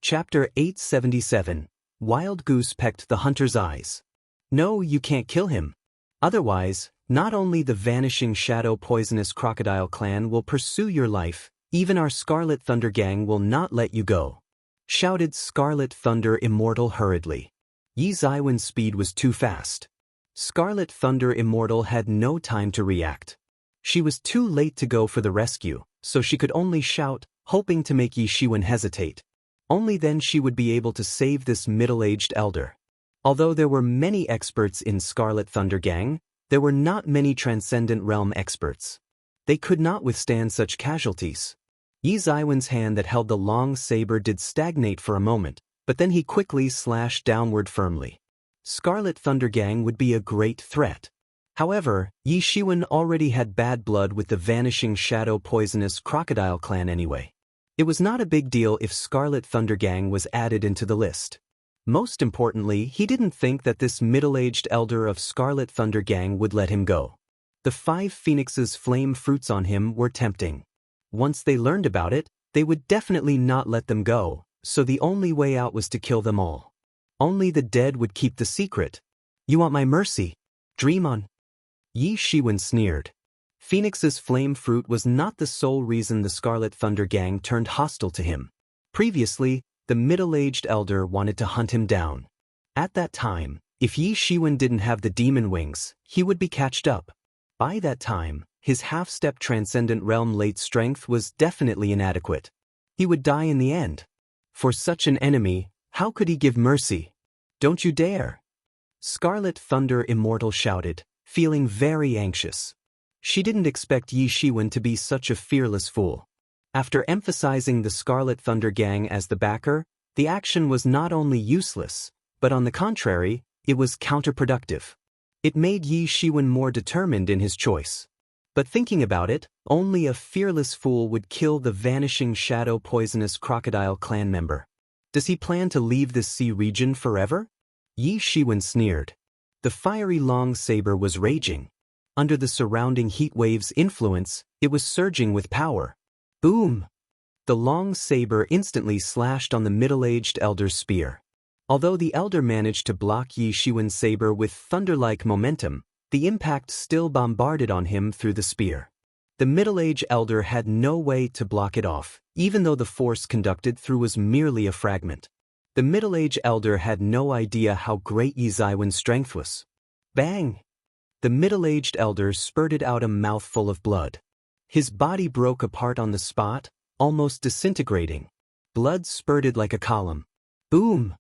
Chapter 877. Wild Goose Pecked the Hunter's Eyes. No, you can't kill him. Otherwise, not only the Vanishing Shadow poisonous crocodile clan will pursue your life, even our Scarlet Thunder gang will not let you go. Shouted Scarlet Thunder Immortal hurriedly. Yi Zaiwen's speed was too fast. Scarlet Thunder Immortal had no time to react. She was too late to go for the rescue, so she could only shout, hoping to make Yi Shiwen hesitate. Only then she would be able to save this middle-aged elder. Although there were many experts in Scarlet Thunder Gang, there were not many Transcendent Realm experts. They could not withstand such casualties. Yi Zaiwen's hand that held the long saber did stagnate for a moment, but then he quickly slashed downward firmly. Scarlet Thunder Gang would be a great threat. However, Yi Shiwen already had bad blood with the Vanishing Shadow poisonous crocodile clan anyway. It was not a big deal if Scarlet Thunder Gang was added into the list. Most importantly, he didn't think that this middle-aged elder of Scarlet Thunder Gang would let him go. The 5 Phoenix's flame fruits on him were tempting. Once they learned about it, they would definitely not let them go, so the only way out was to kill them all. Only the dead would keep the secret. You want my mercy? Dream on. Yi Shiwen sneered. Phoenix's flame fruit was not the sole reason the Scarlet Thunder Gang turned hostile to him. Previously, the middle-aged elder wanted to hunt him down. At that time, if Yi Shiwen didn't have the demon wings, he would be catched up. By that time, his half-step Transcendent Realm late strength was definitely inadequate. He would die in the end. For such an enemy, how could he give mercy? Don't you dare! Scarlet Thunder Immortal shouted, feeling very anxious. She didn't expect Yi Shiwen to be such a fearless fool. After emphasizing the Scarlet Thunder Gang as the backer, the action was not only useless, but on the contrary, it was counterproductive. It made Yi Shiwen more determined in his choice. But thinking about it, only a fearless fool would kill the Vanishing Shadow poisonous crocodile clan member. Does he plan to leave this sea region forever? Yi Shiwen sneered. The fiery long saber was raging. Under the surrounding heat wave's influence, it was surging with power. Boom! The long saber instantly slashed on the middle-aged elder's spear. Although the elder managed to block Yi Shiwen's saber with thunder-like momentum, the impact still bombarded on him through the spear. The middle-aged elder had no way to block it off, even though the force conducted through was merely a fragment. The middle-aged elder had no idea how great Yi Zaiwen's strength was. Bang! The middle-aged elder spurted out a mouthful of blood. His body broke apart on the spot, almost disintegrating. Blood spurted like a column. Boom!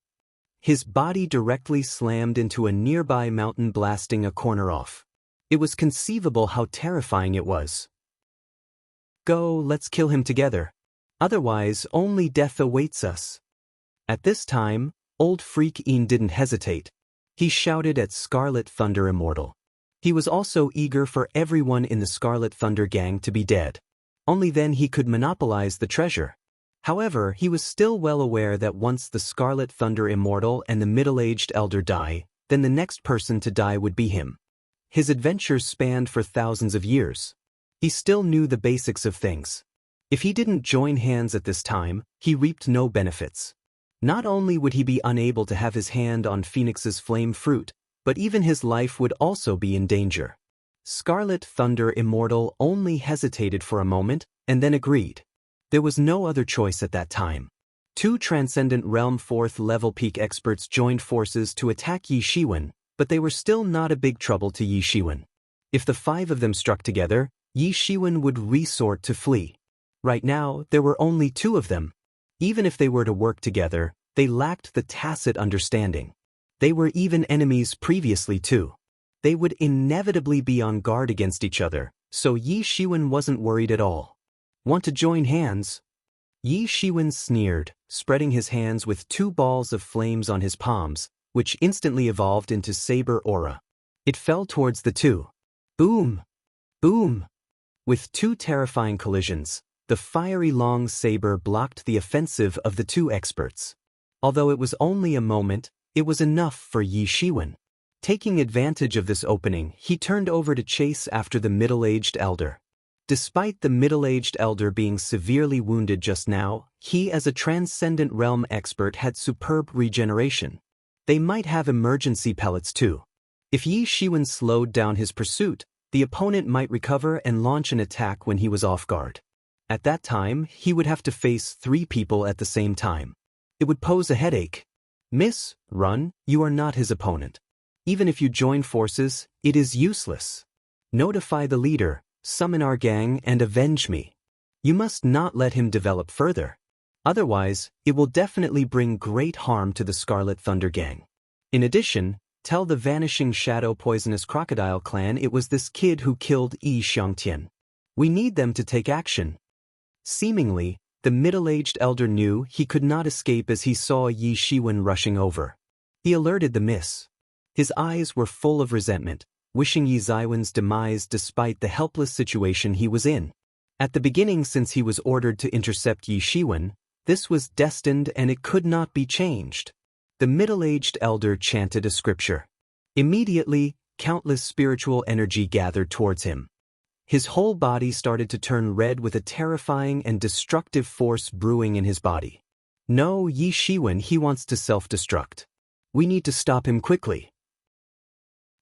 His body directly slammed into a nearby mountain, blasting a corner off. It was conceivable how terrifying it was. Go, let's kill him together. Otherwise, only death awaits us. At this time, Old Freak Een didn't hesitate. He shouted at Scarlet Thunder Immortal. He was also eager for everyone in the Scarlet Thunder Gang to be dead. Only then he could monopolize the treasure. However, he was still well aware that once the Scarlet Thunder Immortal and the middle-aged elder die, then the next person to die would be him. His adventures spanned for thousands of years. He still knew the basics of things. If he didn't join hands at this time, he reaped no benefits. Not only would he be unable to have his hand on Phoenix's flame fruit, but even his life would also be in danger. Scarlet Thunder Immortal only hesitated for a moment, and then agreed. There was no other choice at that time. 2 Transcendent Realm 4th level peak experts joined forces to attack Yi Shiwen, but they were still not a big trouble to Yi Shiwen. If the 5 of them struck together, Yi Shiwen would resort to flee. Right now, there were only 2 of them. Even if they were to work together, they lacked the tacit understanding. They were even enemies previously too. They would inevitably be on guard against each other, so Yi Shiwen wasn't worried at all. Want to join hands? Yi Shiwen sneered, spreading his hands with 2 balls of flames on his palms, which instantly evolved into saber aura. It fell towards the 2. Boom! Boom! With 2 terrifying collisions, the fiery long saber blocked the offensive of the 2 experts. Although it was only a moment, it was enough for Yi Shiwen. Taking advantage of this opening, he turned over to chase after the middle-aged elder. Despite the middle-aged elder being severely wounded just now, he as a transcendent realm expert had superb regeneration. They might have emergency pellets too. If Yi Shiwen slowed down his pursuit, the opponent might recover and launch an attack when he was off guard. At that time, he would have to face 3 people at the same time. It would pose a headache. Miss, run, you are not his opponent. Even if you join forces, it is useless. Notify the leader, summon our gang and avenge me. You must not let him develop further. Otherwise, it will definitely bring great harm to the Scarlet Thunder gang. In addition, tell the Vanishing Shadow Poisonous Crocodile clan it was this kid who killed Yi Xiangtian. We need them to take action. Seemingly, the middle-aged elder knew he could not escape as he saw Yi Shiwen rushing over. He alerted the miss. His eyes were full of resentment, wishing Yi Ziwen's demise despite the helpless situation he was in. At the beginning, since he was ordered to intercept Yi Shiwen, this was destined and it could not be changed. The middle-aged elder chanted a scripture. Immediately, countless spiritual energy gathered towards him. His whole body started to turn red with a terrifying and destructive force brewing in his body. No, Yi Shiwen, he wants to self-destruct. We need to stop him quickly.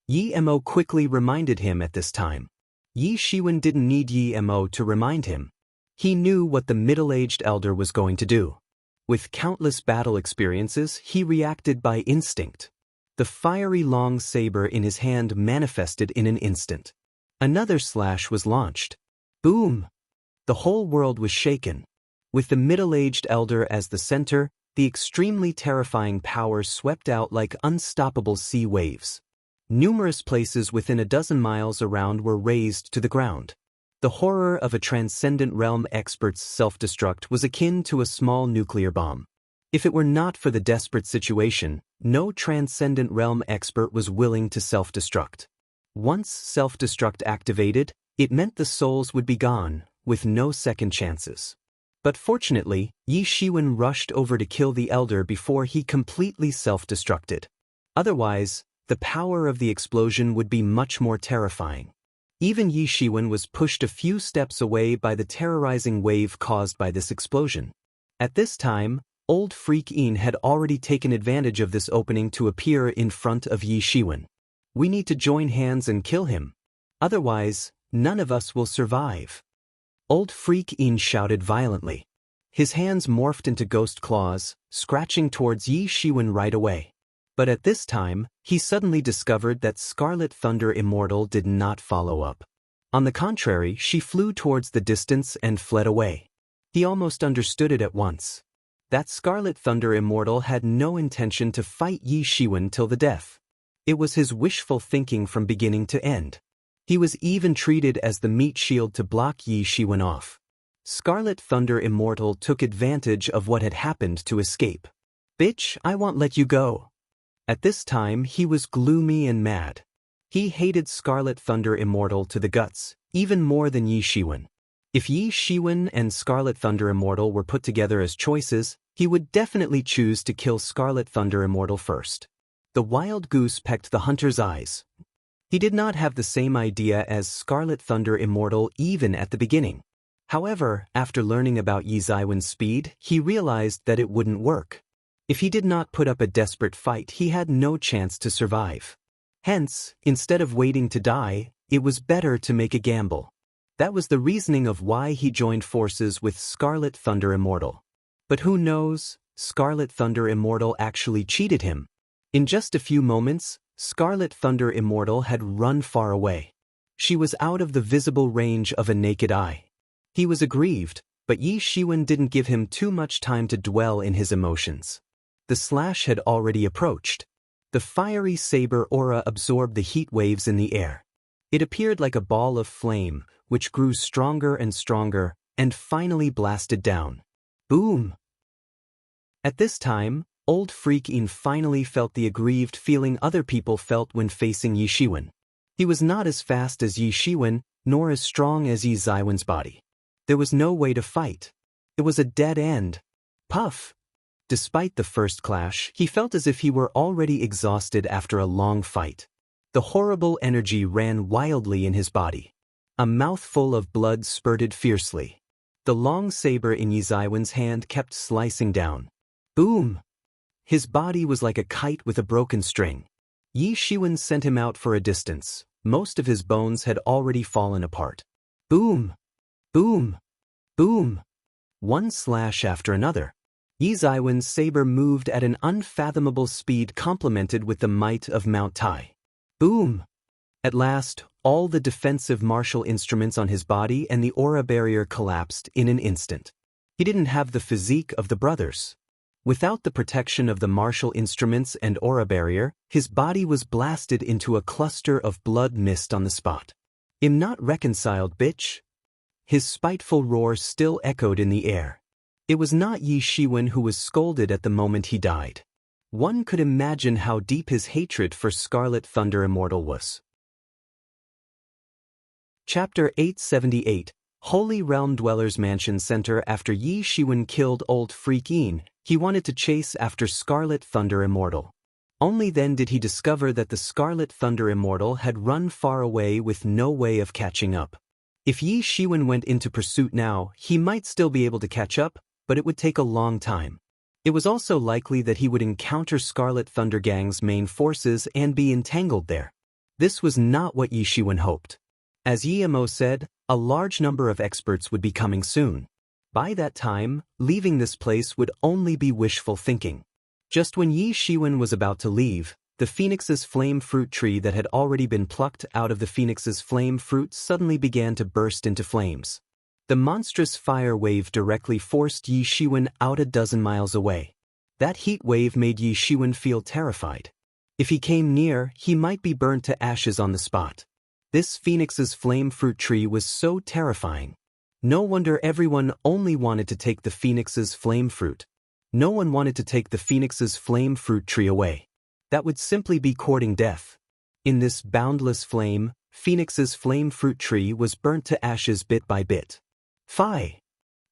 Yi Mo quickly reminded him at this time. Yi Shiwen didn't need Yi Mo to remind him. He knew what the middle-aged elder was going to do. With countless battle experiences, he reacted by instinct. The fiery long saber in his hand manifested in an instant. Another slash was launched. Boom! The whole world was shaken. With the middle-aged elder as the center, the extremely terrifying power swept out like unstoppable sea waves. Numerous places within a dozen miles around were razed to the ground. The horror of a transcendent realm expert's self-destruct was akin to a small nuclear bomb. If it were not for the desperate situation, no transcendent realm expert was willing to self-destruct. Once self-destruct activated, it meant the souls would be gone, with no second chances. But fortunately, Yi Shiwen rushed over to kill the elder before he completely self-destructed. Otherwise, the power of the explosion would be much more terrifying. Even Yi Shiwen was pushed a few steps away by the terrorizing wave caused by this explosion. At this time, Old Freak Yin had already taken advantage of this opening to appear in front of Yi Shiwen. We need to join hands and kill him. Otherwise, none of us will survive. Old Freak Yin shouted violently. His hands morphed into ghost claws, scratching towards Yi Shiwen right away. But at this time, he suddenly discovered that Scarlet Thunder Immortal did not follow up. On the contrary, she flew towards the distance and fled away. He almost understood it at once. That Scarlet Thunder Immortal had no intention to fight Yi Shiwen till the death. It was his wishful thinking from beginning to end. He was even treated as the meat shield to block Yi Shiwen off. Scarlet Thunder Immortal took advantage of what had happened to escape. Bitch, I won't let you go. At this time, he was gloomy and mad. He hated Scarlet Thunder Immortal to the guts, even more than Yi Shiwen. If Yi Shiwen and Scarlet Thunder Immortal were put together as choices, he would definitely choose to kill Scarlet Thunder Immortal first. The wild goose pecked the hunter's eyes. He did not have the same idea as Scarlet Thunder Immortal even at the beginning. However, after learning about Yi Ziwen's speed, he realized that it wouldn't work. If he did not put up a desperate fight, he had no chance to survive. Hence, instead of waiting to die, it was better to make a gamble. That was the reasoning of why he joined forces with Scarlet Thunder Immortal. But who knows, Scarlet Thunder Immortal actually cheated him. In just a few moments, Scarlet Thunder Immortal had run far away. She was out of the visible range of a naked eye. He was aggrieved, but Yi Shiwen didn't give him too much time to dwell in his emotions. The slash had already approached. The fiery saber aura absorbed the heat waves in the air. It appeared like a ball of flame, which grew stronger and stronger, and finally blasted down. Boom! At this time, Old Freak Yin finally felt the aggrieved feeling other people felt when facing Yi Shiwen. He was not as fast as Yi Shiwen, nor as strong as Yi Ziwen's body. There was no way to fight. It was a dead end. Puff! Despite the first clash, he felt as if he were already exhausted after a long fight. The horrible energy ran wildly in his body. A mouthful of blood spurted fiercely. The long saber in Yi Zaiwen's hand kept slicing down. Boom! His body was like a kite with a broken string. Yi Shiwen sent him out for a distance. Most of his bones had already fallen apart. Boom! Boom! Boom! One slash after another. Yi Zaiwen's saber moved at an unfathomable speed complemented with the might of Mount Tai. Boom! At last, all the defensive martial instruments on his body and the aura barrier collapsed in an instant. He didn't have the physique of the brothers. Without the protection of the martial instruments and aura barrier, his body was blasted into a cluster of blood mist on the spot. "I'm not reconciled, bitch." His spiteful roar still echoed in the air. It was not Yi Shiwen who was scolded at the moment he died. One could imagine how deep his hatred for Scarlet Thunder Immortal was. Chapter 878, Holy Realm Dweller's Mansion Center. After Yi Shiwen killed Old Freak Yin, he wanted to chase after Scarlet Thunder Immortal. Only then did he discover that the Scarlet Thunder Immortal had run far away with no way of catching up. If Yi Shiwen went into pursuit now, he might still be able to catch up, but it would take a long time. It was also likely that he would encounter Scarlet Thunder Gang's main forces and be entangled there. This was not what Yi Shiwen hoped. As Yi Mo said, a large number of experts would be coming soon. By that time, leaving this place would only be wishful thinking. Just when Yi Shiwen was about to leave, the Phoenix's flame fruit tree that had already been plucked out of the Phoenix's flame fruit suddenly began to burst into flames. The monstrous fire wave directly forced Yi Shiwen out a dozen miles away. That heat wave made Yi Shiwen feel terrified. If he came near, he might be burnt to ashes on the spot. This Phoenix's flame fruit tree was so terrifying. No wonder everyone only wanted to take the Phoenix's flame fruit. No one wanted to take the Phoenix's flame fruit tree away. That would simply be courting death. In this boundless flame, Phoenix's flame fruit tree was burnt to ashes bit by bit. Fie!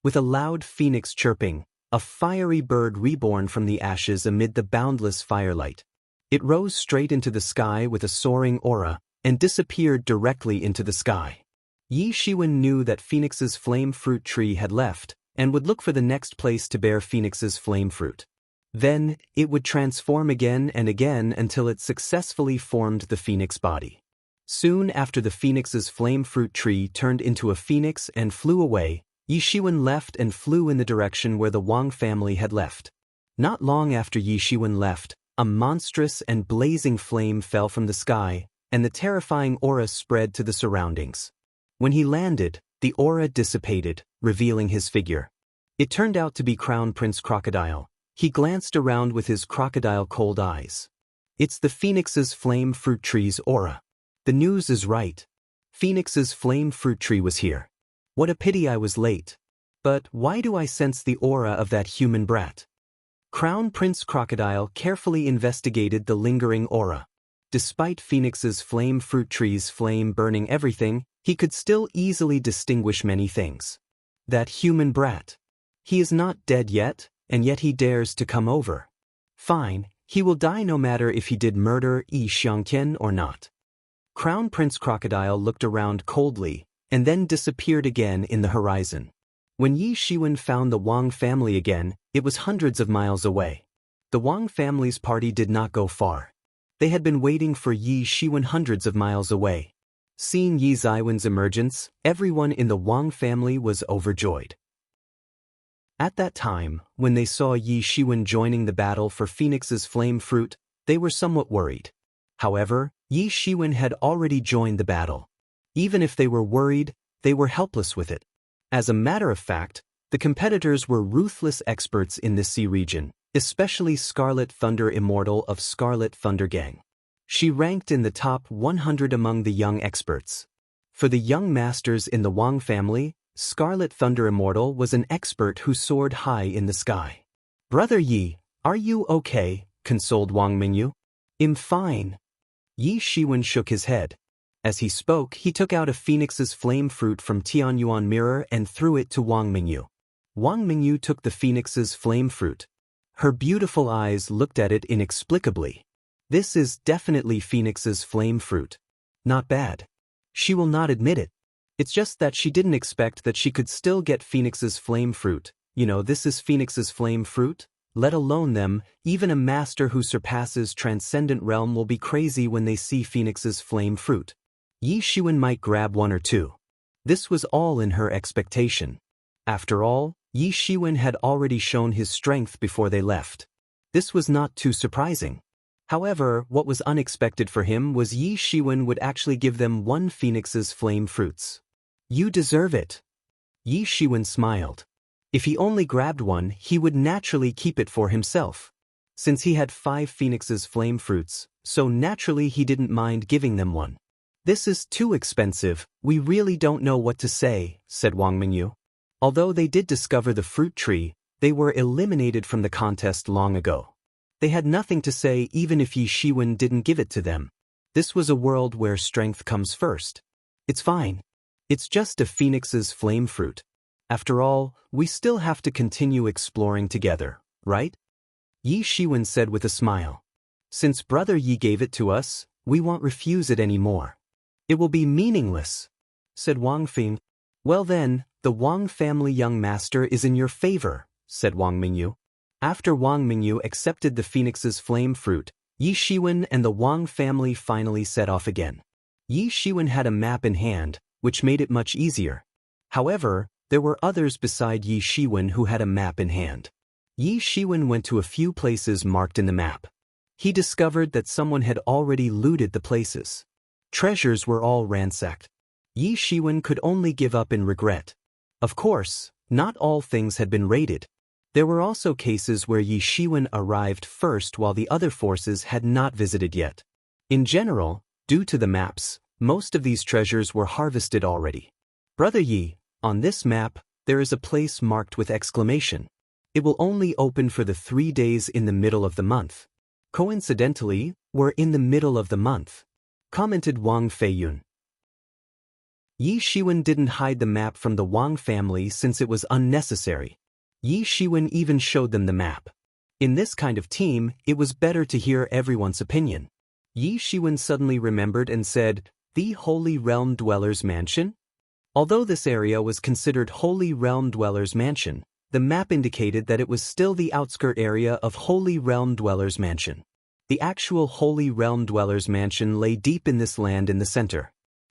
With a loud phoenix chirping, a fiery bird reborn from the ashes amid the boundless firelight. It rose straight into the sky with a soaring aura, and disappeared directly into the sky. Yi Shiwen knew that Phoenix's flame fruit tree had left, and would look for the next place to bear Phoenix's flame fruit. Then, it would transform again and again until it successfully formed the Phoenix body. Soon after the Phoenix's flame fruit tree turned into a phoenix and flew away, Yi Shiwen left and flew in the direction where the Wang family had left. Not long after Yi Shiwen left, a monstrous and blazing flame fell from the sky, and the terrifying aura spread to the surroundings. When he landed, the aura dissipated, revealing his figure. It turned out to be Crown Prince Crocodile. He glanced around with his crocodile-cold eyes. It's the Phoenix's flame fruit tree's aura. The news is right. Phoenix's flame fruit tree was here. What a pity I was late. But why do I sense the aura of that human brat? Crown Prince Crocodile carefully investigated the lingering aura. Despite Phoenix's flame fruit tree's flame burning everything, he could still easily distinguish many things. That human brat. He is not dead yet, and yet he dares to come over. Fine, he will die no matter if he did murder Yi Xiangtian or not. Crown Prince Crocodile looked around coldly, and then disappeared again in the horizon. When Yi Shiwen found the Wang family again, it was hundreds of miles away. The Wang family's party did not go far. They had been waiting for Yi Shiwen hundreds of miles away. Seeing Yi Zaiwen's emergence, everyone in the Wang family was overjoyed. At that time, when they saw Yi Shiwen joining the battle for Phoenix's flame fruit, they were somewhat worried. However, Yi Shiwen had already joined the battle. Even if they were worried, they were helpless with it. As a matter of fact, the competitors were ruthless experts in this sea region, especially Scarlet Thunder Immortal of Scarlet Thunder Gang. She ranked in the top 100 among the young experts. For the young masters in the Wang family, Scarlet Thunder Immortal was an expert who soared high in the sky. "Brother Yi, are you okay?" consoled Wang Mingyu. "I'm fine." Yi Shiwen shook his head. As he spoke, he took out a Phoenix's flame fruit from Tianyuan mirror and threw it to Wang Mingyu. Wang Mingyu took the Phoenix's flame fruit. Her beautiful eyes looked at it inexplicably. This is definitely Phoenix's flame fruit. Not bad. She will not admit it. It's just that she didn't expect that she could still get Phoenix's flame fruit. This is Phoenix's flame fruit? Let alone them, even a master who surpasses Transcendent Realm will be crazy when they see Phoenix's flame fruit. Yi Shiwen might grab one or two. This was all in her expectation. After all, Yi Shiwen had already shown his strength before they left. This was not too surprising. However, what was unexpected for him was Yi Shiwen would actually give them one Phoenix's flame fruits. You deserve it. Yi Shiwen smiled. If he only grabbed one, he would naturally keep it for himself. Since he had 5 Phoenix's flame fruits, so naturally he didn't mind giving them one. This is too expensive, we really don't know what to say, said Wang Mingyu. Although they did discover the fruit tree, they were eliminated from the contest long ago. They had nothing to say even if Yi Shiwen didn't give it to them. This was a world where strength comes first. It's fine. It's just a Phoenix's flame fruit. After all, we still have to continue exploring together, right? Yi Shiwen said with a smile. Since Brother Yi gave it to us, we won't refuse it anymore. It will be meaningless, said Wang Feng. Well then, the Wang family young master is in your favor, said Wang Mingyu. After Wang Mingyu accepted the Phoenix's flame fruit, Yi Shiwen and the Wang family finally set off again. Yi Shiwen had a map in hand, which made it much easier. However, there were others beside Yi Shiwen who had a map in hand. Yi Shiwen went to a few places marked in the map. He discovered that someone had already looted the places. Treasures were all ransacked. Yi Shiwen could only give up in regret. Of course, not all things had been raided. There were also cases where Yi Shiwen arrived first while the other forces had not visited yet. In general, due to the maps, most of these treasures were harvested already. Brother Yi, on this map, there is a place marked with exclamation. It will only open for the 3 days in the middle of the month. Coincidentally, we're in the middle of the month, commented Wang Feiyun. Yi Shiwen didn't hide the map from the Wang family since it was unnecessary. Yi Shiwen even showed them the map. In this kind of team, it was better to hear everyone's opinion. Yi Shiwen suddenly remembered and said, "The Holy Realm Dweller's Mansion?" Although this area was considered Holy Realm Dweller's Mansion, the map indicated that it was still the outskirt area of Holy Realm Dweller's Mansion. The actual Holy Realm Dweller's Mansion lay deep in this land in the center.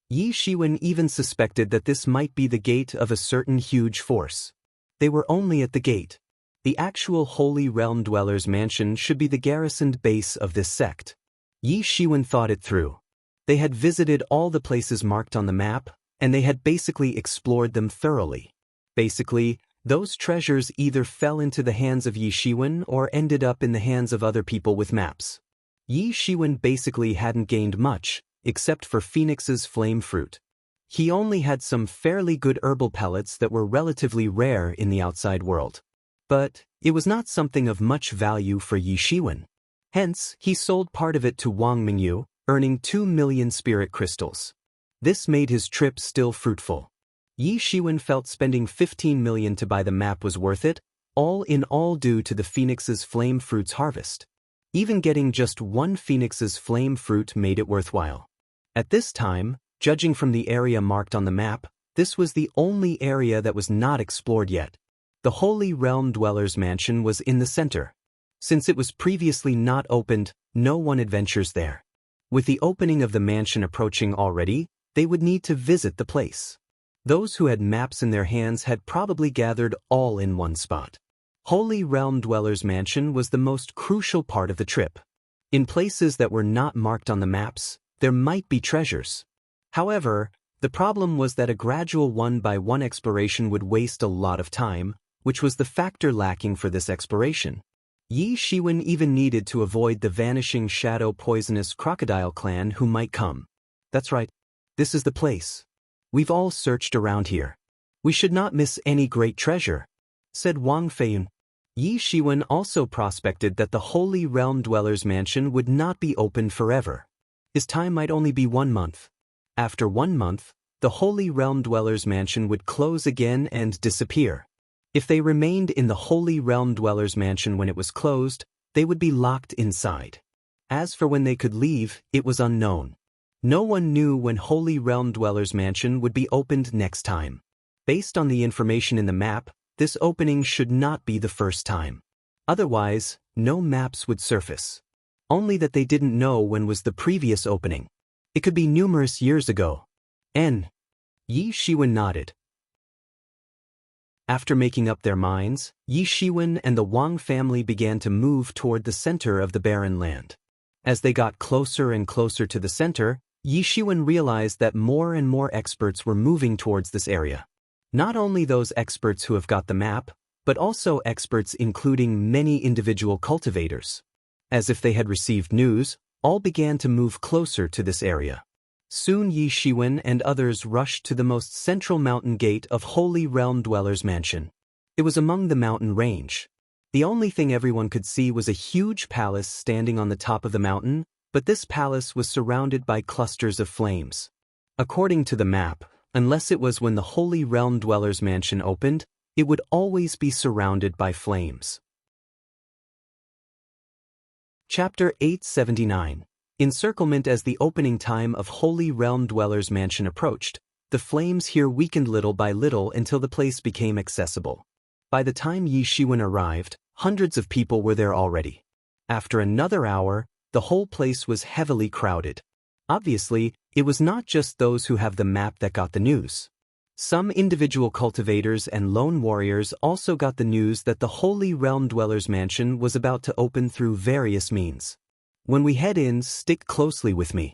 Yi Shiwen even suspected that this might be the gate of a certain huge force. They were only at the gate. The actual Holy Realm Dweller's Mansion should be the garrisoned base of this sect. Yi Shiwen thought it through. They had visited all the places marked on the map, and they had basically explored them thoroughly. Basically, those treasures either fell into the hands of Yi Shiwen or ended up in the hands of other people with maps. Yi Shiwen basically hadn't gained much, except for Phoenix's flame fruit. He only had some fairly good herbal pellets that were relatively rare in the outside world. But it was not something of much value for Yi Shiwen. Hence, he sold part of it to Wang Mingyu, earning 2 million spirit crystals. This made his trip still fruitful. Yi Shiwen felt spending 15 million to buy the map was worth it, all in all due to the Phoenix's flame fruit's harvest. Even getting just one Phoenix's flame fruit made it worthwhile. At this time, judging from the area marked on the map, this was the only area that was not explored yet. The Holy Realm Dweller's Mansion was in the center. Since it was previously not opened, no one adventures there. With the opening of the mansion approaching already, they would need to visit the place. Those who had maps in their hands had probably gathered all in one spot. Holy Realm Dweller's Mansion was the most crucial part of the trip. In places that were not marked on the maps, there might be treasures. However, the problem was that a gradual one-by-one exploration would waste a lot of time, which was the factor lacking for this exploration. Yi Shiwen even needed to avoid the vanishing shadow poisonous crocodile clan who might come. That's right. This is the place. We've all searched around here. We should not miss any great treasure, said Wang Feiyun. Yi Shiwen also prospected that the Holy Realm Dweller's Mansion would not be open forever. His time might only be 1 month. After 1 month, the Holy Realm Dweller's Mansion would close again and disappear. If they remained in the Holy Realm Dweller's Mansion when it was closed, they would be locked inside. As for when they could leave, it was unknown. No one knew when Holy Realm Dweller's Mansion would be opened next time. Based on the information in the map, this opening should not be the first time. Otherwise, no maps would surface. Only that they didn't know when was the previous opening. It could be numerous years ago. Yi Shiwen nodded. After making up their minds, Yi Shiwen and the Wang family began to move toward the center of the barren land. As they got closer and closer to the center, Yi Shiwen realized that more and more experts were moving towards this area. Not only those experts who have got the map, but also experts including many individual cultivators. As if they had received news, all began to move closer to this area. Soon Yi Shiwen and others rushed to the most central mountain gate of Holy Realm Dweller's Mansion. It was among the mountain range. The only thing everyone could see was a huge palace standing on the top of the mountain, but this palace was surrounded by clusters of flames. According to the map, unless it was when the Holy Realm Dweller's Mansion opened, it would always be surrounded by flames. Chapter 879. Encirclement. As the opening time of Holy Realm Dweller's Mansion approached, the flames here weakened little by little until the place became accessible. By the time Yi Shiwen arrived, hundreds of people were there already. After another hour, the whole place was heavily crowded. Obviously, it was not just those who have the map that got the news. Some individual cultivators and lone warriors also got the news that the Holy Realm Dweller's Mansion was about to open through various means. When we head in, stick closely with me.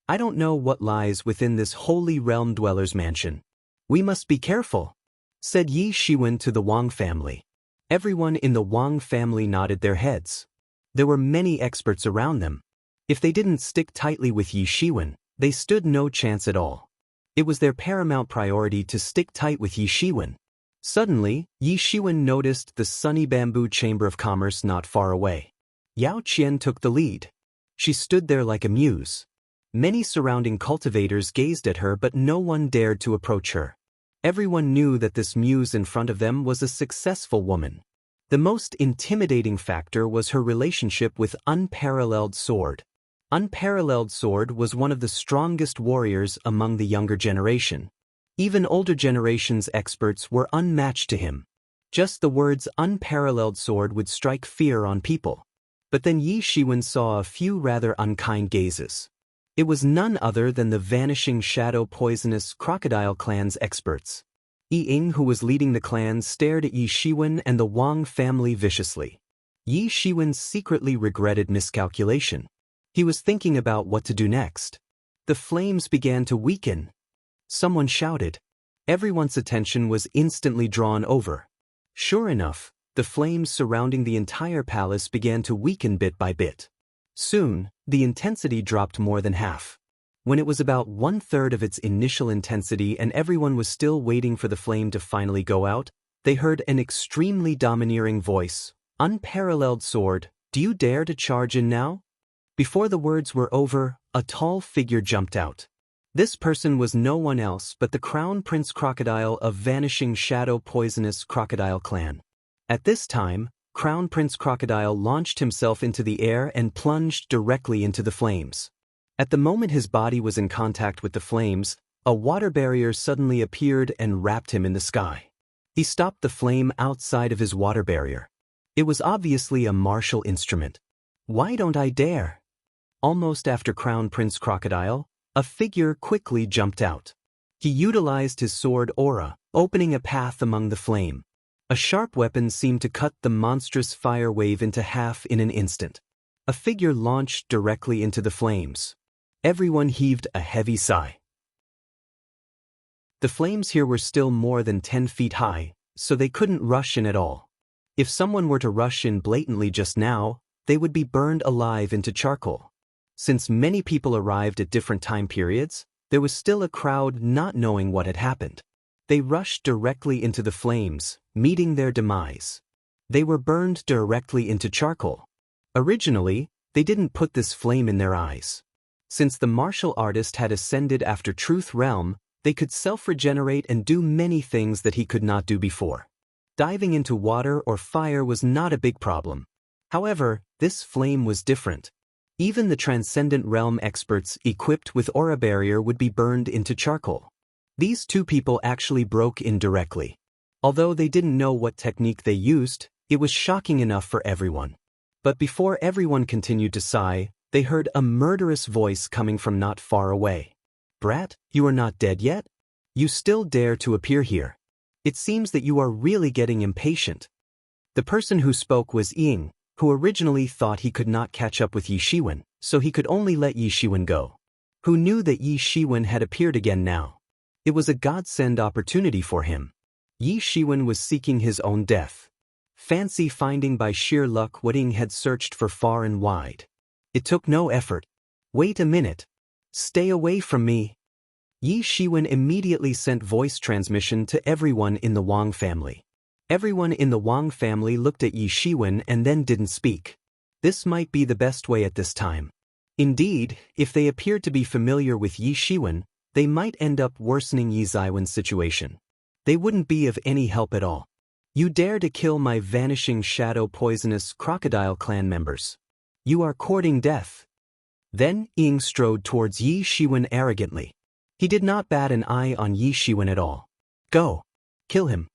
I don't know what lies within this Holy Realm Dweller's Mansion. We must be careful, said Yi Shiwen to the Wang family. Everyone in the Wang family nodded their heads. There were many experts around them. If they didn't stick tightly with Yi Shiwen, they stood no chance at all. It was their paramount priority to stick tight with Yi Shiwen. Suddenly, Yi Shiwen noticed the sunny bamboo chamber of commerce not far away. Yao Qian took the lead. She stood there like a muse. Many surrounding cultivators gazed at her, but no one dared to approach her. Everyone knew that this muse in front of them was a successful woman. The most intimidating factor was her relationship with Unparalleled Sword. Unparalleled Sword was one of the strongest warriors among the younger generation. Even older generation's experts were unmatched to him. Just the words Unparalleled Sword would strike fear on people. But then Yi Shiwen saw a few rather unkind gazes. It was none other than the Vanishing Shadow Poisonous Crocodile clan's experts. Yi Ying, who was leading the clan, stared at Yi Shiwen and the Wang family viciously. Yi Shiwen secretly regretted miscalculation. He was thinking about what to do next. The flames began to weaken. Someone shouted. Everyone's attention was instantly drawn over. Sure enough, the flames surrounding the entire palace began to weaken bit by bit. Soon, the intensity dropped more than half. When it was about 1/3 of its initial intensity and everyone was still waiting for the flame to finally go out, they heard an extremely domineering voice. Unparalleled Sword, do you dare to charge in now? Before the words were over, a tall figure jumped out. This person was no one else but the Crown Prince Crocodile of Vanishing Shadow Poisonous Crocodile clan. At this time, Crown Prince Crocodile launched himself into the air and plunged directly into the flames. At the moment his body was in contact with the flames, a water barrier suddenly appeared and wrapped him in the sky. He stopped the flame outside of his water barrier. It was obviously a martial instrument. Why don't I dare? Almost after Crown Prince Crocodile, a figure quickly jumped out. He utilized his sword aura, opening a path among the flame. A sharp weapon seemed to cut the monstrous fire wave into half in an instant. A figure launched directly into the flames. Everyone heaved a heavy sigh. The flames here were still more than 10 feet high, so they couldn't rush in at all. If someone were to rush in blatantly just now, they would be burned alive into charcoal. Since many people arrived at different time periods, there was still a crowd not knowing what had happened. They rushed directly into the flames, meeting their demise. They were burned directly into charcoal. Originally, they didn't put this flame in their eyes. Since the martial artist had ascended after Truth Realm, they could self-regenerate and do many things that he could not do before. Diving into water or fire was not a big problem. However, this flame was different. Even the Transcendent Realm experts equipped with aura barrier would be burned into charcoal. These two people actually broke in directly. Although they didn't know what technique they used, it was shocking enough for everyone. But before everyone continued to sigh, they heard a murderous voice coming from not far away. "Brat, you are not dead yet? You still dare to appear here? It seems that you are really getting impatient." The person who spoke was Ying, who originally thought he could not catch up with Yi Shiwen, so he could only let Yi Shiwen go. Who knew that Yi Shiwen had appeared again now? It was a godsend opportunity for him. Yi Shiwen was seeking his own death. Fancy finding by sheer luck what Ying had searched for far and wide. It took no effort. "Wait a minute. Stay away from me." Yi Shiwen immediately sent voice transmission to everyone in the Wang family. Everyone in the Wang family looked at Yi Shiwen and then didn't speak. This might be the best way at this time. Indeed, if they appeared to be familiar with Yi Shiwen, they might end up worsening Yi Ziwen's situation. They wouldn't be of any help at all. "You dare to kill my vanishing shadow poisonous crocodile clan members. You are courting death." Then Ying strode towards Yi Shiwen arrogantly. He did not bat an eye on Yi Shiwen at all. "Go. Kill him.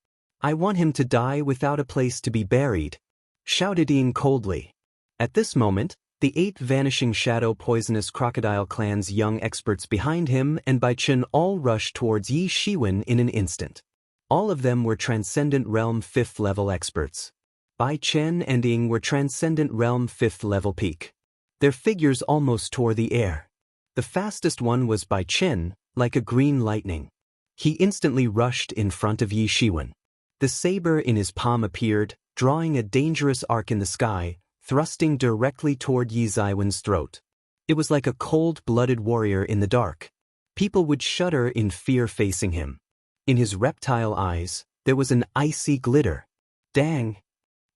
I want him to die without a place to be buried," shouted Ying coldly. At this moment, the 8 vanishing shadow poisonous crocodile clan's young experts behind him and Bai Chen all rushed towards Yi Shiwen in an instant. All of them were Transcendent Realm 5th level experts. Bai Chen and Ying were Transcendent Realm 5th level peak. Their figures almost tore the air. The fastest one was Bai Chen, like a green lightning. He instantly rushed in front of Yi Shiwen. The saber in his palm appeared, drawing a dangerous arc in the sky, thrusting directly toward Yi Ziwen's throat. It was like a cold-blooded warrior in the dark. People would shudder in fear facing him. In his reptile eyes, there was an icy glitter. Dang!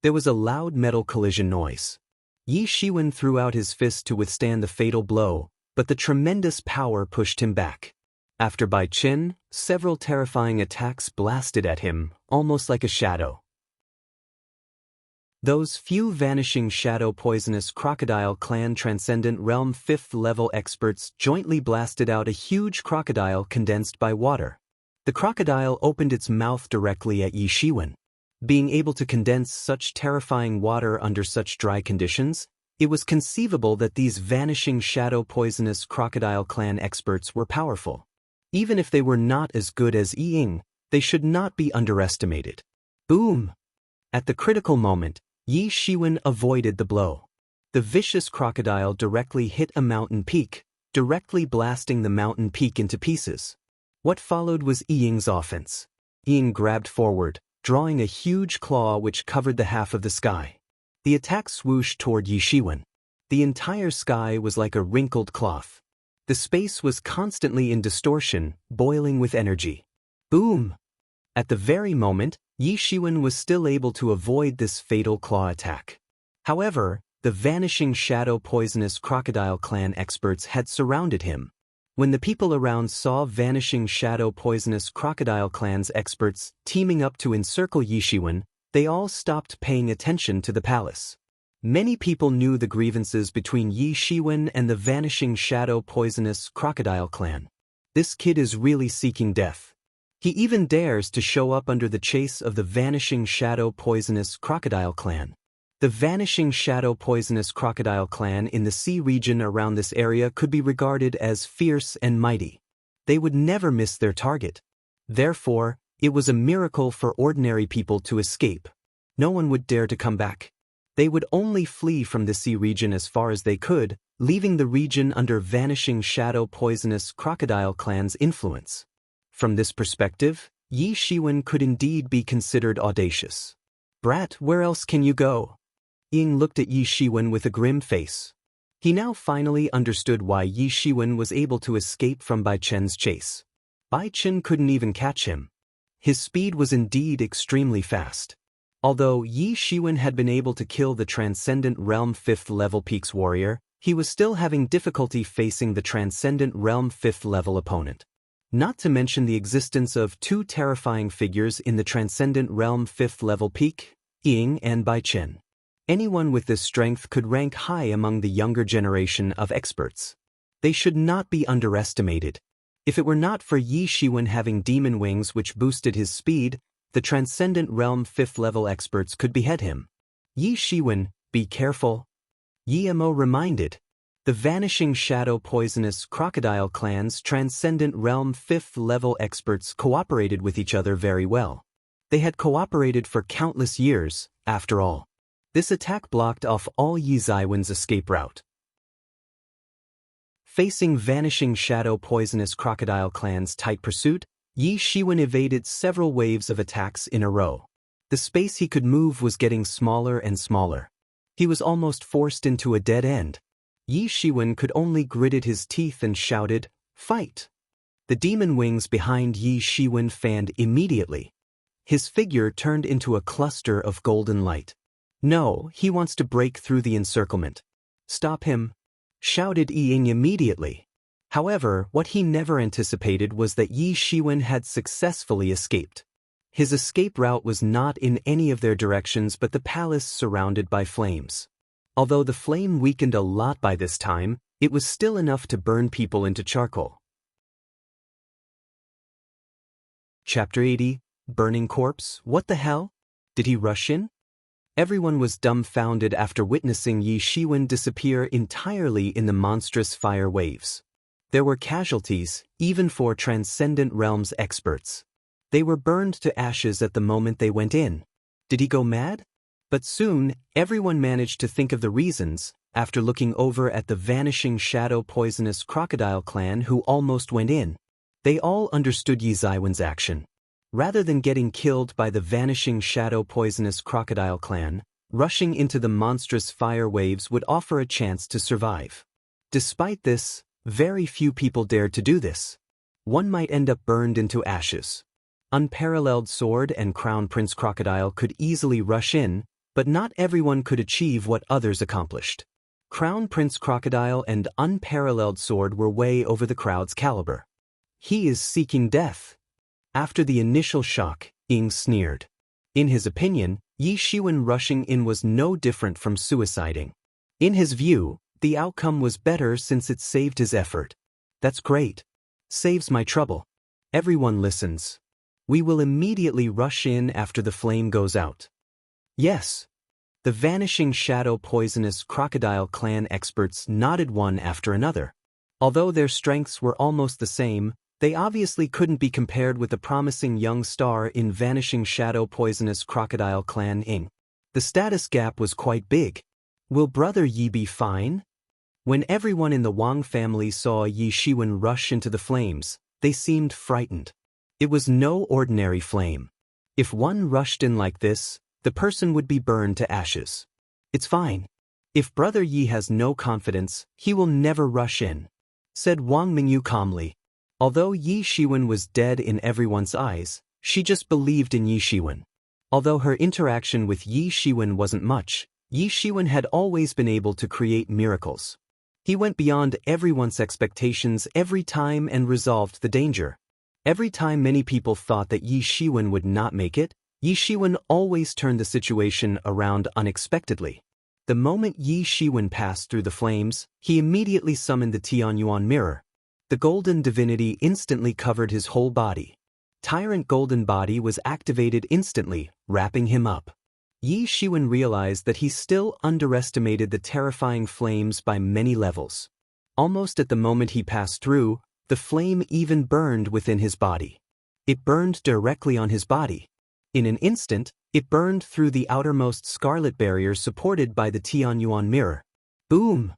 There was a loud metal collision noise. Yi Shiwen threw out his fist to withstand the fatal blow, but the tremendous power pushed him back. After Bai Chen, several terrifying attacks blasted at him, almost like a shadow. Those few vanishing shadow poisonous crocodile clan Transcendent Realm 5th level experts jointly blasted out a huge crocodile condensed by water. The crocodile opened its mouth directly at Yi Shiwen. Being able to condense such terrifying water under such dry conditions, it was conceivable that these vanishing shadow poisonous crocodile clan experts were powerful. Even if they were not as good as Ying, they should not be underestimated. Boom! At the critical moment, Yi Shiwen avoided the blow. The vicious crocodile directly hit a mountain peak, directly blasting the mountain peak into pieces. What followed was Ying's offense. Ying grabbed forward, drawing a huge claw which covered the half of the sky. The attack swooshed toward Yi Shiwen. The entire sky was like a wrinkled cloth. The space was constantly in distortion, boiling with energy. Boom! At the very moment, Yi Shiwen was still able to avoid this fatal claw attack. However, the vanishing shadow poisonous crocodile clan experts had surrounded him. When the people around saw vanishing shadow poisonous crocodile clan's experts teaming up to encircle Yi Shiwen, they all stopped paying attention to the palace. Many people knew the grievances between Yi Shiwen and the vanishing shadow poisonous crocodile clan. This kid is really seeking death. He even dares to show up under the chase of the vanishing shadow poisonous crocodile clan. The vanishing shadow poisonous crocodile clan in the sea region around this area could be regarded as fierce and mighty. They would never miss their target. Therefore, it was a miracle for ordinary people to escape. No one would dare to come back. They would only flee from the sea region as far as they could, leaving the region under vanishing shadow poisonous crocodile clan's influence. From this perspective, Yi Shiwen could indeed be considered audacious. "Brat, where else can you go?" Ying looked at Yi Shiwen with a grim face. He now finally understood why Yi Shiwen was able to escape from Bai Chen's chase. Bai Chen couldn't even catch him. His speed was indeed extremely fast. Although Yi Shiwen had been able to kill the Transcendent Realm 5th level Peaks warrior, he was still having difficulty facing the Transcendent Realm 5th level opponent. Not to mention the existence of 2 terrifying figures in the Transcendent Realm 5th level Peak, Ying and Bai Chen. Anyone with this strength could rank high among the younger generation of experts. They should not be underestimated. If it were not for Yi Shiwen having demon wings which boosted his speed, the Transcendent Realm 5th level experts could behead him. Yi Shiwen, be careful. Yi Mo reminded. The Vanishing Shadow Poisonous Crocodile Clan's Transcendent Realm 5th level experts cooperated with each other very well. They had cooperated for countless years, after all. This attack blocked off all Yi Zaiwen's escape route. Facing Vanishing Shadow Poisonous Crocodile Clan's tight pursuit, Yi Shiwen evaded several waves of attacks in a row. The space he could move was getting smaller and smaller. He was almost forced into a dead end. Yi Shiwen could only gritted his teeth and shouted, "Fight!" The demon wings behind Yi Shiwen fanned immediately. His figure turned into a cluster of golden light. "No, he wants to break through the encirclement. Stop him!" shouted Ying immediately. However, what he never anticipated was that Yi Shiwen had successfully escaped. His escape route was not in any of their directions but the palace surrounded by flames. Although the flame weakened a lot by this time, it was still enough to burn people into charcoal. Chapter 80, Burning Corpse. What the hell? Did he rush in? Everyone was dumbfounded after witnessing Yi Shiwen disappear entirely in the monstrous fire waves. There were casualties, even for Transcendent Realms experts. They were burned to ashes at the moment they went in. Did he go mad? But soon, everyone managed to think of the reasons, after looking over at the Vanishing Shadow Poisonous Crocodile Clan who almost went in. They all understood Yi Zaiwen's action. Rather than getting killed by the Vanishing Shadow Poisonous Crocodile Clan, rushing into the monstrous fire waves would offer a chance to survive. Despite this, very few people dared to do this. One might end up burned into ashes. Unparalleled Sword and Crown Prince Crocodile could easily rush in, but not everyone could achieve what others accomplished. Crown Prince Crocodile and Unparalleled Sword were way over the crowd's caliber. He is seeking death. After the initial shock, Ying sneered. In his opinion, Yi Shiwen rushing in was no different from suiciding. In his view, the outcome was better since it saved his effort. That's great. Saves my trouble. Everyone listens. We will immediately rush in after the flame goes out. Yes. The Vanishing Shadow Poisonous Crocodile Clan experts nodded one after another. Although their strengths were almost the same, they obviously couldn't be compared with the promising young star in Vanishing Shadow Poisonous Crocodile Clan Ying. The status gap was quite big. Will Brother Yi be fine? When everyone in the Wang family saw Yi Shiwen rush into the flames, they seemed frightened. It was no ordinary flame. If one rushed in like this, the person would be burned to ashes. It's fine. If Brother Yi has no confidence, he will never rush in, said Wang Mingyu calmly. Although Yi Shiwen was dead in everyone's eyes, she just believed in Yi Shiwen. Although her interaction with Yi Shiwen wasn't much, Yi Shiwen had always been able to create miracles. He went beyond everyone's expectations every time and resolved the danger. Every time many people thought that Yi Shiwen would not make it, Yi Shiwen always turned the situation around unexpectedly. The moment Yi Shiwen passed through the flames, he immediately summoned the Tianyuan mirror. The golden divinity instantly covered his whole body. Tyrant Golden Body was activated instantly, wrapping him up. Yi Shiwen realized that he still underestimated the terrifying flames by many levels. Almost at the moment he passed through, the flame even burned within his body. It burned directly on his body. In an instant, it burned through the outermost scarlet barrier supported by the Tianyuan mirror. Boom!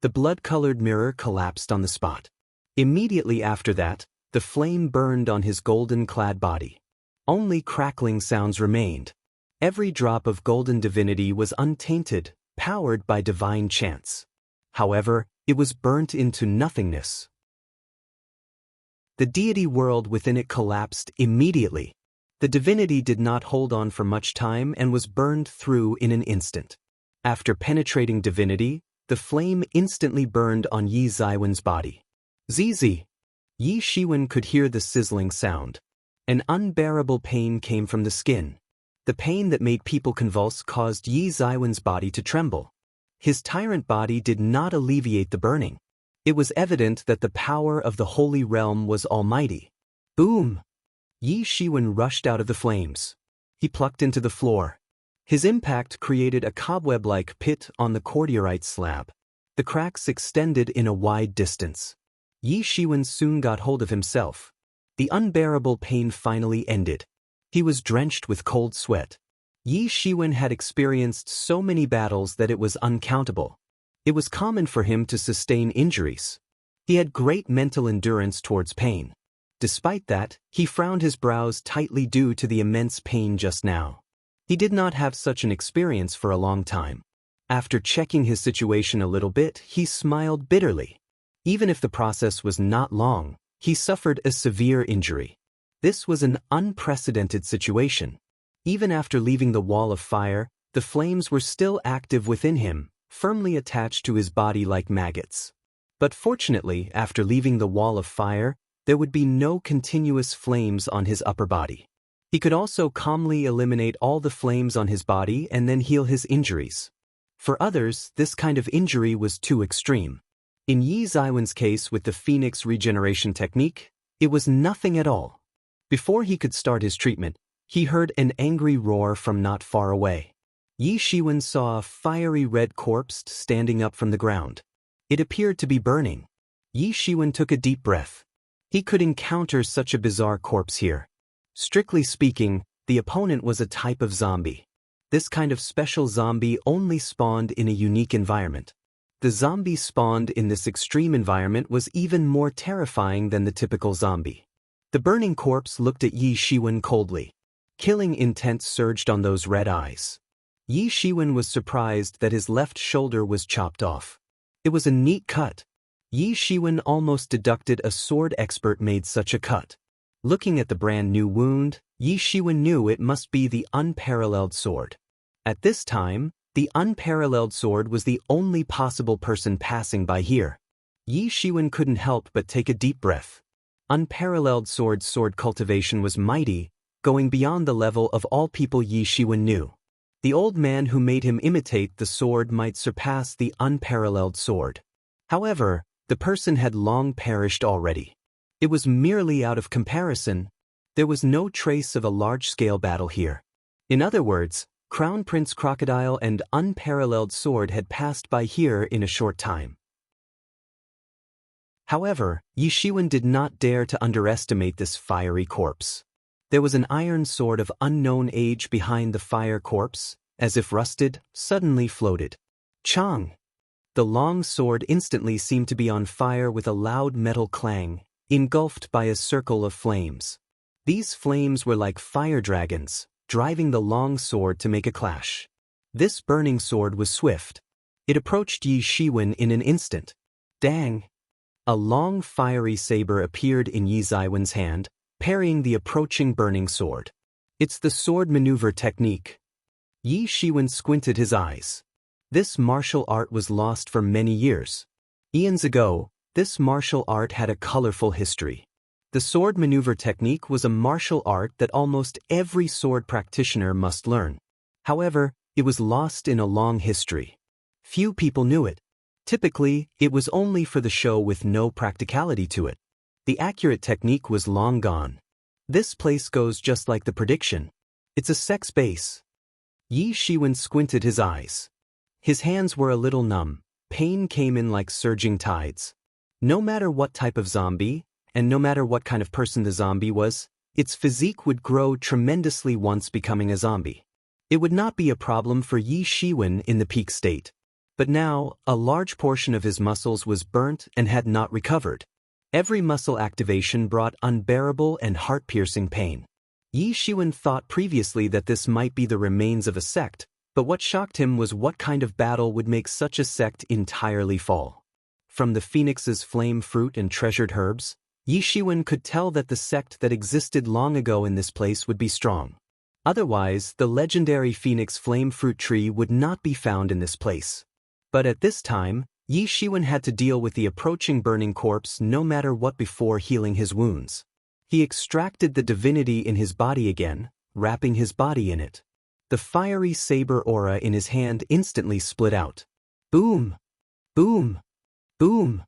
The blood-colored mirror collapsed on the spot. Immediately after that, the flame burned on his golden-clad body. Only crackling sounds remained. Every drop of golden divinity was untainted, powered by divine chants. However, it was burnt into nothingness. The deity world within it collapsed immediately. The divinity did not hold on for much time and was burned through in an instant. After penetrating divinity, the flame instantly burned on Yi Zaiwen's body. Zizi! Yi Shiwen could hear the sizzling sound. An unbearable pain came from the skin. The pain that made people convulse caused Yi Zaiwen's body to tremble. His tyrant body did not alleviate the burning. It was evident that the power of the Holy Realm was almighty. Boom! Yi Shiwen rushed out of the flames. He plucked into the floor. His impact created a cobweb-like pit on the cordierite slab. The cracks extended in a wide distance. Yi Shiwen soon got hold of himself. The unbearable pain finally ended. He was drenched with cold sweat. Yi Shiwen had experienced so many battles that it was uncountable. It was common for him to sustain injuries. He had great mental endurance towards pain. Despite that, he frowned his brows tightly due to the immense pain just now. He did not have such an experience for a long time. After checking his situation a little bit, he smiled bitterly. Even if the process was not long, he suffered a severe injury. This was an unprecedented situation. Even after leaving the wall of fire, the flames were still active within him, firmly attached to his body like maggots. But fortunately, after leaving the wall of fire, there would be no continuous flames on his upper body. He could also calmly eliminate all the flames on his body and then heal his injuries. For others, this kind of injury was too extreme. In Yi Zaiwen's case with the Phoenix regeneration technique, it was nothing at all. Before he could start his treatment, he heard an angry roar from not far away. Yi Shiwen saw a fiery red corpse standing up from the ground. It appeared to be burning. Yi Shiwen took a deep breath. He could encounter such a bizarre corpse here. Strictly speaking, the opponent was a type of zombie. This kind of special zombie only spawned in a unique environment. The zombie spawned in this extreme environment was even more terrifying than the typical zombie. The burning corpse looked at Yi Shiwen coldly. Killing intent surged on those red eyes. Yi Shiwen was surprised that his left shoulder was chopped off. It was a neat cut. Yi Shiwen almost deducted a sword expert made such a cut. Looking at the brand new wound, Yi Shiwen knew it must be the unparalleled sword. At this time, the unparalleled sword was the only possible person passing by here. Yi Shiwen couldn't help but take a deep breath. Unparalleled sword cultivation was mighty, going beyond the level of all people Yi Shiwen knew. The old man who made him imitate the sword might surpass the unparalleled sword. However, the person had long perished already. It was merely out of comparison. There was no trace of a large-scale battle here. In other words, Crown Prince Crocodile and Unparalleled Sword had passed by here in a short time. However, Yi Shiwen did not dare to underestimate this fiery corpse. There was an iron sword of unknown age behind the fire corpse, as if rusted, suddenly floated. Chang! The long sword instantly seemed to be on fire with a loud metal clang, engulfed by a circle of flames. These flames were like fire dragons, driving the long sword to make a clash. This burning sword was swift. It approached Yi Shiwen in an instant. Dang! A long fiery saber appeared in Yi Zaiwen's hand, parrying the approaching burning sword. It's the sword maneuver technique. Yi Shiwen squinted his eyes. This martial art was lost for many years. Eons ago, this martial art had a colorful history. The sword maneuver technique was a martial art that almost every sword practitioner must learn. However, it was lost in a long history. Few people knew it. Typically, it was only for the show with no practicality to it. The accurate technique was long gone. This place goes just like the prediction. It's a sex base. Yi Shiwen squinted his eyes. His hands were a little numb. Pain came in like surging tides. No matter what type of zombie, and no matter what kind of person the zombie was, its physique would grow tremendously once becoming a zombie. It would not be a problem for Yi Shiwen in the peak state. But now, a large portion of his muscles was burnt and had not recovered. Every muscle activation brought unbearable and heart-piercing pain. Yi Shiwen thought previously that this might be the remains of a sect, but what shocked him was what kind of battle would make such a sect entirely fall. From the Phoenix's flame fruit and treasured herbs, Yi Shiwen could tell that the sect that existed long ago in this place would be strong. Otherwise, the legendary Phoenix flame fruit tree would not be found in this place. But at this time, Yi Shiwen had to deal with the approaching burning corpse no matter what before healing his wounds. He extracted the divinity in his body again, wrapping his body in it. The fiery saber aura in his hand instantly split out. Boom! Boom! Boom!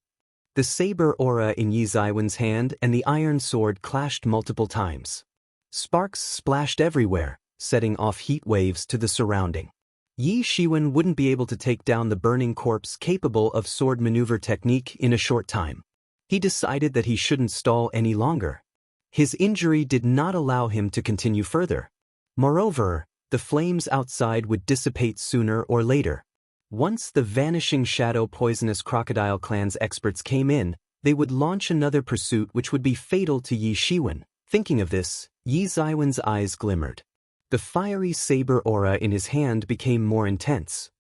The saber aura in Yi Zaiwen's hand and the iron sword clashed multiple times. Sparks splashed everywhere, setting off heat waves to the surrounding. Yi Shiwen wouldn't be able to take down the burning corpse capable of sword maneuver technique in a short time. He decided that he shouldn't stall any longer. His injury did not allow him to continue further. Moreover, the flames outside would dissipate sooner or later. Once the vanishing shadow poisonous crocodile clan's experts came in, they would launch another pursuit which would be fatal to Yi Shiwen. Thinking of this, Yi Zaiwen's eyes glimmered. The fiery saber aura in his hand became more intense.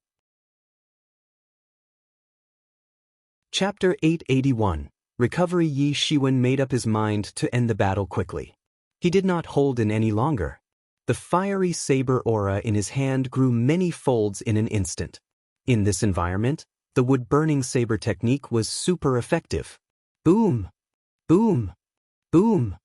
Chapter 881. Recovery. Yi Shiwen made up his mind to end the battle quickly. He did not hold in any longer. The fiery saber aura in his hand grew many folds in an instant. In this environment, the wood-burning saber technique was super effective. Boom! Boom! Boom!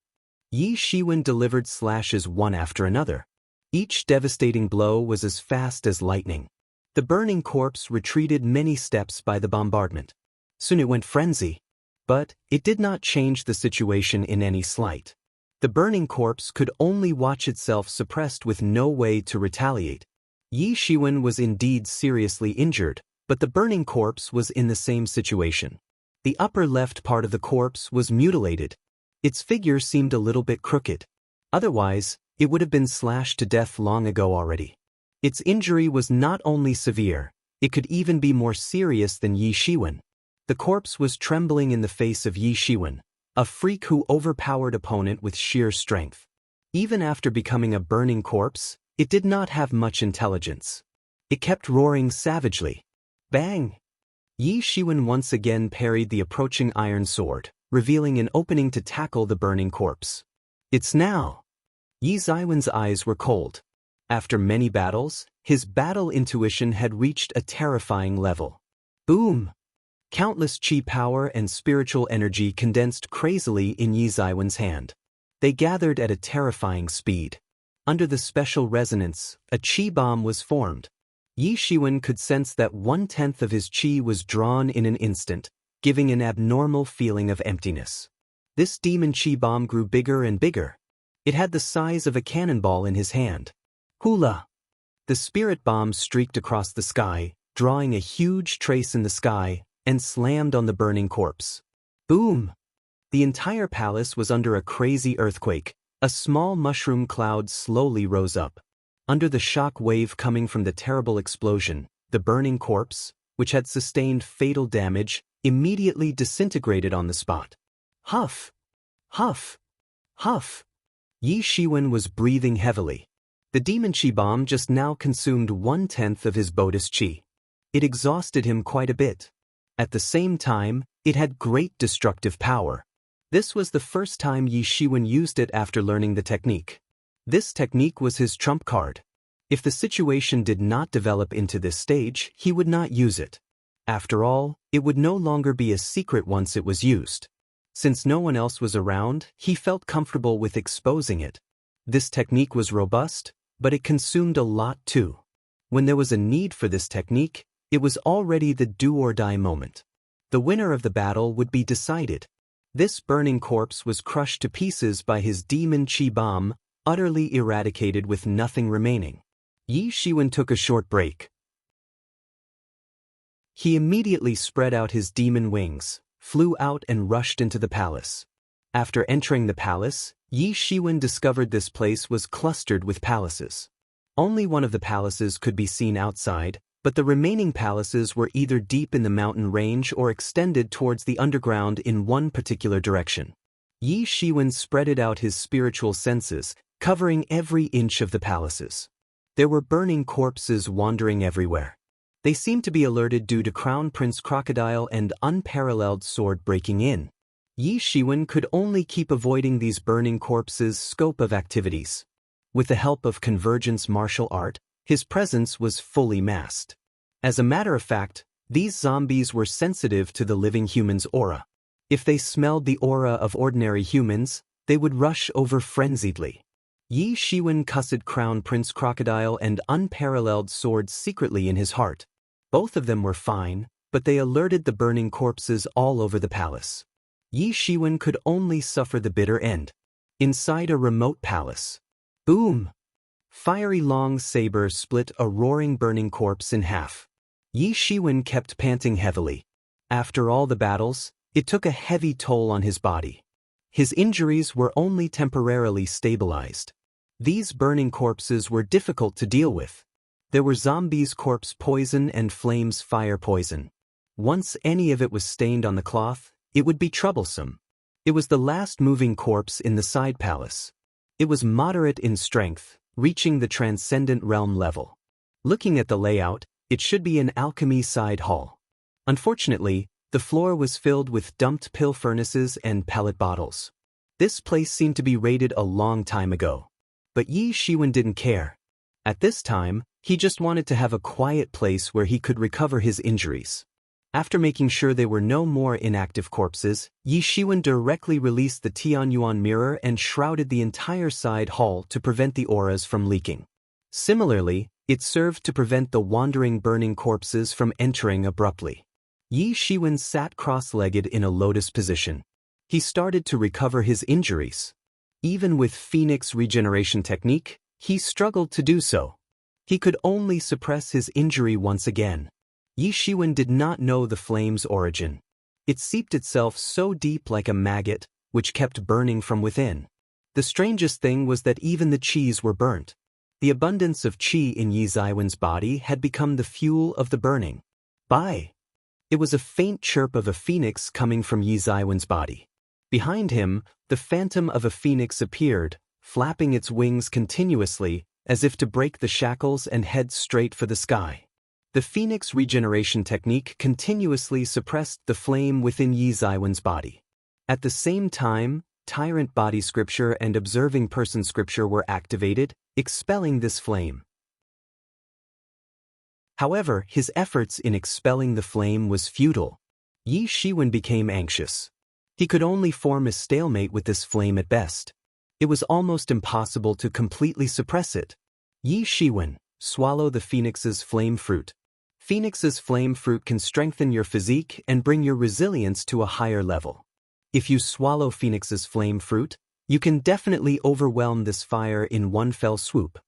Yi Shiwen delivered slashes one after another. Each devastating blow was as fast as lightning. The burning corpse retreated many steps by the bombardment. Soon it went frenzy. But it did not change the situation in any slight. The burning corpse could only watch itself suppressed with no way to retaliate. Yi Shiwen was indeed seriously injured, but the burning corpse was in the same situation. The upper left part of the corpse was mutilated. Its figure seemed a little bit crooked. Otherwise, it would have been slashed to death long ago already. Its injury was not only severe, it could even be more serious than Yi Shiwen. The corpse was trembling in the face of Yi Shiwen, a freak who overpowered opponent with sheer strength. Even after becoming a burning corpse, it did not have much intelligence. It kept roaring savagely. Bang! Yi Shiwen once again parried the approaching iron sword, revealing an opening to tackle the burning corpse. It's now! Yi Zaiwen's eyes were cold. After many battles, his battle intuition had reached a terrifying level. Boom! Countless chi power and spiritual energy condensed crazily in Yi Zaiwen's hand. They gathered at a terrifying speed. Under the special resonance, a chi bomb was formed. Yi Shiwen could sense that 1/10 of his chi was drawn in an instant, giving an abnormal feeling of emptiness. This demon chi bomb grew bigger and bigger. It had the size of a cannonball in his hand. Hula! The spirit bomb streaked across the sky, drawing a huge trace in the sky, and slammed on the burning corpse. Boom! The entire palace was under a crazy earthquake. A small mushroom cloud slowly rose up. Under the shock wave coming from the terrible explosion, the burning corpse, which had sustained fatal damage, immediately disintegrated on the spot. Huff! Huff! Huff! Yi Shiwen was breathing heavily. The demon chi bomb just now consumed 1/10 of his Bodhis chi. It exhausted him quite a bit. At the same time, it had great destructive power. This was the first time Yi Shiwen used it after learning the technique. This technique was his trump card. If the situation did not develop into this stage, he would not use it. After all, it would no longer be a secret once it was used. Since no one else was around, he felt comfortable with exposing it. This technique was robust, but it consumed a lot too. When there was a need for this technique, it was already the do-or-die moment. The winner of the battle would be decided. This burning corpse was crushed to pieces by his demon chi bomb, utterly eradicated with nothing remaining. Yi Shiwen took a short break. He immediately spread out his demon wings, flew out and rushed into the palace. After entering the palace, Yi Shiwen discovered this place was clustered with palaces. Only one of the palaces could be seen outside, but the remaining palaces were either deep in the mountain range or extended towards the underground in one particular direction. Yi Shiwen spreaded out his spiritual senses, covering every inch of the palaces. There were burning corpses wandering everywhere. They seemed to be alerted due to Crown Prince Crocodile and unparalleled sword breaking in. Yi Shiwen could only keep avoiding these burning corpses' scope of activities. With the help of convergence martial art, his presence was fully masked. As a matter of fact, these zombies were sensitive to the living human's aura. If they smelled the aura of ordinary humans, they would rush over frenziedly. Yi Shiwen cussed Crown Prince Crocodile and Unparalleled Sword secretly in his heart. Both of them were fine, but they alerted the burning corpses all over the palace. Yi Shiwen could only suffer the bitter end. Inside a remote palace. Boom! Fiery long saber split a roaring burning corpse in half. Yi Shiwen kept panting heavily. After all the battles, it took a heavy toll on his body. His injuries were only temporarily stabilized. These burning corpses were difficult to deal with. There were zombies' corpse poison and flames fire poison. Once any of it was stained on the cloth, it would be troublesome. It was the last moving corpse in the side palace. It was moderate in strength, reaching the transcendent realm level. Looking at the layout, it should be an alchemy side hall. Unfortunately, the floor was filled with dumped pill furnaces and pellet bottles. This place seemed to be raided a long time ago. But Yi Shiwen didn't care. At this time, he just wanted to have a quiet place where he could recover his injuries. After making sure there were no more inactive corpses, Yi Shiwen directly released the Tianyuan mirror and shrouded the entire side hall to prevent the auras from leaking. Similarly, it served to prevent the wandering burning corpses from entering abruptly. Yi Shiwen sat cross-legged in a lotus position. He started to recover his injuries. Even with Phoenix regeneration technique, he struggled to do so. He could only suppress his injury once again. Yi Shiwen did not know the flame's origin. It seeped itself so deep like a maggot, which kept burning from within. The strangest thing was that even the qis were burnt. The abundance of qi in Yi Ziwen's body had become the fuel of the burning. Bye! It was a faint chirp of a phoenix coming from Yi Ziwen's body. Behind him, the phantom of a phoenix appeared, flapping its wings continuously, as if to break the shackles and head straight for the sky. The Phoenix regeneration technique continuously suppressed the flame within Yi Ziwen's body. At the same time, Tyrant Body Scripture and Observing Person Scripture were activated, expelling this flame. However, his efforts in expelling the flame was futile. Yi Shiwen became anxious. He could only form a stalemate with this flame at best. It was almost impossible to completely suppress it. Yi Shiwen, swallow the Phoenix's flame fruit. Phoenix's flame fruit can strengthen your physique and bring your resilience to a higher level. If you swallow Phoenix's flame fruit, you can definitely overwhelm this fire in one fell swoop.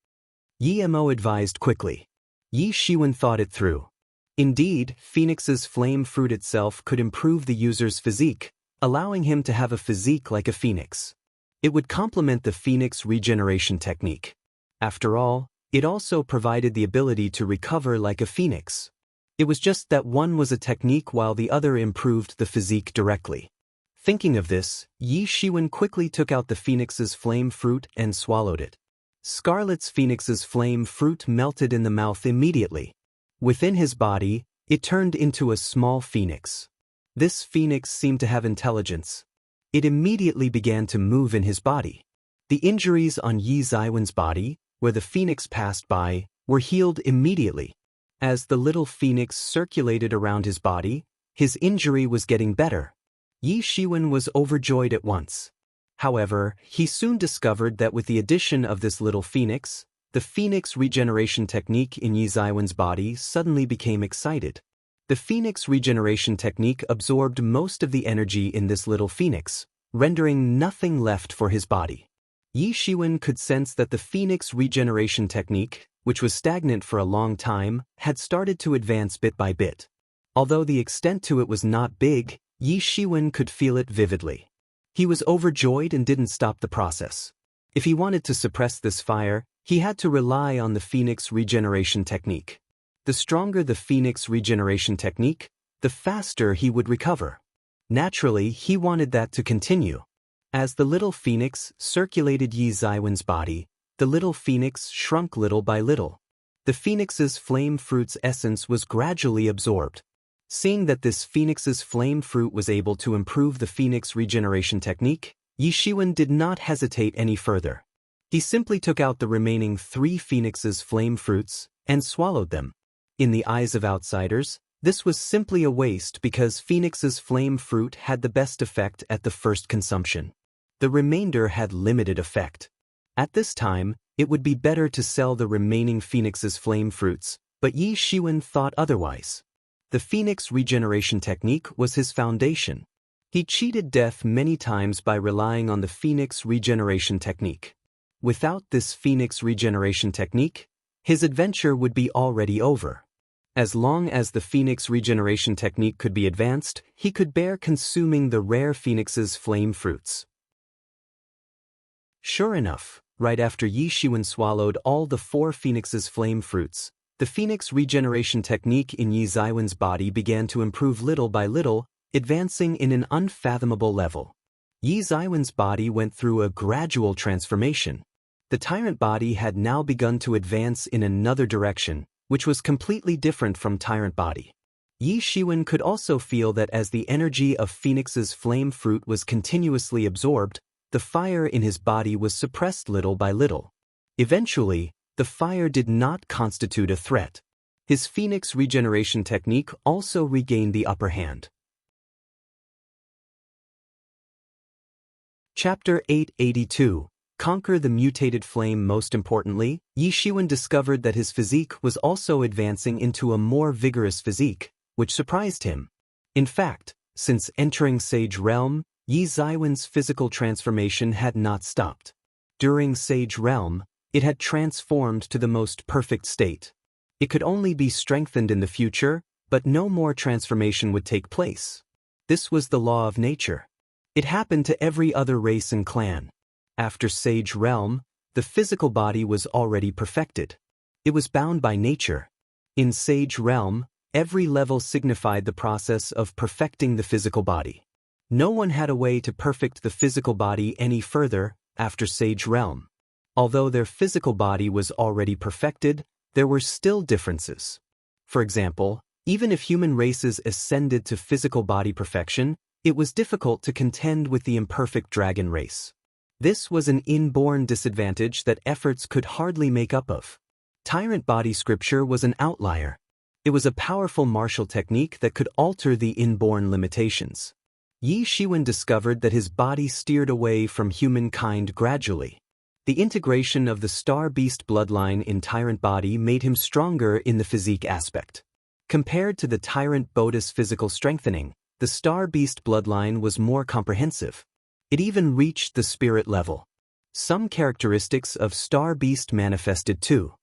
Yi Mo advised quickly. Yi Shiwen thought it through. Indeed, Phoenix's flame fruit itself could improve the user's physique, allowing him to have a physique like a phoenix. It would complement the Phoenix regeneration technique. After all, it also provided the ability to recover like a phoenix. It was just that one was a technique while the other improved the physique directly. Thinking of this, Yi Shiwen quickly took out the Phoenix's flame fruit and swallowed it. Scarlet's Phoenix's flame fruit melted in the mouth immediately. Within his body, it turned into a small phoenix. This phoenix seemed to have intelligence. It immediately began to move in his body. The injuries on Yi Ziwen's body, where the phoenix passed by, were healed immediately. As the little phoenix circulated around his body, his injury was getting better. Yi Shiwen was overjoyed at once. However, he soon discovered that with the addition of this little phoenix, the Phoenix regeneration technique in Yi Ziwen's body suddenly became excited. The Phoenix regeneration technique absorbed most of the energy in this little phoenix, rendering nothing left for his body. Yi Shiwen could sense that the Phoenix regeneration technique, which was stagnant for a long time, had started to advance bit by bit. Although the extent to it was not big, Yi Shiwen could feel it vividly. He was overjoyed and didn't stop the process. If he wanted to suppress this fire, he had to rely on the Phoenix regeneration technique. The stronger the Phoenix regeneration technique, the faster he would recover. Naturally, he wanted that to continue. As the little phoenix circulated Yi Ziwen's body, the little phoenix shrunk little by little. The phoenix's flame fruit's essence was gradually absorbed. Seeing that this phoenix's flame fruit was able to improve the Phoenix regeneration technique, Yi Shiwen did not hesitate any further. He simply took out the remaining 3 phoenix's flame fruits and swallowed them. In the eyes of outsiders, this was simply a waste because Phoenix's flame fruit had the best effect at the first consumption. The remainder had limited effect. At this time, it would be better to sell the remaining Phoenix's flame fruits, but Yi Shiwen thought otherwise. The Phoenix regeneration technique was his foundation. He cheated death many times by relying on the Phoenix regeneration technique. Without this Phoenix regeneration technique, his adventure would be already over. As long as the Phoenix regeneration technique could be advanced, he could bear consuming the rare Phoenix's flame fruits. Sure enough, right after Yi Shiwen swallowed all the 4 Phoenix's flame fruits, the Phoenix regeneration technique in Yi Ziwen's body began to improve little by little, advancing in an unfathomable level. Yi Ziwen's body went through a gradual transformation. The tyrant body had now begun to advance in another direction, which was completely different from tyrant body. Yi Shiwen could also feel that as the energy of Phoenix's flame fruit was continuously absorbed, the fire in his body was suppressed little by little. Eventually, the fire did not constitute a threat. His Phoenix regeneration technique also regained the upper hand. Chapter 882. Conquer the mutated flame. Most importantly, Yi Shiwen discovered that his physique was also advancing into a more vigorous physique, which surprised him. In fact, since entering Sage Realm, Yi Ziwen's physical transformation had not stopped. During Sage Realm, it had transformed to the most perfect state. It could only be strengthened in the future, but no more transformation would take place. This was the law of nature. It happened to every other race and clan. After Sage Realm, the physical body was already perfected. It was bound by nature. In Sage Realm, every level signified the process of perfecting the physical body. No one had a way to perfect the physical body any further after Sage Realm. Although their physical body was already perfected, there were still differences. For example, even if human races ascended to physical body perfection, it was difficult to contend with the imperfect dragon race. This was an inborn disadvantage that efforts could hardly make up of. Tyrant body scripture was an outlier. It was a powerful martial technique that could alter the inborn limitations. Yi Shiwen discovered that his body steered away from humankind gradually. The integration of the Star Beast bloodline in Tyrant body made him stronger in the physique aspect. Compared to the Tyrant Bodhi's physical strengthening, the Star Beast bloodline was more comprehensive. It even reached the spirit level. Some characteristics of Star Beast manifested too.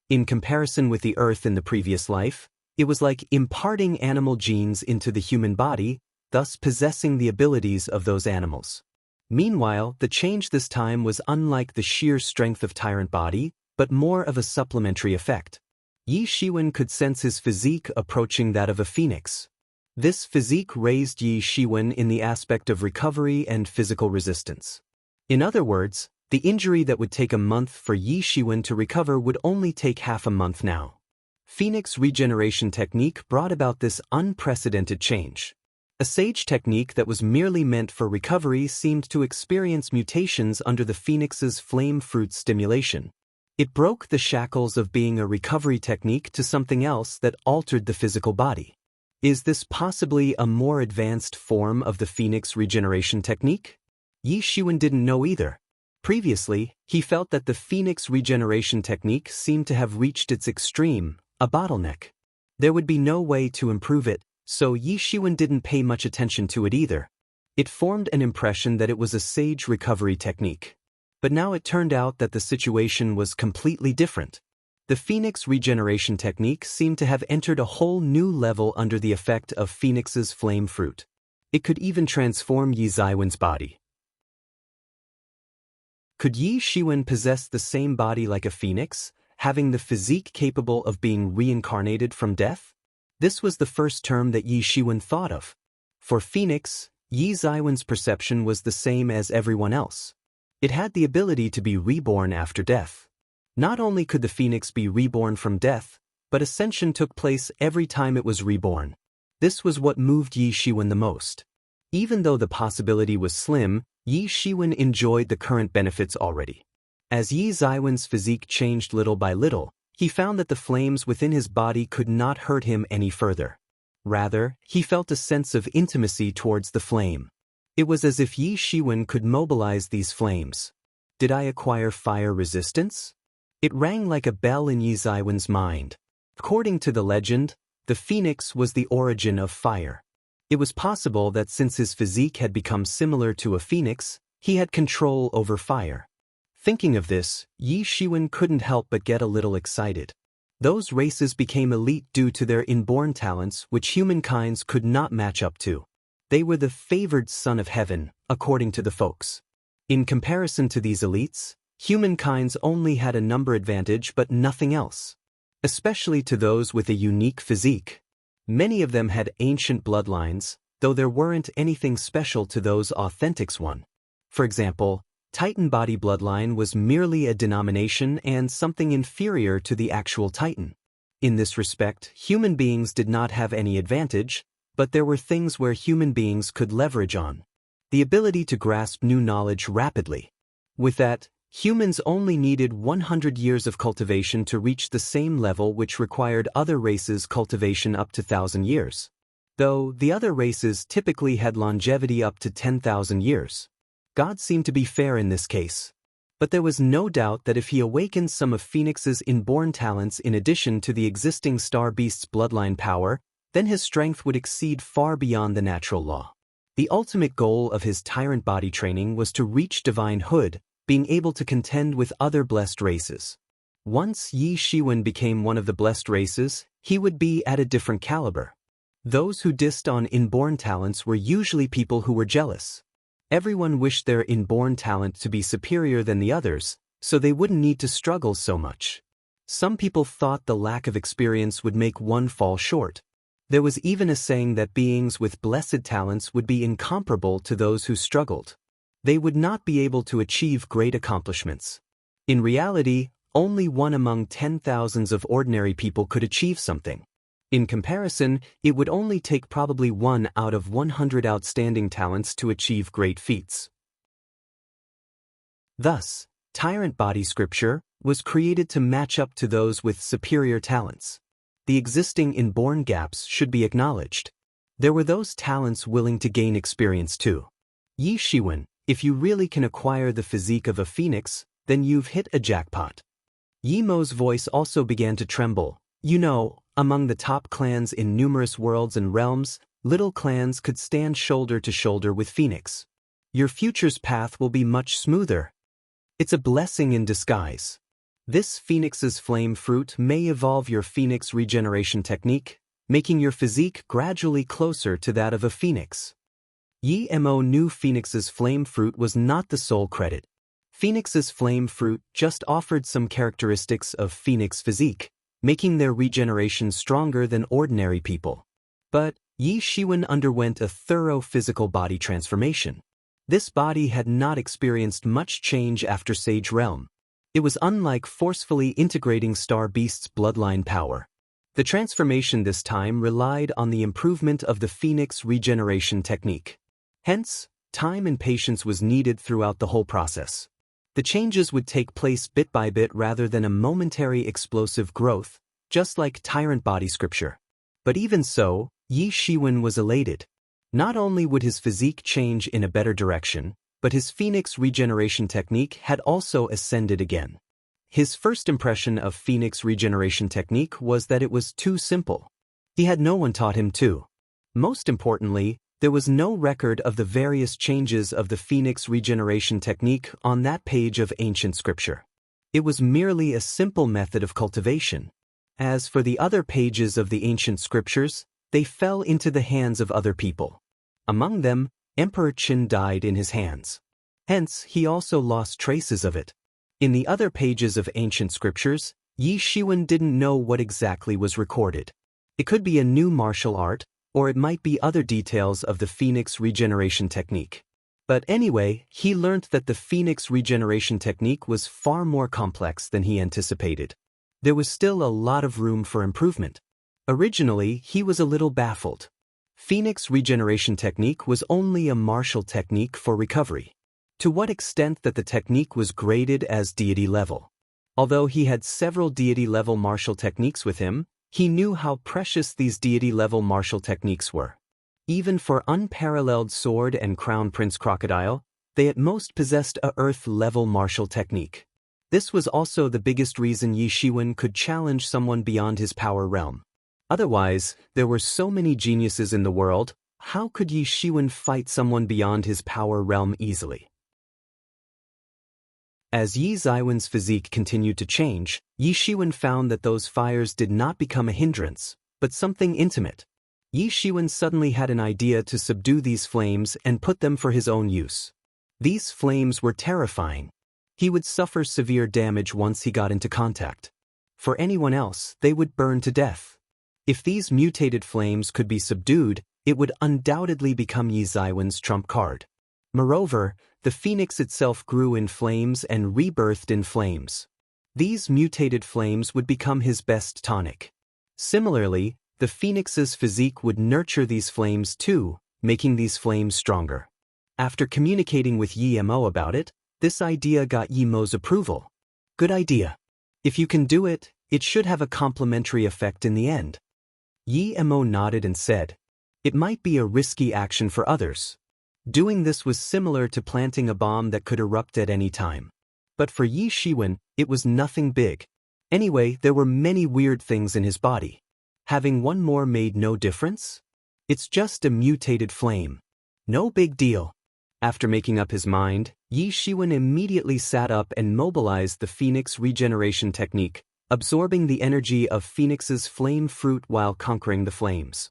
In comparison with the Earth in the previous life, it was like imparting animal genes into the human body, thus possessing the abilities of those animals. Meanwhile, the change this time was unlike the sheer strength of Tyrant body, but more of a supplementary effect. Yi Shiwen could sense his physique approaching that of a phoenix. This physique raised Yi Shiwen in the aspect of recovery and physical resistance. In other words, the injury that would take a month for Yi Shiwen to recover would only take half a month now. Phoenix regeneration technique brought about this unprecedented change. A sage technique that was merely meant for recovery seemed to experience mutations under the Phoenix's flame fruit stimulation. It broke the shackles of being a recovery technique to something else that altered the physical body. Is this possibly a more advanced form of the Phoenix regeneration technique? Yi Shiwen didn't know either. Previously, he felt that the Phoenix regeneration technique seemed to have reached its extreme, a bottleneck. There would be no way to improve it, so Yi Shiwen didn't pay much attention to it either. It formed an impression that it was a sage recovery technique. But now it turned out that the situation was completely different. The Phoenix regeneration technique seemed to have entered a whole new level under the effect of Phoenix's flame fruit. It could even transform Yi Ziwen's body. Could Yi Shiwen possess the same body like a phoenix, having the physique capable of being reincarnated from death? This was the first term that Yi Shiwen thought of. For Phoenix, Yi Ziwen's perception was the same as everyone else. It had the ability to be reborn after death. Not only could the phoenix be reborn from death, but ascension took place every time it was reborn. This was what moved Yi Shiwen the most. Even though the possibility was slim, Yi Shiwen enjoyed the current benefits already. As Yi Ziwen's physique changed little by little, he found that the flames within his body could not hurt him any further. Rather, he felt a sense of intimacy towards the flame. It was as if Yi Shiwen could mobilize these flames. Did I acquire fire resistance? It rang like a bell in Yi Ziwen's mind. According to the legend, the phoenix was the origin of fire. It was possible that since his physique had become similar to a phoenix, he had control over fire. Thinking of this, Yi Shiwen couldn't help but get a little excited. Those races became elite due to their inborn talents which humankind could not match up to. They were the favored son of heaven, according to the folks. In comparison to these elites, humankind only had a number advantage but nothing else. Especially to those with a unique physique. Many of them had ancient bloodlines, though there weren't anything special to those authentic ones. For example, Titan body bloodline was merely a denomination and something inferior to the actual Titan. In this respect, human beings did not have any advantage, but there were things where human beings could leverage on. The ability to grasp new knowledge rapidly. With that, humans only needed 100 years of cultivation to reach the same level which required other races' cultivation up to 1,000 years. Though the other races typically had longevity up to 10,000 years. God seemed to be fair in this case. But there was no doubt that if he awakened some of Phoenix's inborn talents in addition to the existing Star Beast's bloodline power, then his strength would exceed far beyond the natural law. The ultimate goal of his tyrant body training was to reach divine hood, being able to contend with other blessed races. Once Yi Shiwen became one of the blessed races, he would be at a different caliber. Those who dissed on inborn talents were usually people who were jealous. Everyone wished their inborn talent to be superior than the others, so they wouldn't need to struggle so much. Some people thought the lack of experience would make one fall short. There was even a saying that beings with blessed talents would be incomparable to those who struggled. They would not be able to achieve great accomplishments. In reality, only one among 10,000s of ordinary people could achieve something. In comparison, it would only take probably 1 out of 100 outstanding talents to achieve great feats. Thus, Tyrant Body Scripture was created to match up to those with superior talents. The existing inborn gaps should be acknowledged. There were those talents willing to gain experience too. Yi Shiwen, if you really can acquire the physique of a phoenix, then you've hit a jackpot. Yi Mo's voice also began to tremble. You know, among the top clans in numerous worlds and realms, little clans could stand shoulder to shoulder with Phoenix. Your future's path will be much smoother. It's a blessing in disguise. This Phoenix's flame fruit may evolve your Phoenix regeneration technique, making your physique gradually closer to that of a Phoenix. Yi Mo knew Phoenix's flame fruit was not the sole credit. Phoenix's flame fruit just offered some characteristics of Phoenix physique, making their regeneration stronger than ordinary people. But Yi Shiwen underwent a thorough physical body transformation. This body had not experienced much change after Sage Realm. It was unlike forcefully integrating Star Beast's bloodline power. The transformation this time relied on the improvement of the Phoenix regeneration technique. Hence, time and patience was needed throughout the whole process. The changes would take place bit by bit rather than a momentary explosive growth, just like Tyrant Body Scripture. But even so, Yi Shiwen was elated. Not only would his physique change in a better direction, but his Phoenix regeneration technique had also ascended again. His first impression of Phoenix regeneration technique was that it was too simple. He had no one taught him to. Most importantly, there was no record of the various changes of the Phoenix regeneration technique on that page of ancient scripture. It was merely a simple method of cultivation. As for the other pages of the ancient scriptures, they fell into the hands of other people. Among them, Emperor Qin died in his hands. Hence, he also lost traces of it. In the other pages of ancient scriptures, Yi Shiwen didn't know what exactly was recorded. It could be a new martial art, or it might be other details of the Phoenix regeneration technique. But anyway, he learnt that the Phoenix regeneration technique was far more complex than he anticipated. There was still a lot of room for improvement. Originally, he was a little baffled. Phoenix regeneration technique was only a martial technique for recovery. To what extent that the technique was graded as deity level? Although he had several deity level martial techniques with him, he knew how precious these deity-level martial techniques were. Even for unparalleled sword and crown prince crocodile, they at most possessed a Earth-level martial technique. This was also the biggest reason Yi Shiwen could challenge someone beyond his power realm. Otherwise, there were so many geniuses in the world, how could Yi Shiwen fight someone beyond his power realm easily? As Yi Ziwen's physique continued to change, Yi Shiwen found that those fires did not become a hindrance, but something intimate. Yi Shiwen suddenly had an idea to subdue these flames and put them for his own use. These flames were terrifying. He would suffer severe damage once he got into contact. For anyone else, they would burn to death. If these mutated flames could be subdued, it would undoubtedly become Yi Ziwen's trump card. Moreover, the phoenix itself grew in flames and rebirthed in flames. These mutated flames would become his best tonic. Similarly, the phoenix's physique would nurture these flames too, making these flames stronger. After communicating with Yi Mo about it, this idea got Yi Mo's approval. Good idea. If you can do it, it should have a complementary effect in the end. Yi Mo nodded and said, "It might be a risky action for others." Doing this was similar to planting a bomb that could erupt at any time. But for Yi Shiwen, it was nothing big. Anyway, there were many weird things in his body. Having one more made no difference? It's just a mutated flame. No big deal. After making up his mind, Yi Shiwen immediately sat up and mobilized the Phoenix regeneration technique, absorbing the energy of Phoenix's flame fruit while conquering the flames.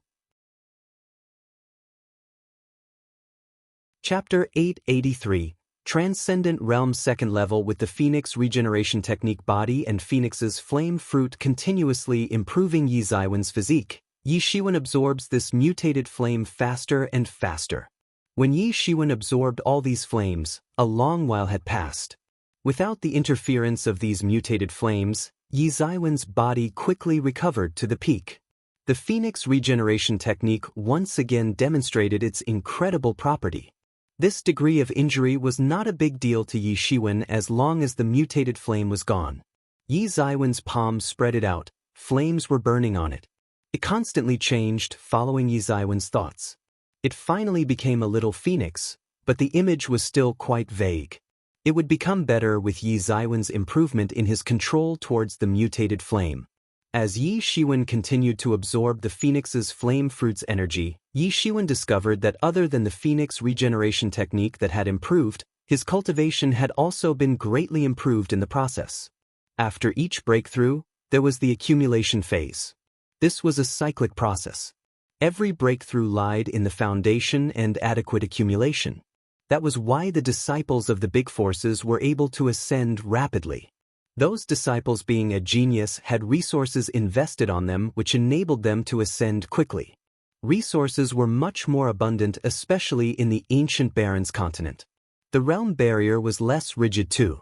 Chapter 883, Transcendent Realm Second Level. With the Phoenix regeneration technique body and Phoenix's flame fruit continuously improving Yi Ziwen's physique, Yi Shiwen absorbs this mutated flame faster and faster. When Yi Shiwen absorbed all these flames, a long while had passed. Without the interference of these mutated flames, Yi Ziwen's body quickly recovered to the peak. The Phoenix regeneration technique once again demonstrated its incredible property. This degree of injury was not a big deal to Yi Shiwen as long as the mutated flame was gone. Yi Ziwen's palm spread it out, flames were burning on it. It constantly changed, following Yi Ziwen's thoughts. It finally became a little phoenix, but the image was still quite vague. It would become better with Yi Ziwen's improvement in his control towards the mutated flame. As Yi Shiwen continued to absorb the phoenix's flame fruit's energy, Yi Shiwen discovered that other than the Phoenix regeneration technique that had improved, his cultivation had also been greatly improved in the process. After each breakthrough, there was the accumulation phase. This was a cyclic process. Every breakthrough lied in the foundation and adequate accumulation. That was why the disciples of the big forces were able to ascend rapidly. Those disciples, being a genius, had resources invested on them which enabled them to ascend quickly. Resources were much more abundant, especially in the ancient Barrens continent. The realm barrier was less rigid too.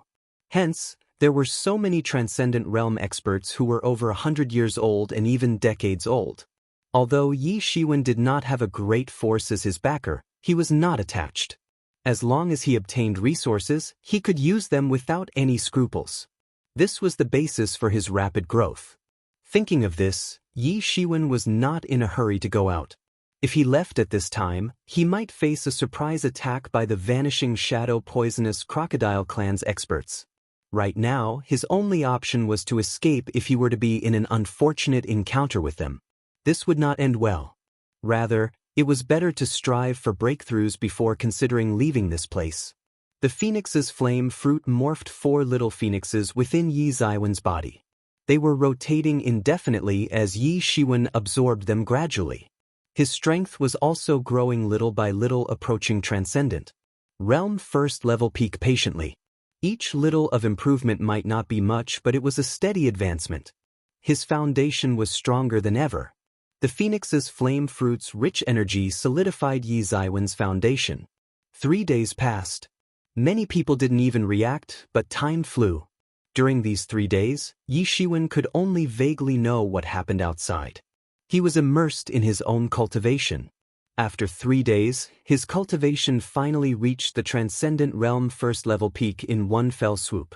Hence, there were so many transcendent realm experts who were over 100 years old and even decades old. Although Yi Shiwen did not have a great force as his backer, he was not attached. As long as he obtained resources, he could use them without any scruples. This was the basis for his rapid growth. Thinking of this, Yi Shiwen was not in a hurry to go out. If he left at this time, he might face a surprise attack by the Vanishing Shadow Poisonous Crocodile Clan's experts. Right now, his only option was to escape if he were to be in an unfortunate encounter with them. This would not end well. Rather, it was better to strive for breakthroughs before considering leaving this place. The phoenix's flame fruit morphed 4 little phoenixes within Yi Ziwen's body. They were rotating indefinitely as Yi Shiwen absorbed them gradually. His strength was also growing little by little, approaching transcendent realm first level peak patiently. Each little of improvement might not be much, but it was a steady advancement. His foundation was stronger than ever. The phoenix's flame fruit's rich energy solidified Yi Ziwen's foundation. 3 days passed. Many people didn't even react, but time flew. During these 3 days, Yi Shiwen could only vaguely know what happened outside. He was immersed in his own cultivation. After 3 days, his cultivation finally reached the transcendent realm first level peak in one fell swoop.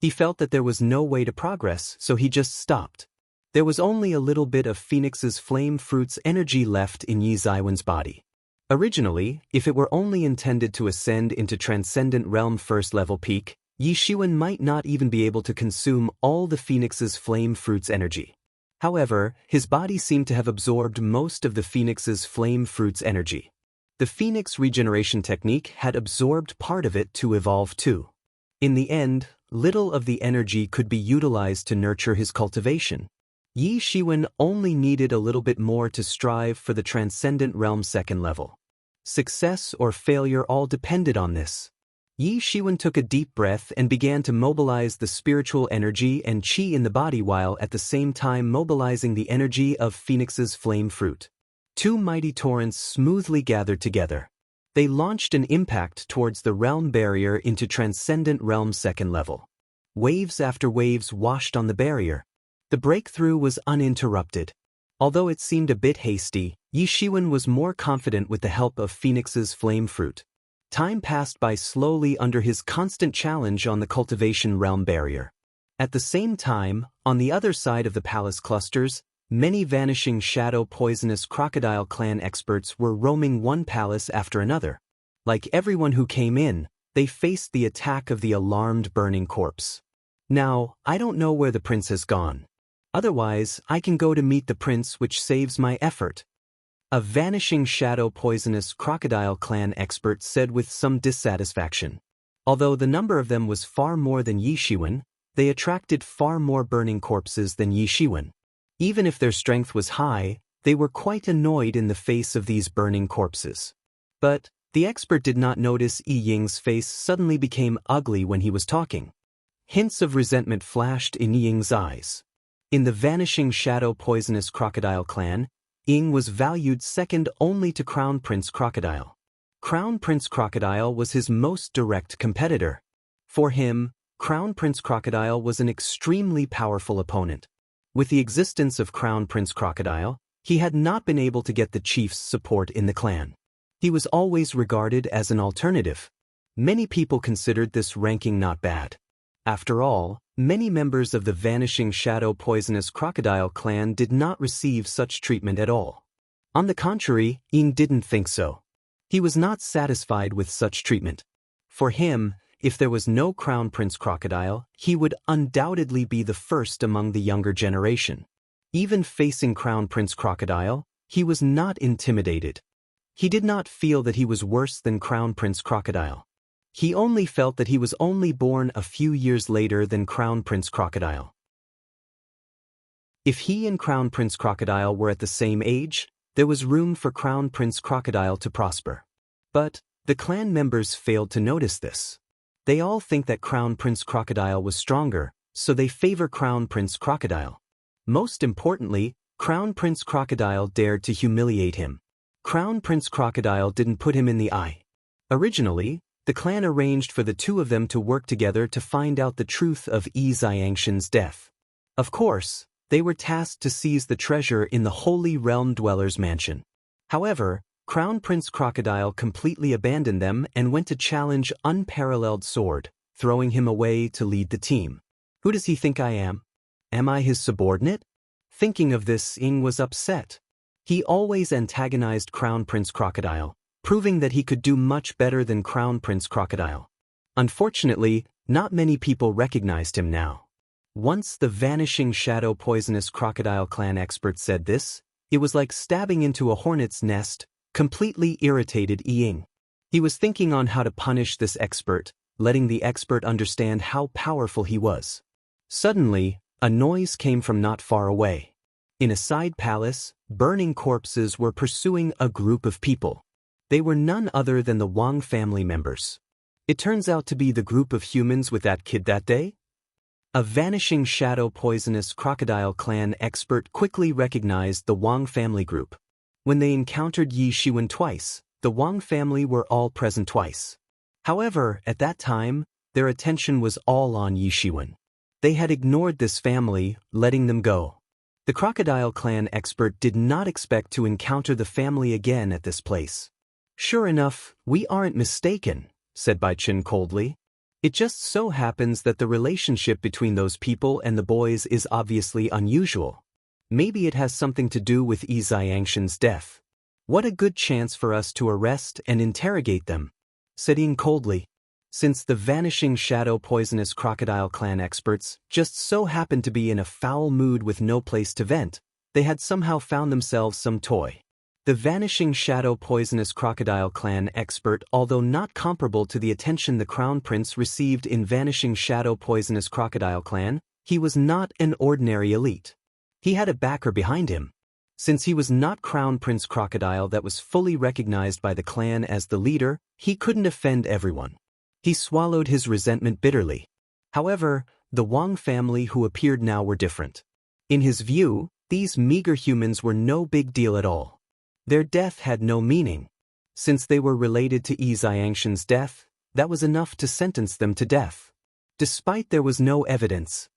He felt that there was no way to progress, so he just stopped. There was only a little bit of Phoenix's flame fruit's energy left in Yi Ziwen's body. Originally, if it were only intended to ascend into Transcendent Realm First Level Peak, Yi Shiwen might not even be able to consume all the Phoenix's flame fruit's energy. However, his body seemed to have absorbed most of the Phoenix's flame fruit's energy. The Phoenix regeneration technique had absorbed part of it to evolve too. In the end, little of the energy could be utilized to nurture his cultivation. Yi Shiwen only needed a little bit more to strive for the Transcendent Realm second level. Success or failure all depended on this. Yi Shiwen took a deep breath and began to mobilize the spiritual energy and qi in the body while at the same time mobilizing the energy of Phoenix's flame fruit. Two mighty torrents smoothly gathered together. They launched an impact towards the realm barrier into Transcendent Realm second level. Waves after waves washed on the barrier. The breakthrough was uninterrupted. Although it seemed a bit hasty, Yi Shiwen was more confident with the help of Phoenix's flame fruit. Time passed by slowly under his constant challenge on the cultivation realm barrier. At the same time, on the other side of the palace clusters, many vanishing shadow poisonous crocodile clan experts were roaming one palace after another. Like everyone who came in, they faced the attack of the alarmed burning corpse. Now, I don't know where the prince has gone. Otherwise, I can go to meet the prince, which saves my effort. A vanishing shadow poisonous crocodile clan expert said with some dissatisfaction. Although the number of them was far more than Yi Shiwen, they attracted far more burning corpses than Yi Shiwen. Even if their strength was high, they were quite annoyed in the face of these burning corpses. But the expert did not notice Yi Ying's face suddenly became ugly when he was talking. Hints of resentment flashed in Yi Ying's eyes. In the vanishing shadow poisonous crocodile clan, Ying was valued second only to Crown Prince Crocodile. Crown Prince Crocodile was his most direct competitor. For him, Crown Prince Crocodile was an extremely powerful opponent. With the existence of Crown Prince Crocodile, he had not been able to get the chief's support in the clan. He was always regarded as an alternative. Many people considered this ranking not bad. After all, many members of the vanishing shadow poisonous crocodile clan did not receive such treatment at all. On the contrary, Ying didn't think so. He was not satisfied with such treatment. For him, if there was no Crown Prince Crocodile, he would undoubtedly be the first among the younger generation. Even facing Crown Prince Crocodile, he was not intimidated. He did not feel that he was worse than Crown Prince Crocodile. He only felt that he was only born a few years later than Crown Prince Crocodile. If he and Crown Prince Crocodile were at the same age, there was room for Crown Prince Crocodile to prosper. But the clan members failed to notice this. They all think that Crown Prince Crocodile was stronger, so they favor Crown Prince Crocodile. Most importantly, Crown Prince Crocodile dared to humiliate him. Crown Prince Crocodile didn't put him in the eye. Originally, the clan arranged for the two of them to work together to find out the truth of Yi Xiangshan's death. Of course, they were tasked to seize the treasure in the Holy Realm Dweller's mansion. However, Crown Prince Crocodile completely abandoned them and went to challenge Unparalleled Sword, throwing him away to lead the team. Who does he think I am? Am I his subordinate? Thinking of this, Ying was upset. He always antagonized Crown Prince Crocodile, proving that he could do much better than Crown Prince Crocodile. Unfortunately, not many people recognized him now. Once the vanishing shadow poisonous crocodile clan expert said this, it was like stabbing into a hornet's nest, completely irritated Ying. He was thinking on how to punish this expert, letting the expert understand how powerful he was. Suddenly, a noise came from not far away. In a side palace, burning corpses were pursuing a group of people. They were none other than the Wang family members. It turns out to be the group of humans with that kid that day. A vanishing shadow poisonous crocodile clan expert quickly recognized the Wang family group. When they encountered Yi Shiwen twice, the Wang family were all present twice. However, at that time, their attention was all on Yi Shiwen. They had ignored this family, letting them go. The crocodile clan expert did not expect to encounter the family again at this place. Sure enough, we aren't mistaken, said Bai Qin coldly. It just so happens that the relationship between those people and the boys is obviously unusual. Maybe it has something to do with Yi Xiangshan's death. What a good chance for us to arrest and interrogate them, said Ying coldly. Since the Vanishing Shadow Poisonous Crocodile Clan experts just so happened to be in a foul mood with no place to vent, they had somehow found themselves some toy. The Vanishing Shadow Poisonous Crocodile Clan expert, although not comparable to the attention the Crown Prince received in Vanishing Shadow Poisonous Crocodile Clan, he was not an ordinary elite. He had a backer behind him. Since he was not Crown Prince Crocodile that was fully recognized by the clan as the leader, he couldn't offend everyone. He swallowed his resentment bitterly. However, the Wang family who appeared now were different. In his view, these meager humans were no big deal at all. Their death had no meaning. Since they were related to Yi Xiangshan's death, that was enough to sentence them to death. Despite there was no evidence.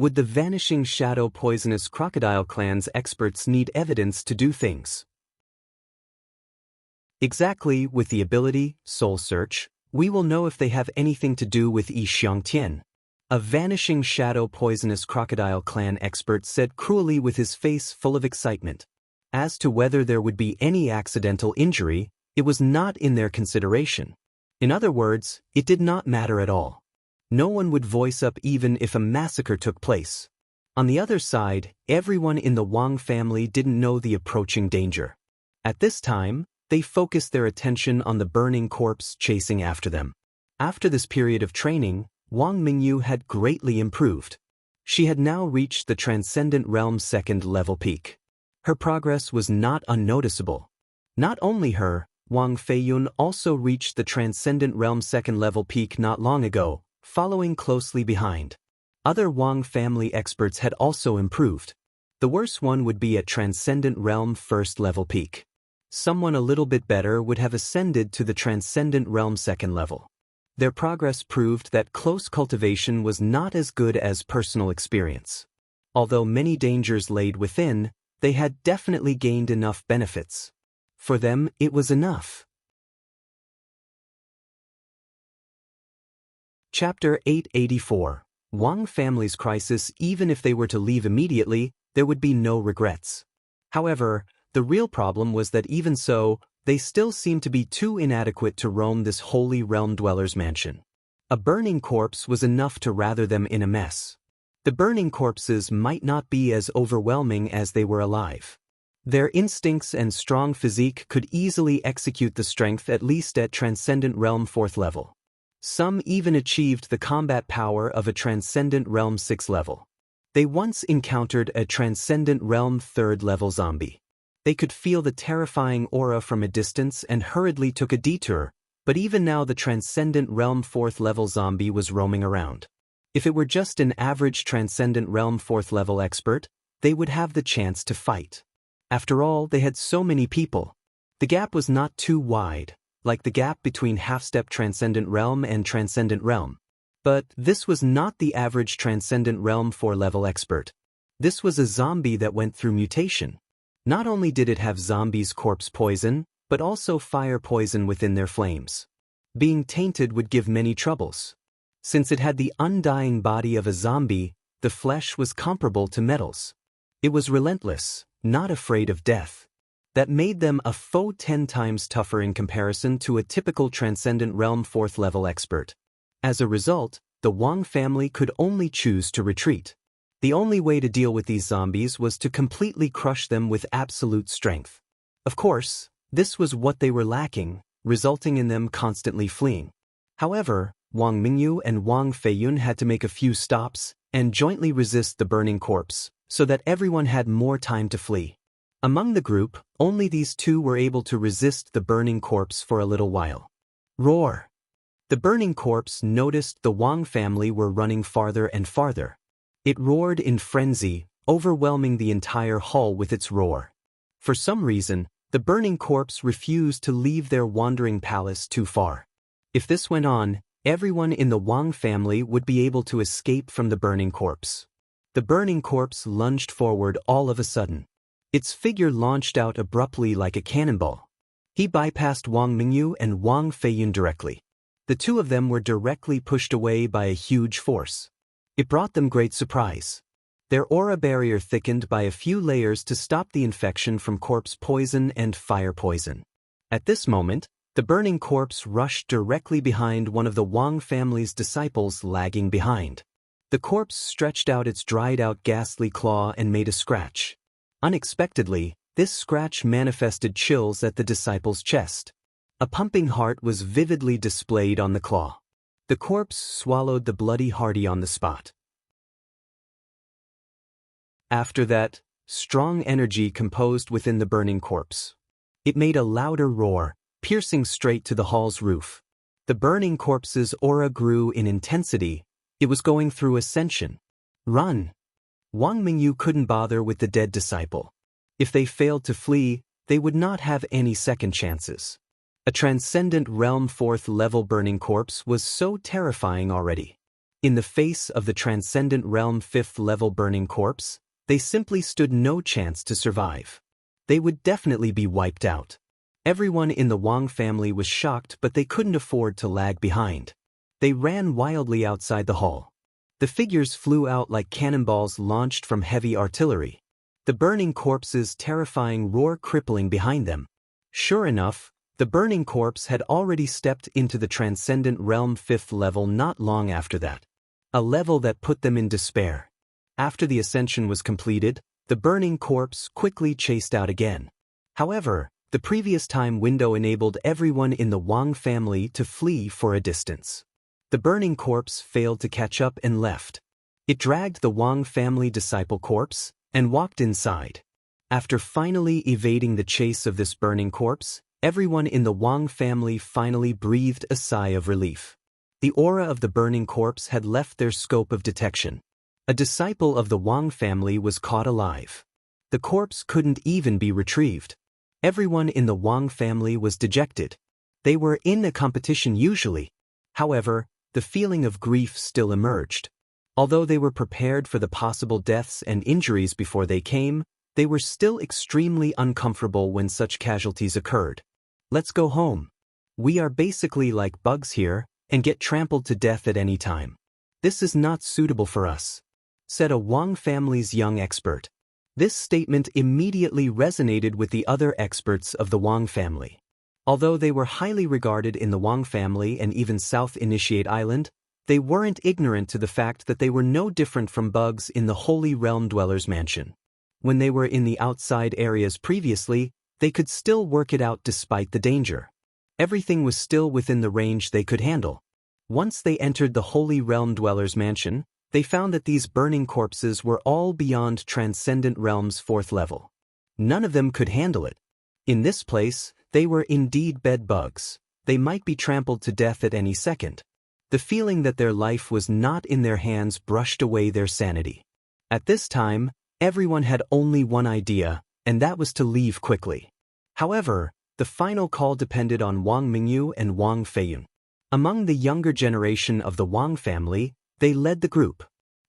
Would the Vanishing Shadow Poisonous Crocodile Clan's experts need evidence to do things? Exactly, with the ability, Soul Search, we will know if they have anything to do with Yi Xiangtian. A Vanishing Shadow Poisonous Crocodile Clan expert said cruelly with his face full of excitement. As to whether there would be any accidental injury, it was not in their consideration. In other words, it did not matter at all. No one would voice up even if a massacre took place. On the other side, everyone in the Wang family didn't know the approaching danger. At this time, they focused their attention on the burning corpse chasing after them. After this period of training, Wang Mingyu had greatly improved. She had now reached the Transcendent Realm 2nd level peak. Her progress was not unnoticeable. Not only her, Wang Feiyun also reached the Transcendent Realm 2nd level peak not long ago, following closely behind. Other Wang family experts had also improved. The worst one would be at Transcendent Realm 1st level peak. Someone a little bit better would have ascended to the Transcendent Realm 2nd level. Their progress proved that close cultivation was not as good as personal experience. Although many dangers laid within, they had definitely gained enough benefits. For them, it was enough. Chapter 884. Wang family's crisis. Even if they were to leave immediately, there would be no regrets. However, the real problem was that even so, they still seemed to be too inadequate to roam this holy realm dweller's mansion. A burning corpse was enough to rather them in a mess. The burning corpses might not be as overwhelming as they were alive. Their instincts and strong physique could easily execute the strength at least at Transcendent Realm 4th level. Some even achieved the combat power of a Transcendent Realm 6th level. They once encountered a Transcendent Realm 3rd level zombie. They could feel the terrifying aura from a distance and hurriedly took a detour, but even now the Transcendent Realm 4th level zombie was roaming around. If it were just an average Transcendent Realm 4th level expert, they would have the chance to fight. After all, they had so many people. The gap was not too wide, like the gap between half-step Transcendent Realm and Transcendent Realm. But this was not the average Transcendent Realm 4 level expert. This was a zombie that went through mutation. Not only did it have zombies' corpse poison, but also fire poison within their flames. Being tainted would give many troubles. Since it had the undying body of a zombie, the flesh was comparable to metals. It was relentless, not afraid of death. That made them a foe 10 times tougher in comparison to a typical Transcendent Realm 4th level expert. As a result, the Wang family could only choose to retreat. The only way to deal with these zombies was to completely crush them with absolute strength. Of course, this was what they were lacking, resulting in them constantly fleeing. However, Wang Mingyu and Wang Feiyun had to make a few stops and jointly resist the burning corpse, so that everyone had more time to flee. Among the group, only these two were able to resist the burning corpse for a little while. Roar! The burning corpse noticed the Wang family were running farther and farther. It roared in frenzy, overwhelming the entire hall with its roar. For some reason, the burning corpse refused to leave their wandering palace too far. If this went on, everyone in the Wang family would be able to escape from the burning corpse. The burning corpse lunged forward all of a sudden. Its figure launched out abruptly like a cannonball. He bypassed Wang Mingyu and Wang Feiyun directly. The two of them were directly pushed away by a huge force. It brought them great surprise. Their aura barrier thickened by a few layers to stop the infection from corpse poison and fire poison. At this moment, the burning corpse rushed directly behind one of the Wang family's disciples, lagging behind. The corpse stretched out its dried-out ghastly claw and made a scratch. Unexpectedly, this scratch manifested chills at the disciple's chest. A pumping heart was vividly displayed on the claw. The corpse swallowed the bloody hearty on the spot. After that, strong energy composed within the burning corpse. It made a louder roar, piercing straight to the hall's roof. The burning corpse's aura grew in intensity. It was going through ascension. Run! Wang Mingyu couldn't bother with the dead disciple. If they failed to flee, they would not have any second chances. A transcendent realm 4th level burning corpse was so terrifying already. In the face of the transcendent realm 5th level burning corpse, they simply stood no chance to survive. They would definitely be wiped out. Everyone in the Wang family was shocked, but they couldn't afford to lag behind. They ran wildly outside the hall. The figures flew out like cannonballs launched from heavy artillery. The burning corpse's terrifying roar crippling behind them. Sure enough, the burning corpse had already stepped into the transcendent realm 5th level not long after that. A level that put them in despair. After the ascension was completed, the burning corpse quickly chased out again. However, the previous time window enabled everyone in the Wang family to flee for a distance. The burning corpse failed to catch up and left. It dragged the Wang family disciple corpse and walked inside. After finally evading the chase of this burning corpse, everyone in the Wang family finally breathed a sigh of relief. The aura of the burning corpse had left their scope of detection. A disciple of the Wang family was caught alive. The corpse couldn't even be retrieved. Everyone in the Wang family was dejected. They were in a competition usually. However, the feeling of grief still emerged. Although they were prepared for the possible deaths and injuries before they came, they were still extremely uncomfortable when such casualties occurred. Let's go home. We are basically like bugs here and get trampled to death at any time. This is not suitable for us, said a Wang family's young expert. This statement immediately resonated with the other experts of the Wang family. Although they were highly regarded in the Wang family and even South Initiate Island, they weren't ignorant to the fact that they were no different from bugs in the Holy Realm Dweller's Mansion. When they were in the outside areas previously, they could still work it out despite the danger. Everything was still within the range they could handle. Once they entered the Holy Realm Dweller's Mansion, they found that these burning corpses were all beyond Transcendent Realm's 4th level. None of them could handle it. In this place, they were indeed bed bugs. They might be trampled to death at any second. The feeling that their life was not in their hands brushed away their sanity. At this time, everyone had only one idea, and that was to leave quickly. However, the final call depended on Wang Mingyu and Wang Feiyun. Among the younger generation of the Wang family, they led the group.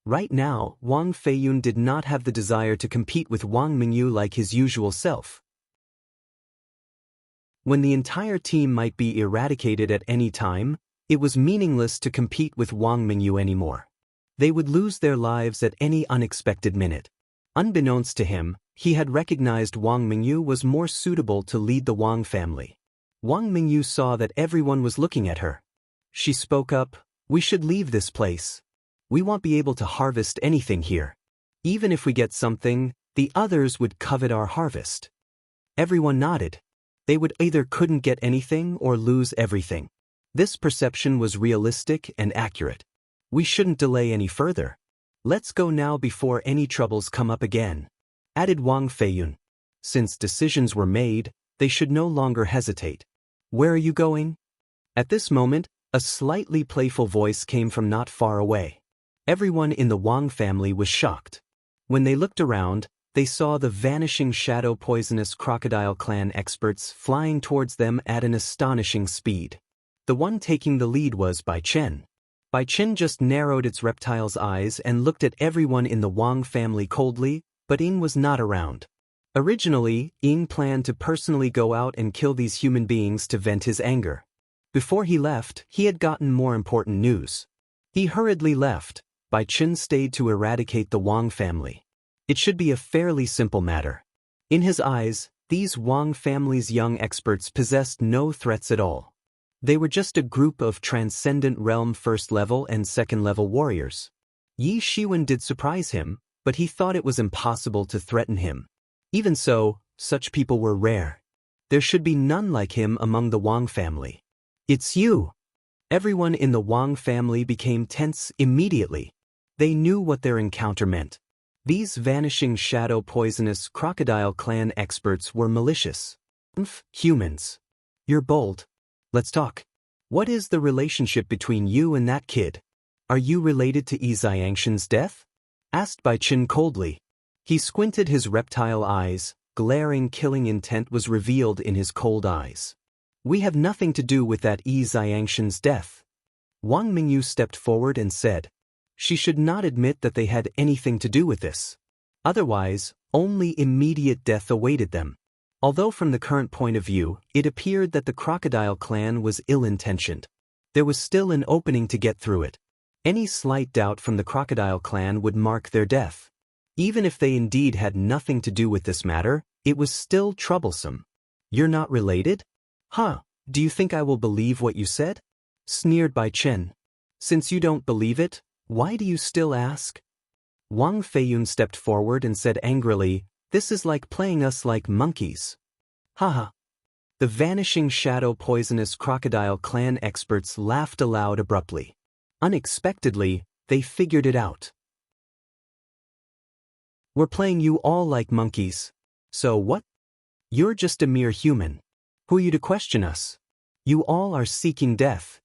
Right now, Wang Feiyun did not have the desire to compete with Wang Mingyu like his usual self. When the entire team might be eradicated at any time, it was meaningless to compete with Wang Mingyu anymore. They would lose their lives at any unexpected minute. Unbeknownst to him, he had recognized Wang Mingyu was more suitable to lead the Wang family. Wang Mingyu saw that everyone was looking at her. She spoke up, "We should leave this place. We won't be able to harvest anything here. Even if we get something, the others would covet our harvest." Everyone nodded. They would either couldn't get anything or lose everything. This perception was realistic and accurate. We shouldn't delay any further. Let's go now before any troubles come up again, added Wang Feiyun. Since decisions were made, they should no longer hesitate. Where are you going? At this moment, a slightly playful voice came from not far away. Everyone in the Wang family was shocked. When they looked around, they saw the vanishing shadow poisonous crocodile clan experts flying towards them at an astonishing speed. The one taking the lead was Bai Chen. Bai Chen just narrowed its reptile's eyes and looked at everyone in the Wang family coldly, but Ying was not around. Originally, Ying planned to personally go out and kill these human beings to vent his anger. Before he left, he had gotten more important news. He hurriedly left, Bai Chen stayed to eradicate the Wang family. It should be a fairly simple matter. In his eyes, these Wang family's young experts possessed no threats at all. They were just a group of transcendent realm first-level and second-level warriors. Yi Shiwen did surprise him, but he thought it was impossible to threaten him. Even so, such people were rare. There should be none like him among the Wang family. "It's you!" Everyone in the Wang family became tense immediately. They knew what their encounter meant. These vanishing shadow poisonous crocodile clan experts were malicious. "Humans. You're bold. Let's talk. What is the relationship between you and that kid? Are you related to Yi Xiangshan's death?" asked Bai Chen coldly. He squinted his reptile eyes. Glaring killing intent was revealed in his cold eyes. "We have nothing to do with that Yi Xiangshan's death." Wang Mingyu stepped forward and said, she should not admit that they had anything to do with this. Otherwise, only immediate death awaited them. Although from the current point of view, it appeared that the crocodile clan was ill-intentioned, there was still an opening to get through it. Any slight doubt from the crocodile clan would mark their death. Even if they indeed had nothing to do with this matter, it was still troublesome. "You're not related? Huh, do you think I will believe what you said?" sneered Bai Chen. "Since you don't believe it, why do you still ask?" Wang Feiyun stepped forward and said angrily, "This is like playing us like monkeys." Haha. The vanishing shadow poisonous crocodile clan experts laughed aloud abruptly. Unexpectedly, they figured it out. "We're playing you all like monkeys. So what? You're just a mere human. Who are you to question us? You all are seeking death."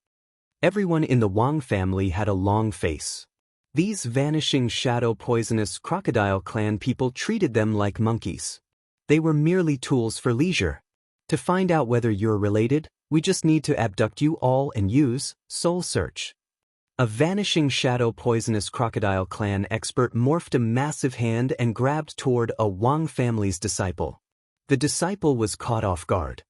Everyone in the Wang family had a long face. These vanishing shadow poisonous crocodile clan people treated them like monkeys. They were merely tools for leisure. "To find out whether you're related, we just need to abduct you all and use soul search." A vanishing shadow poisonous crocodile clan expert morphed a massive hand and grabbed toward a Wang family's disciple. The disciple was caught off guard.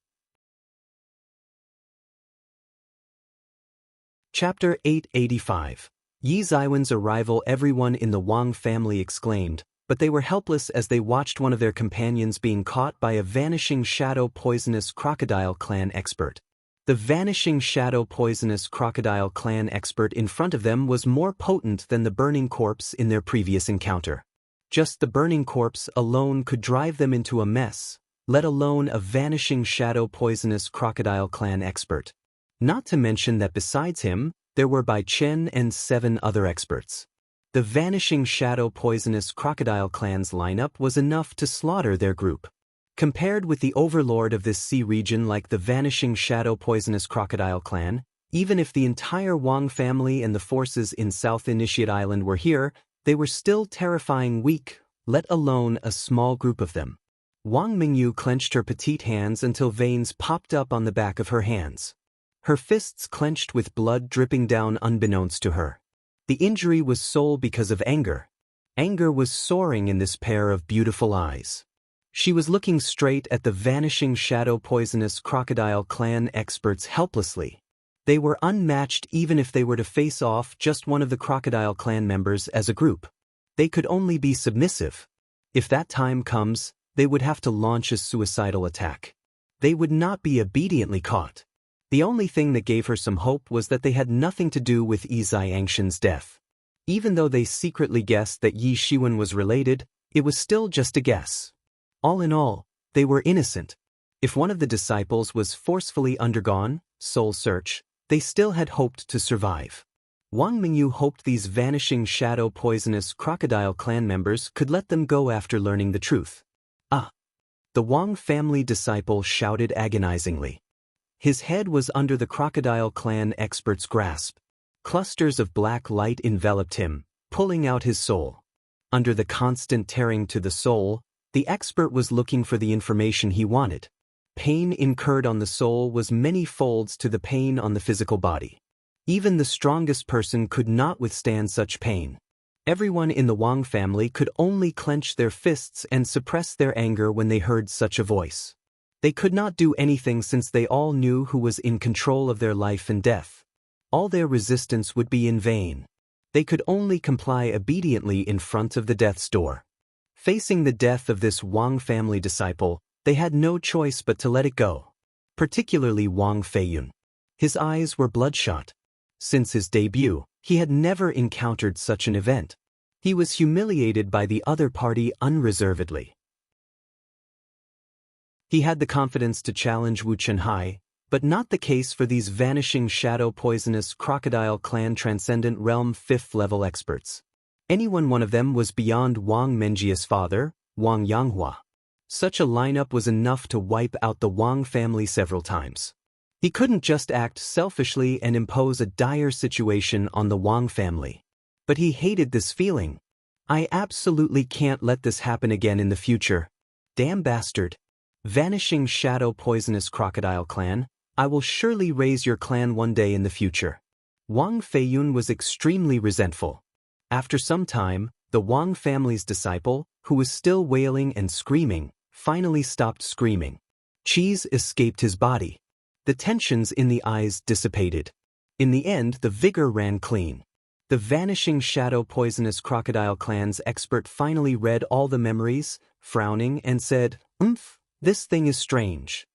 Chapter 885. Yi Xiwen's arrival. Everyone in the Wang family exclaimed, but they were helpless as they watched one of their companions being caught by a vanishing shadow poisonous crocodile clan expert. The vanishing shadow poisonous crocodile clan expert in front of them was more potent than the burning corpse in their previous encounter. Just the burning corpse alone could drive them into a mess, let alone a vanishing shadow poisonous crocodile clan expert. Not to mention that besides him, there were Bai Chen and 7 other experts. The vanishing shadow poisonous crocodile clan's lineup was enough to slaughter their group. Compared with the overlord of this sea region like the vanishing shadow poisonous crocodile clan, even if the entire Wang family and the forces in South Initiate Island were here, they were still terrifying weak, let alone a small group of them. Wang Mingyu clenched her petite hands until veins popped up on the back of her hands. Her fists clenched with blood dripping down unbeknownst to her. The injury was sole because of anger. Anger was soaring in this pair of beautiful eyes. She was looking straight at the vanishing shadow poisonous crocodile clan experts helplessly. They were unmatched even if they were to face off just one of the crocodile clan members as a group. They could only be submissive. If that time comes, they would have to launch a suicidal attack. They would not be obediently caught. The only thing that gave her some hope was that they had nothing to do with Yi Xiangshan's death. Even though they secretly guessed that Yi Shiwen was related, it was still just a guess. All in all, they were innocent. If one of the disciples was forcefully undergone soul search, they still had hoped to survive. Wang Mingyu hoped these vanishing shadow poisonous crocodile clan members could let them go after learning the truth. "Ah!" The Wang family disciple shouted agonizingly. His head was under the crocodile clan expert's grasp. Clusters of black light enveloped him, pulling out his soul. Under the constant tearing to the soul, the expert was looking for the information he wanted. Pain incurred on the soul was many folds to the pain on the physical body. Even the strongest person could not withstand such pain. Everyone in the Wang family could only clench their fists and suppress their anger when they heard such a voice. They could not do anything since they all knew who was in control of their life and death. All their resistance would be in vain. They could only comply obediently in front of the death's door. Facing the death of this Wang family disciple, they had no choice but to let it go. Particularly Wang Feiyun. His eyes were bloodshot. Since his debut, he had never encountered such an event. He was humiliated by the other party unreservedly. He had the confidence to challenge Wu Chenhai, but not the case for these vanishing shadow poisonous crocodile clan transcendent realm 5th level experts. Any one of them was beyond Wang Menjia's father, Wang Yanghua. Such a lineup was enough to wipe out the Wang family several times. He couldn't just act selfishly and impose a dire situation on the Wang family. But he hated this feeling. I absolutely can't let this happen again in the future. Damn bastard. Vanishing shadow poisonous crocodile clan, I will surely raise your clan one day in the future. Wang Feiyun was extremely resentful. After some time, the Wang family's disciple, who was still wailing and screaming, finally stopped screaming. Qis escaped his body. The tensions in the eyes dissipated. In the end, the vigor ran clean. The vanishing shadow poisonous crocodile clan's expert finally read all the memories, frowning, and said, This thing is strange.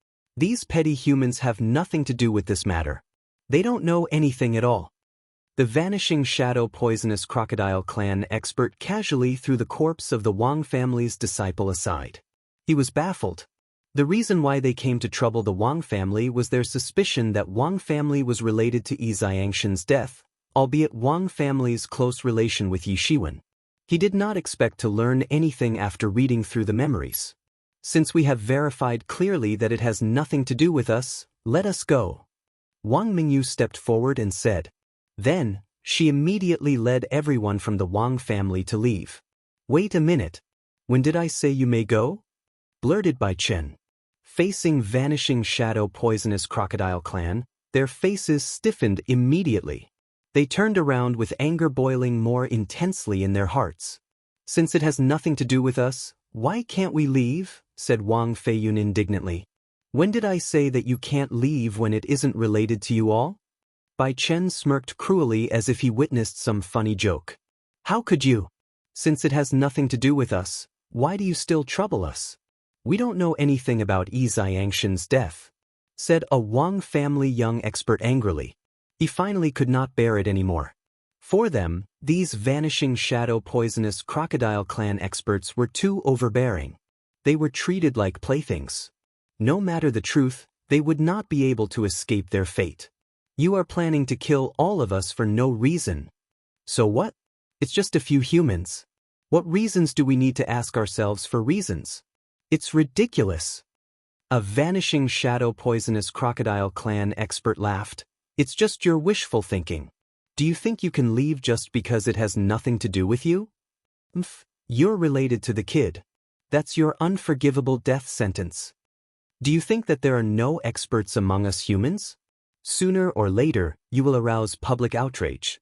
These petty humans have nothing to do with this matter. They don't know anything at all. The vanishing shadow poisonous crocodile clan expert casually threw the corpse of the Wang family's disciple aside. He was baffled. The reason why they came to trouble the Wang family was their suspicion that Wang family was related to Yi Xiangshen's death, albeit Wang family's close relation with Yi Shiwen. He did not expect to learn anything after reading through the memories. Since we have verified clearly that it has nothing to do with us, let us go. Wang Mingyu stepped forward and said. Then, she immediately led everyone from the Wang family to leave. Wait a minute. When did I say you may go? Blurted by Chen. Facing vanishing shadow poisonous crocodile clan, their faces stiffened immediately. They turned around with anger boiling more intensely in their hearts. Since it has nothing to do with us, why can't we leave? Said Wang Feiyun indignantly. When did I say that you can't leave when it isn't related to you all? Bai Chen smirked cruelly as if he witnessed some funny joke. How could you? Since it has nothing to do with us, why do you still trouble us? We don't know anything about Yi Xiangshen's death, said a Wang family young expert angrily. He finally could not bear it anymore. For them, these vanishing shadow poisonous crocodile clan experts were too overbearing. They were treated like playthings. No matter the truth, they would not be able to escape their fate. You are planning to kill all of us for no reason. So what? It's just a few humans. What reasons do we need to ask ourselves for reasons? It's ridiculous. A vanishing shadow poisonous crocodile clan expert laughed. It's just your wishful thinking. Do you think you can leave just because it has nothing to do with you? You're related to the kid. That's your unforgivable death sentence. Do you think that there are no experts among us humans? Sooner or later, you will arouse public outrage.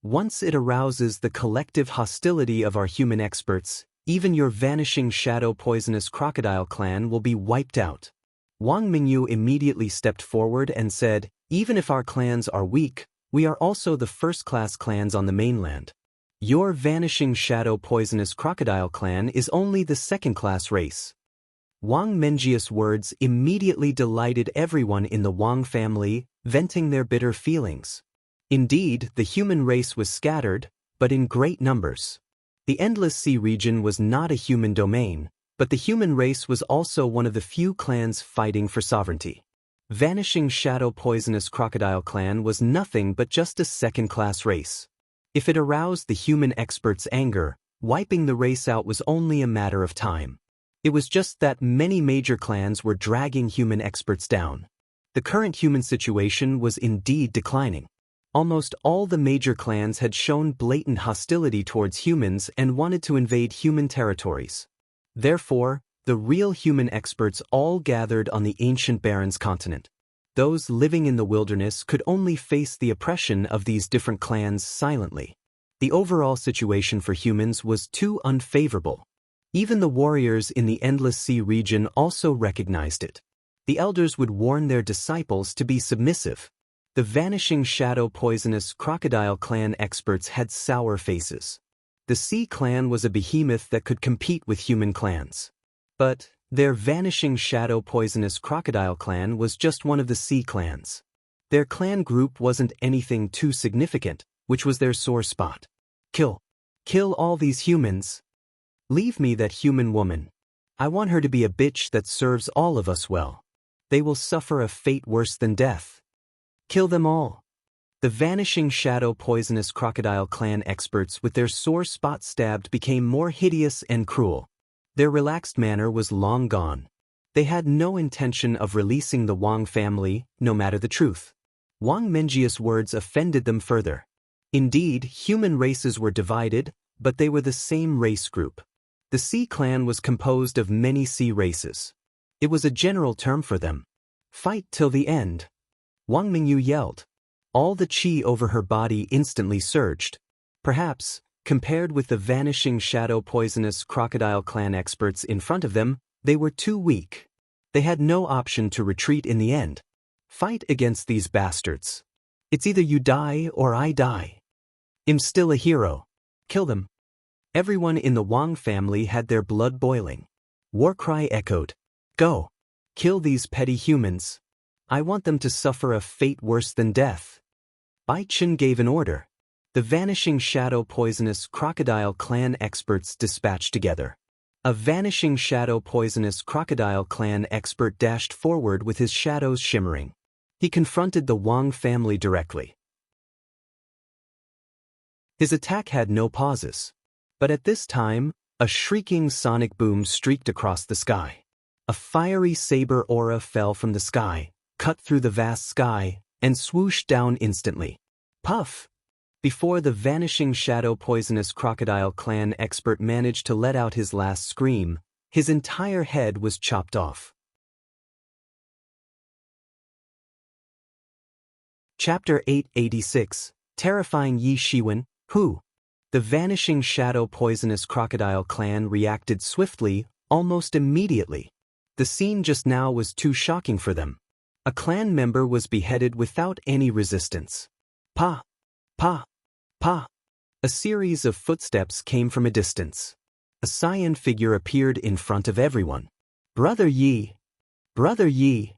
Once it arouses the collective hostility of our human experts, even your vanishing shadow poisonous crocodile clan will be wiped out. Wang Mingyu immediately stepped forward and said, even if our clans are weak, we are also the first-class clans on the mainland. Your vanishing shadow poisonous crocodile clan is only the second-class race. Wang Menjia's words immediately delighted everyone in the Wang family, venting their bitter feelings. Indeed, the human race was scattered, but in great numbers. The Endless Sea region was not a human domain, but the human race was also one of the few clans fighting for sovereignty. Vanishing shadow poisonous crocodile clan was nothing but just a second-class race. If it aroused the human experts' anger, wiping the race out was only a matter of time. It was just that many major clans were dragging human experts down. The current human situation was indeed declining. Almost all the major clans had shown blatant hostility towards humans and wanted to invade human territories. Therefore, the real human experts all gathered on the ancient Barrens continent. Those living in the wilderness could only face the oppression of these different clans silently. The overall situation for humans was too unfavorable. Even the warriors in the Endless Sea region also recognized it. The elders would warn their disciples to be submissive. The Vanishing Shadow Poisonous Crocodile Clan experts had sour faces. The Sea Clan was a behemoth that could compete with human clans. But their Vanishing Shadow Poisonous Crocodile Clan was just one of the Sea Clans. Their clan group wasn't anything too significant, which was their sore spot. Kill all these humans. Leave me that human woman. I want her to be a bitch that serves all of us well. They will suffer a fate worse than death. Kill them all. The Vanishing Shadow Poisonous Crocodile Clan experts with their sore spot stabbed became more hideous and cruel. Their relaxed manner was long gone. They had no intention of releasing the Wang family, no matter the truth. Wang Menjia's words offended them further. Indeed, human races were divided, but they were the same race group. The Sea Clan was composed of many sea races. It was a general term for them. Fight till the end. Wang Mingyu yelled. All the qi over her body instantly surged. Perhaps, compared with the Vanishing Shadow Poisonous Crocodile Clan experts in front of them, they were too weak. They had no option to retreat in the end. Fight against these bastards. It's either you die or I die. I'm still a hero. Kill them. Everyone in the Wang family had their blood boiling. War cry echoed. Go. Kill these petty humans. I want them to suffer a fate worse than death. Bai Chen gave an order. The Vanishing Shadow Poisonous Crocodile Clan experts dispatched together. A Vanishing Shadow Poisonous Crocodile Clan expert dashed forward with his shadows shimmering. He confronted the Wang family directly. His attack had no pauses. But at this time, a shrieking sonic boom streaked across the sky. A fiery saber aura fell from the sky, cut through the vast sky, and swooshed down instantly. Puff! Before the Vanishing Shadow Poisonous Crocodile Clan expert managed to let out his last scream, his entire head was chopped off. Chapter 886, Terrifying Yi Shiwen, Who? The Vanishing Shadow Poisonous Crocodile Clan reacted swiftly, almost immediately. The scene just now was too shocking for them. A clan member was beheaded without any resistance. Pa! Pa! Pa! A series of footsteps came from a distance. A cyan figure appeared in front of everyone. Brother Yi! Brother Yi!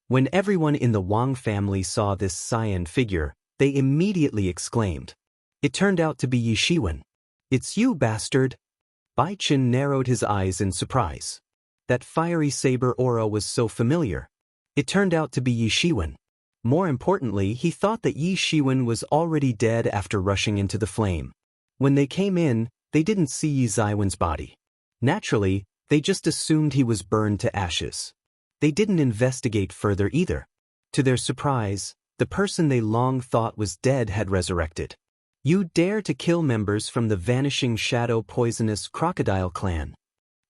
When everyone in the Wang family saw this cyan figure, they immediately exclaimed. It turned out to be Yi Shiwen. It's you, bastard! Bai Chen narrowed his eyes in surprise. That fiery saber aura was so familiar. It turned out to be Yi Shiwen. More importantly, he thought that Yi Shiwen was already dead after rushing into the flame. When they came in, they didn't see Yi Zaiwen's body. Naturally, they just assumed he was burned to ashes. They didn't investigate further either. To their surprise, the person they long thought was dead had resurrected. You dare to kill members from the Vanishing Shadow Poisonous Crocodile Clan.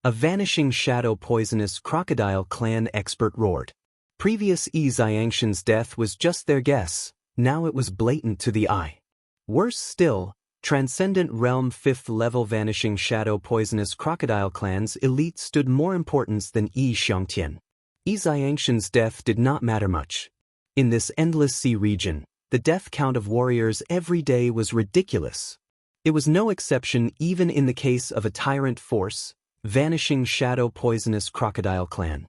A Vanishing Shadow Poisonous Crocodile Clan expert roared. Previous Yi Xiangshan's death was just their guess, now it was blatant to the eye. Worse still, Transcendent Realm 5th level Vanishing Shadow Poisonous Crocodile Clan's elite stood more importance than Yi Xiangtian. Yi Xiangshan's death did not matter much. In this endless sea region, the death count of warriors every day was ridiculous. It was no exception even in the case of a tyrant force, Vanishing Shadow Poisonous Crocodile Clan.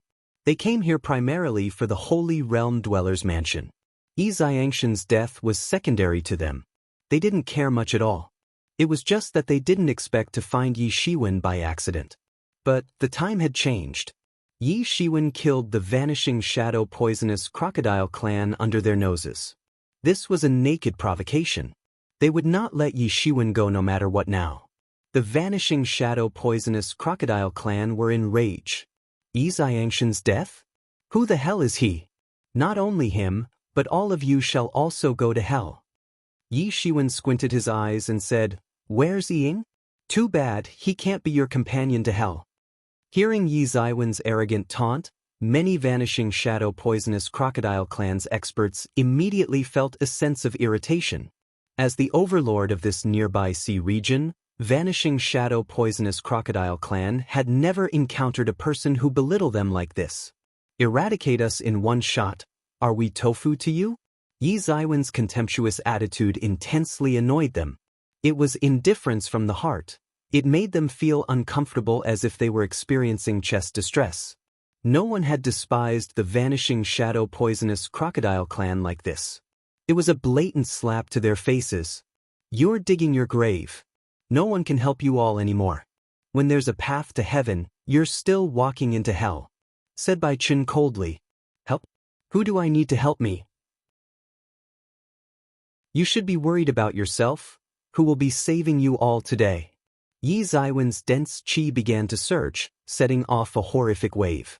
They came here primarily for the Holy Realm Dweller's Mansion. Yi Xiangshan's death was secondary to them. They didn't care much at all. It was just that they didn't expect to find Yi Shiwen by accident. But the time had changed. Yi Shiwen killed the Vanishing Shadow Poisonous Crocodile Clan under their noses. This was a naked provocation. They would not let Yi Shiwen go no matter what now. The Vanishing Shadow Poisonous Crocodile Clan were in rage. Yi Xiangshan's death? Who the hell is he? Not only him, but all of you shall also go to hell. Yi Shiwen squinted his eyes and said, Where's Ying? Too bad, he can't be your companion to hell. Hearing Yi Zaiwen's arrogant taunt, many Vanishing Shadow Poisonous Crocodile Clan's experts immediately felt a sense of irritation. As the overlord of this nearby sea region, Vanishing Shadow Poisonous Crocodile Clan had never encountered a person who belittled them like this. Eradicate us in one shot. Are we tofu to you? Yi Zaiwen's contemptuous attitude intensely annoyed them. It was indifference from the heart. It made them feel uncomfortable, as if they were experiencing chest distress. No one had despised the vanishing shadow poisonous crocodile clan like this. It was a blatant slap to their faces. You're digging your grave. No one can help you all anymore. When there's a path to heaven, you're still walking into hell. Said Bai Chen coldly. Help? Who do I need to help me? You should be worried about yourself. Who will be saving you all today? Yi Zaiwen's dense qi began to surge, setting off a horrific wave.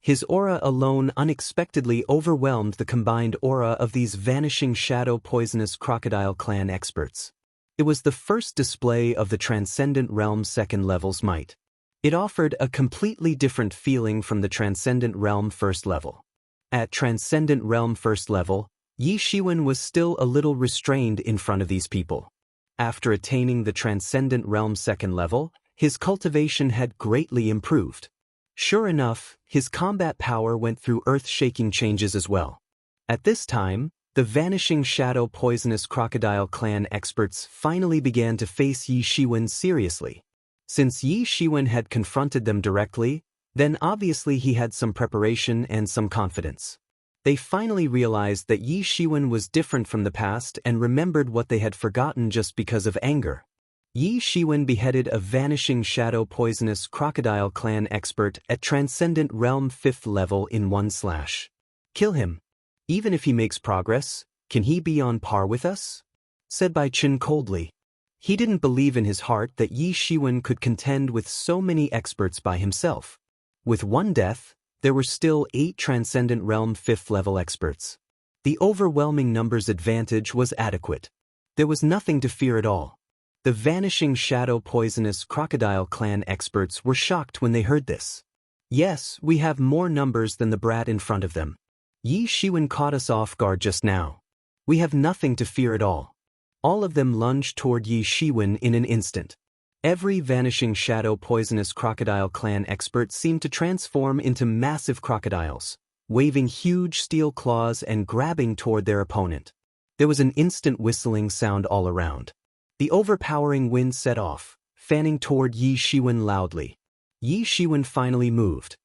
His aura alone unexpectedly overwhelmed the combined aura of these vanishing shadow poisonous crocodile clan experts. It was the first display of the Transcendent Realm second level's might. It offered a completely different feeling from the Transcendent Realm first level. At Transcendent Realm first level, Yi Shiwen was still a little restrained in front of these people. After attaining the Transcendent Realm second level, his cultivation had greatly improved. Sure enough, his combat power went through earth-shaking changes as well. At this time, the vanishing shadow poisonous crocodile clan experts finally began to face Yi Shiwen seriously. Since Yi Shiwen had confronted them directly, then obviously he had some preparation and some confidence. They finally realized that Yi Shiwen was different from the past and remembered what they had forgotten just because of anger. Yi Shiwen beheaded a vanishing shadow poisonous crocodile clan expert at Transcendent Realm 5th level in one slash. Kill him. Even if he makes progress, can he be on par with us? Said Bai Chen coldly. He didn't believe in his heart that Yi Shiwen could contend with so many experts by himself. With one death, there were still 8 Transcendent Realm 5th level experts. The overwhelming numbers advantage was adequate. There was nothing to fear at all. The vanishing shadow poisonous crocodile clan experts were shocked when they heard this. Yes, we have more numbers than the brat in front of them. Yi Shiwen caught us off guard just now. We have nothing to fear at all. All of them lunged toward Yi Shiwen in an instant. Every vanishing shadow poisonous crocodile clan expert seemed to transform into massive crocodiles, waving huge steel claws and grabbing toward their opponent. There was an instant whistling sound all around. The overpowering wind set off, fanning toward Yi Shiwen loudly. Yi Shiwen finally moved.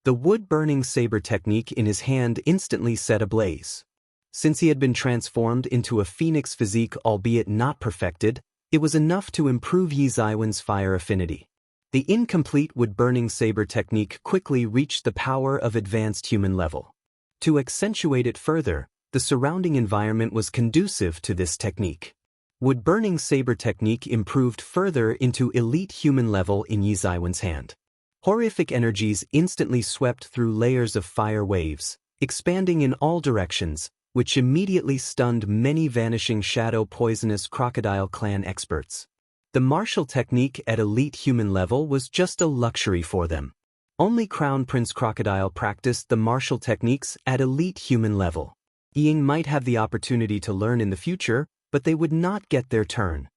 The wood-burning saber technique in his hand instantly set ablaze. Since he had been transformed into a phoenix physique, albeit not perfected, it was enough to improve Yi Zaiwen's fire affinity. The incomplete wood-burning saber technique quickly reached the power of advanced human level. To accentuate it further, the surrounding environment was conducive to this technique. Wood-burning saber technique improved further into elite human level in Yi Zaiwen's hand. Horrific energies instantly swept through layers of fire waves, expanding in all directions, which immediately stunned many vanishing shadow poisonous crocodile clan experts. The martial technique at elite human level was just a luxury for them. Only Crown Prince Crocodile practiced the martial techniques at elite human level. Ying might have the opportunity to learn in the future, but they would not get their turn.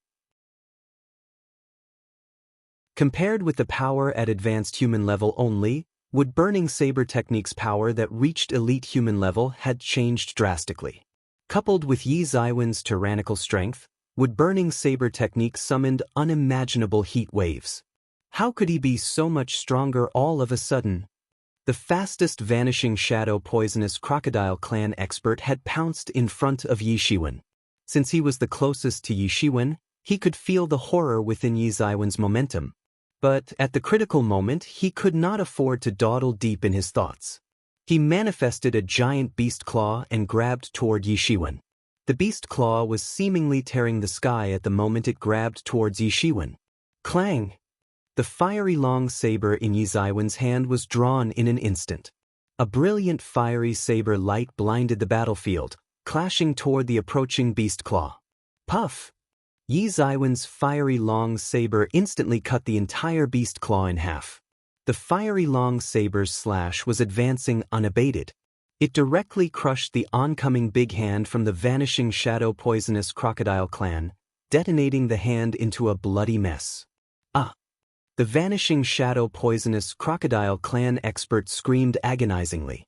Compared with the power at advanced human level only, wood-burning saber technique's power that reached elite human level had changed drastically. Coupled with Yi Zaiwen's tyrannical strength, wood-burning saber technique summoned unimaginable heat waves. How could he be so much stronger all of a sudden? The fastest vanishing shadow poisonous crocodile clan expert had pounced in front of Yi Shiwen. Since he was the closest to Yi Shiwen, he could feel the horror within Yi Zaiwen's momentum. But at the critical moment, he could not afford to dawdle deep in his thoughts. He manifested a giant beast claw and grabbed toward Yi Shiwen. The beast claw was seemingly tearing the sky at the moment it grabbed towards Yi Shiwen. Clang! The fiery long saber in Yi Zaiwen's hand was drawn in an instant. A brilliant fiery saber light blinded the battlefield, clashing toward the approaching beast claw. Puff! Yi Zaiwen's fiery long saber instantly cut the entire beast claw in half. The fiery long saber's slash was advancing unabated. It directly crushed the oncoming big hand from the vanishing shadow poisonous crocodile clan, detonating the hand into a bloody mess. Ah! The vanishing shadow poisonous crocodile clan expert screamed agonizingly.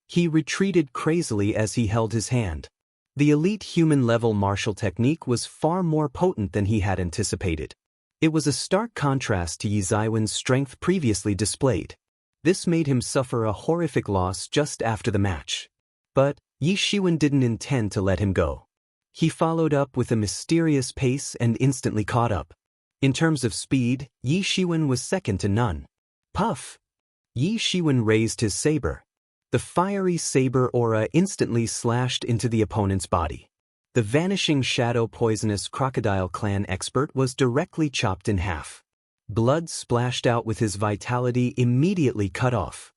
He retreated crazily as he held his hand. The elite human-level martial technique was far more potent than he had anticipated. It was a stark contrast to Yi Zaiwen's strength previously displayed. This made him suffer a horrific loss just after the match. But Yi Shiwen didn't intend to let him go. He followed up with a mysterious pace and instantly caught up. In terms of speed, Yi Shiwen was second to none. Puff! Yi Shiwen raised his saber. The fiery saber aura instantly slashed into the opponent's body. The vanishing shadow poisonous crocodile clan expert was directly chopped in half. Blood splashed out with his vitality immediately cut off.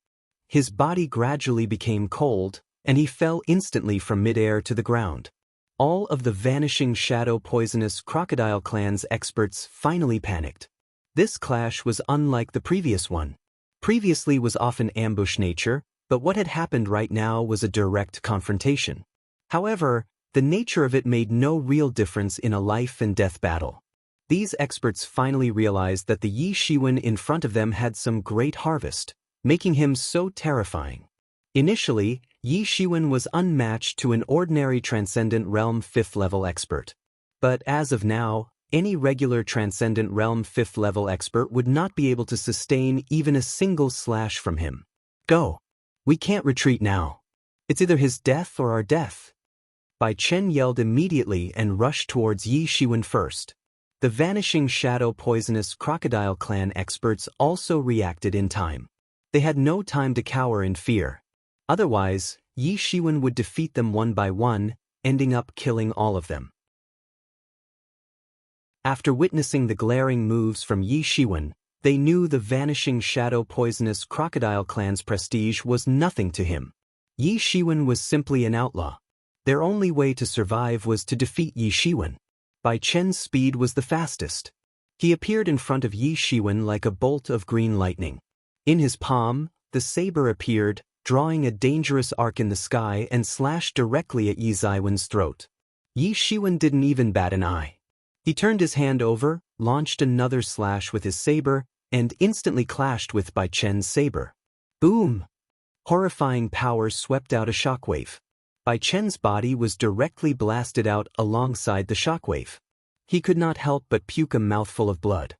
His body gradually became cold, and he fell instantly from midair to the ground. All of the vanishing shadow poisonous crocodile clan's experts finally panicked. This clash was unlike the previous one. Previously was often ambush nature, but what had happened right now was a direct confrontation. However, the nature of it made no real difference in a life-and-death battle. These experts finally realized that the Yi Shiwen in front of them had some great harvest, making him so terrifying. Initially, Yi Shiwen was unmatched to an ordinary Transcendent Realm 5th level expert. But as of now, any regular Transcendent Realm 5th level expert would not be able to sustain even a single slash from him. Go! We can't retreat now. It's either his death or our death. Bai Chen yelled immediately and rushed towards Yi Shiwen first. The vanishing shadow poisonous crocodile clan experts also reacted in time. They had no time to cower in fear. Otherwise, Yi Shiwen would defeat them one by one, ending up killing all of them. After witnessing the glaring moves from Yi Shiwen, they knew the vanishing shadow poisonous crocodile clan's prestige was nothing to him. Yi Shiwen was simply an outlaw. Their only way to survive was to defeat Yi Shiwen. Bai Chen's speed was the fastest. He appeared in front of Yi Shiwen like a bolt of green lightning. In his palm, the saber appeared, drawing a dangerous arc in the sky and slashed directly at Yi Zaiwen's throat. Yi Shiwen didn't even bat an eye. He turned his hand over, launched another slash with his saber, and instantly clashed with Bai Chen's saber. Boom! Horrifying power swept out a shockwave. Bai Chen's body was directly blasted out alongside the shockwave. He could not help but puke a mouthful of blood.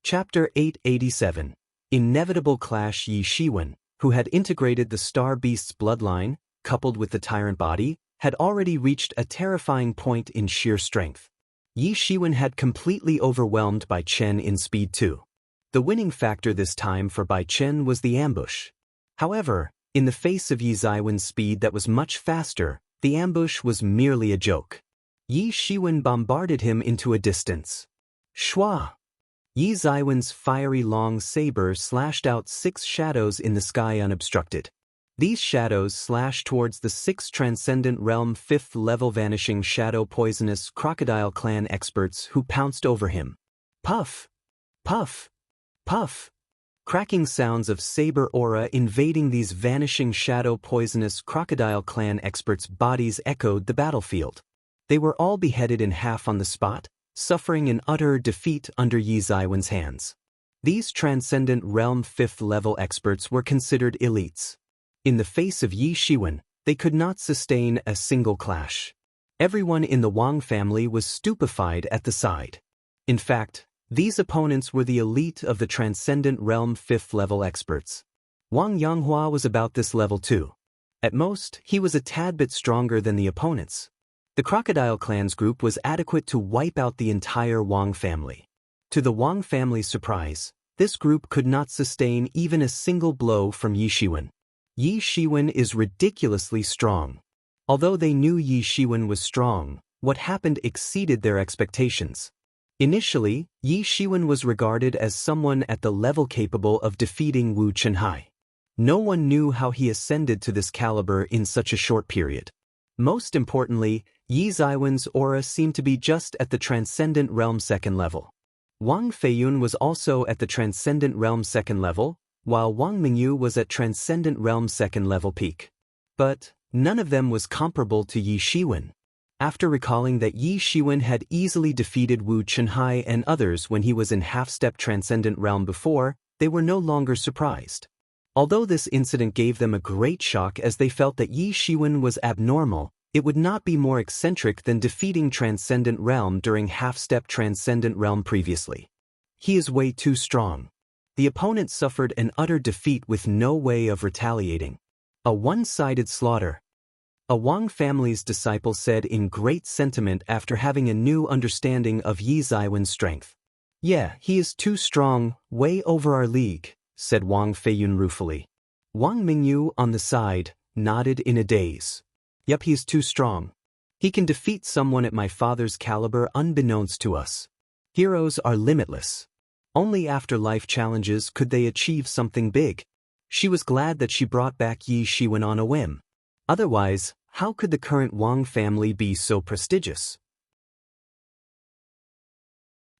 Chapter 887. Inevitable Clash. Yi Shiwen, who had integrated the Star Beast's bloodline, coupled with the tyrant body, had already reached a terrifying point in sheer strength. Yi Shiwen had completely overwhelmed Bai Chen in speed too. The winning factor this time for Bai Chen was the ambush. However, in the face of Yi Zaiwen's speed that was much faster, the ambush was merely a joke. Yi Shiwen bombarded him into a distance. Shwa! Yi Zaiwen's fiery long saber slashed out 6 shadows in the sky unobstructed. These shadows slashed towards the 6 Transcendent Realm 5th level vanishing shadow poisonous crocodile clan experts who pounced over him. Puff! Puff! Puff! Cracking sounds of saber aura invading these vanishing shadow poisonous crocodile clan experts' bodies echoed the battlefield. They were all beheaded in half on the spot, suffering an utter defeat under Yi Zaiwen's hands. These Transcendent Realm 5th level experts were considered elites. In the face of Yi Shiwen, they could not sustain a single clash. Everyone in the Wang family was stupefied at the sight. In fact, these opponents were the elite of the Transcendent Realm 5th level experts. Wang Yanghua was about this level too. At most, he was a tad bit stronger than the opponents. The Crocodile Clan's group was adequate to wipe out the entire Wang family. To the Wang family's surprise, this group could not sustain even a single blow from Yi Shiwen. Yi Shiwen is ridiculously strong. Although they knew Yi Shiwen was strong, what happened exceeded their expectations. Initially, Yi Shiwen was regarded as someone at the level capable of defeating Wu Chenhai. No one knew how he ascended to this caliber in such a short period. Most importantly, Yi Zaiwen's aura seemed to be just at the Transcendent Realm 2nd level. Wang Feiyun was also at the Transcendent Realm 2nd level, while Wang Mingyu was at Transcendent Realm 2nd level peak. But none of them was comparable to Yi Shiwen. After recalling that Yi Shiwen had easily defeated Wu Chenhai and others when he was in half-step Transcendent Realm before, they were no longer surprised. Although this incident gave them a great shock as they felt that Yi Shiwen was abnormal, it would not be more eccentric than defeating Transcendent Realm during half-step Transcendent Realm previously. He is way too strong. The opponent suffered an utter defeat with no way of retaliating. A one-sided slaughter. A Wang family's disciple said in great sentiment after having a new understanding of Yi Ziwen's strength. Yeah, he is too strong, way over our league, said Wang Feiyun ruefully. Wang Mingyu, on the side, nodded in a daze. Yup, he's too strong. He can defeat someone at my father's caliber unbeknownst to us. Heroes are limitless. Only after life challenges could they achieve something big. She was glad that she brought back Yi Shiwen on a whim. Otherwise, how could the current Wang family be so prestigious?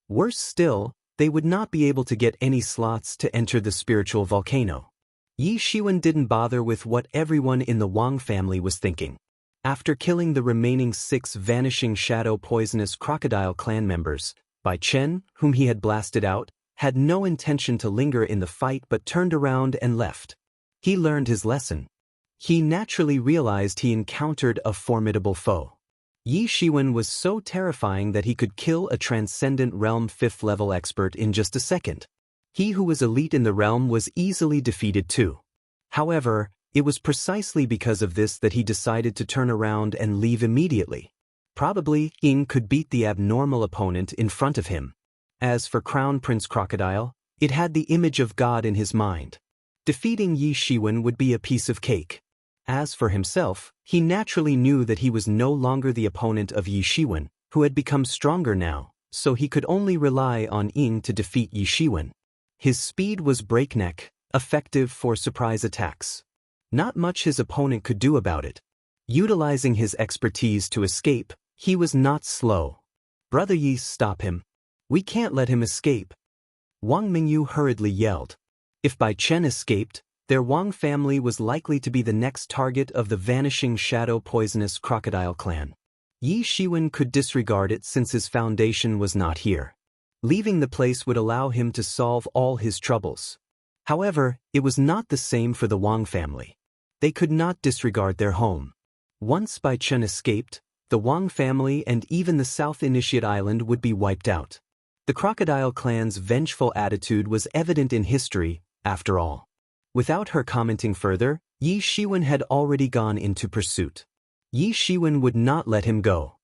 Worse still, they would not be able to get any slots to enter the spiritual volcano. Yi Shiwen didn't bother with what everyone in the Wang family was thinking. After killing the remaining 6 vanishing shadow poisonous crocodile clan members, Bai Chen, whom he had blasted out, had no intention to linger in the fight but turned around and left. He learned his lesson. He naturally realized he encountered a formidable foe. Yi Shiwen was so terrifying that he could kill a Transcendent Realm 5th level expert in just a second. He who was elite in the realm was easily defeated too. However, it was precisely because of this that he decided to turn around and leave immediately. Probably, Ying could beat the abnormal opponent in front of him. As for Crown Prince Crocodile, it had the image of God in his mind. Defeating Yi Shiwen would be a piece of cake. As for himself, he naturally knew that he was no longer the opponent of Yi Shiwen, who had become stronger now, so he could only rely on Ying to defeat Yi Shiwen. His speed was breakneck, effective for surprise attacks. Not much his opponent could do about it. Utilizing his expertise to escape, he was not slow. Brother Yi, stop him. We can't let him escape. Wang Mingyu hurriedly yelled. If Bai Chen escaped, their Wang family was likely to be the next target of the vanishing shadow poisonous crocodile clan. Yi Shiwen could disregard it since his foundation was not here. Leaving the place would allow him to solve all his troubles. However, it was not the same for the Wang family. They could not disregard their home. Once Bai Chen escaped, the Wang family and even the South Initiate Island would be wiped out. The crocodile clan's vengeful attitude was evident in history, after all. Without her commenting further, Yi Shiwen had already gone into pursuit. Yi Shiwen would not let him go.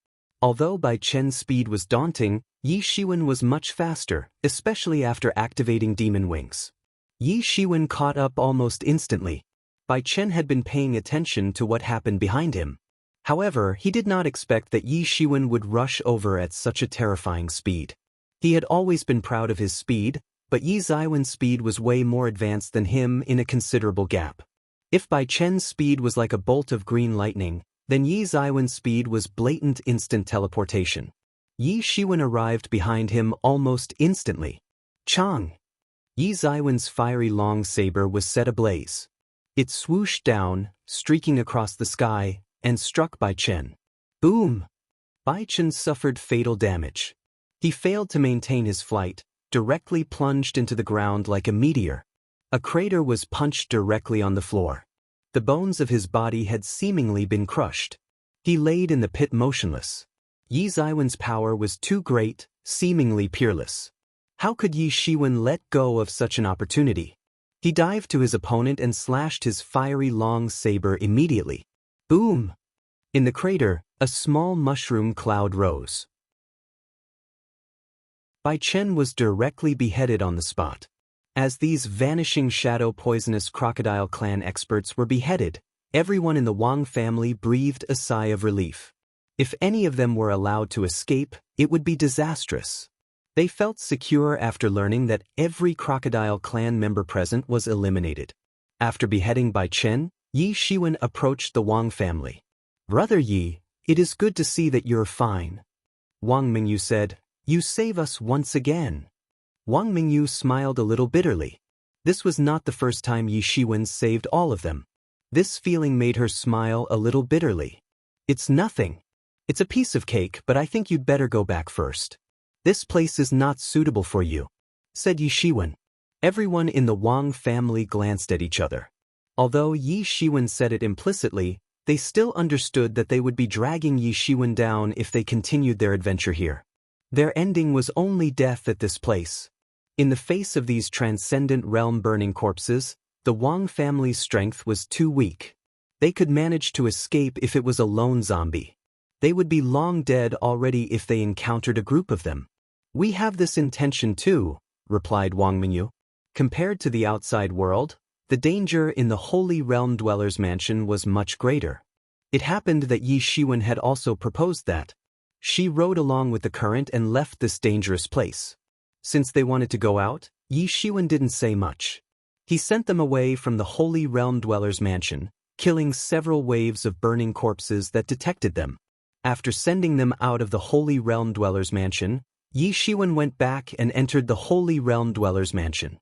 Although Bai Chen's speed was daunting, Yi Shiwen was much faster, especially after activating demon wings. Yi Shiwen caught up almost instantly. Bai Chen had been paying attention to what happened behind him. However, he did not expect that Yi Shiwen would rush over at such a terrifying speed. He had always been proud of his speed, but Yi Ziwen's speed was way more advanced than him in a considerable gap. If Bai Chen's speed was like a bolt of green lightning, then Yi Ziwen's speed was blatant instant teleportation. Yi Shiwen arrived behind him almost instantly. Chang! Yi Ziwen's fiery long saber was set ablaze. It swooshed down, streaking across the sky, and struck Bai Chen. Boom! Bai Chen suffered fatal damage. He failed to maintain his flight, directly plunged into the ground like a meteor. A crater was punched directly on the floor. The bones of his body had seemingly been crushed. He laid in the pit motionless. Yi Ziwen's power was too great, seemingly peerless. How could Yi Shiwen let go of such an opportunity? He dived to his opponent and slashed his fiery long saber immediately. Boom! In the crater, a small mushroom cloud rose. Bai Chen was directly beheaded on the spot. As these vanishing shadow poisonous crocodile clan experts were beheaded, everyone in the Wang family breathed a sigh of relief. If any of them were allowed to escape, it would be disastrous. They felt secure after learning that every crocodile clan member present was eliminated. After beheading Bai Chen, Yi Shiwen approached the Wang family. Brother Yi, it is good to see that you're fine. Wang Mingyu said, You save us once again. Wang Mingyu smiled a little bitterly. This was not the first time Yi Shiwen saved all of them. This feeling made her smile a little bitterly. It's nothing. It's a piece of cake, but I think you'd better go back first. This place is not suitable for you, said Yi Shiwen. Everyone in the Wang family glanced at each other. Although Yi Shiwen said it implicitly, they still understood that they would be dragging Yi Shiwen down if they continued their adventure here. Their ending was only death at this place. In the face of these transcendent realm burning corpses, the Wang family's strength was too weak. They could manage to escape if it was a lone zombie. They would be long dead already if they encountered a group of them. "We have this intention too," replied Wang Mingyu. Compared to the outside world, the danger in the Holy Realm Dweller's mansion was much greater. It happened that Yi Shiwen had also proposed that. She rode along with the current and left this dangerous place. Since they wanted to go out, Yi Shiwen didn't say much. He sent them away from the Holy Realm Dweller's mansion, killing several waves of burning corpses that detected them. After sending them out of the Holy Realm Dweller's mansion, Yi Shiwen went back and entered the Holy Realm Dweller's mansion.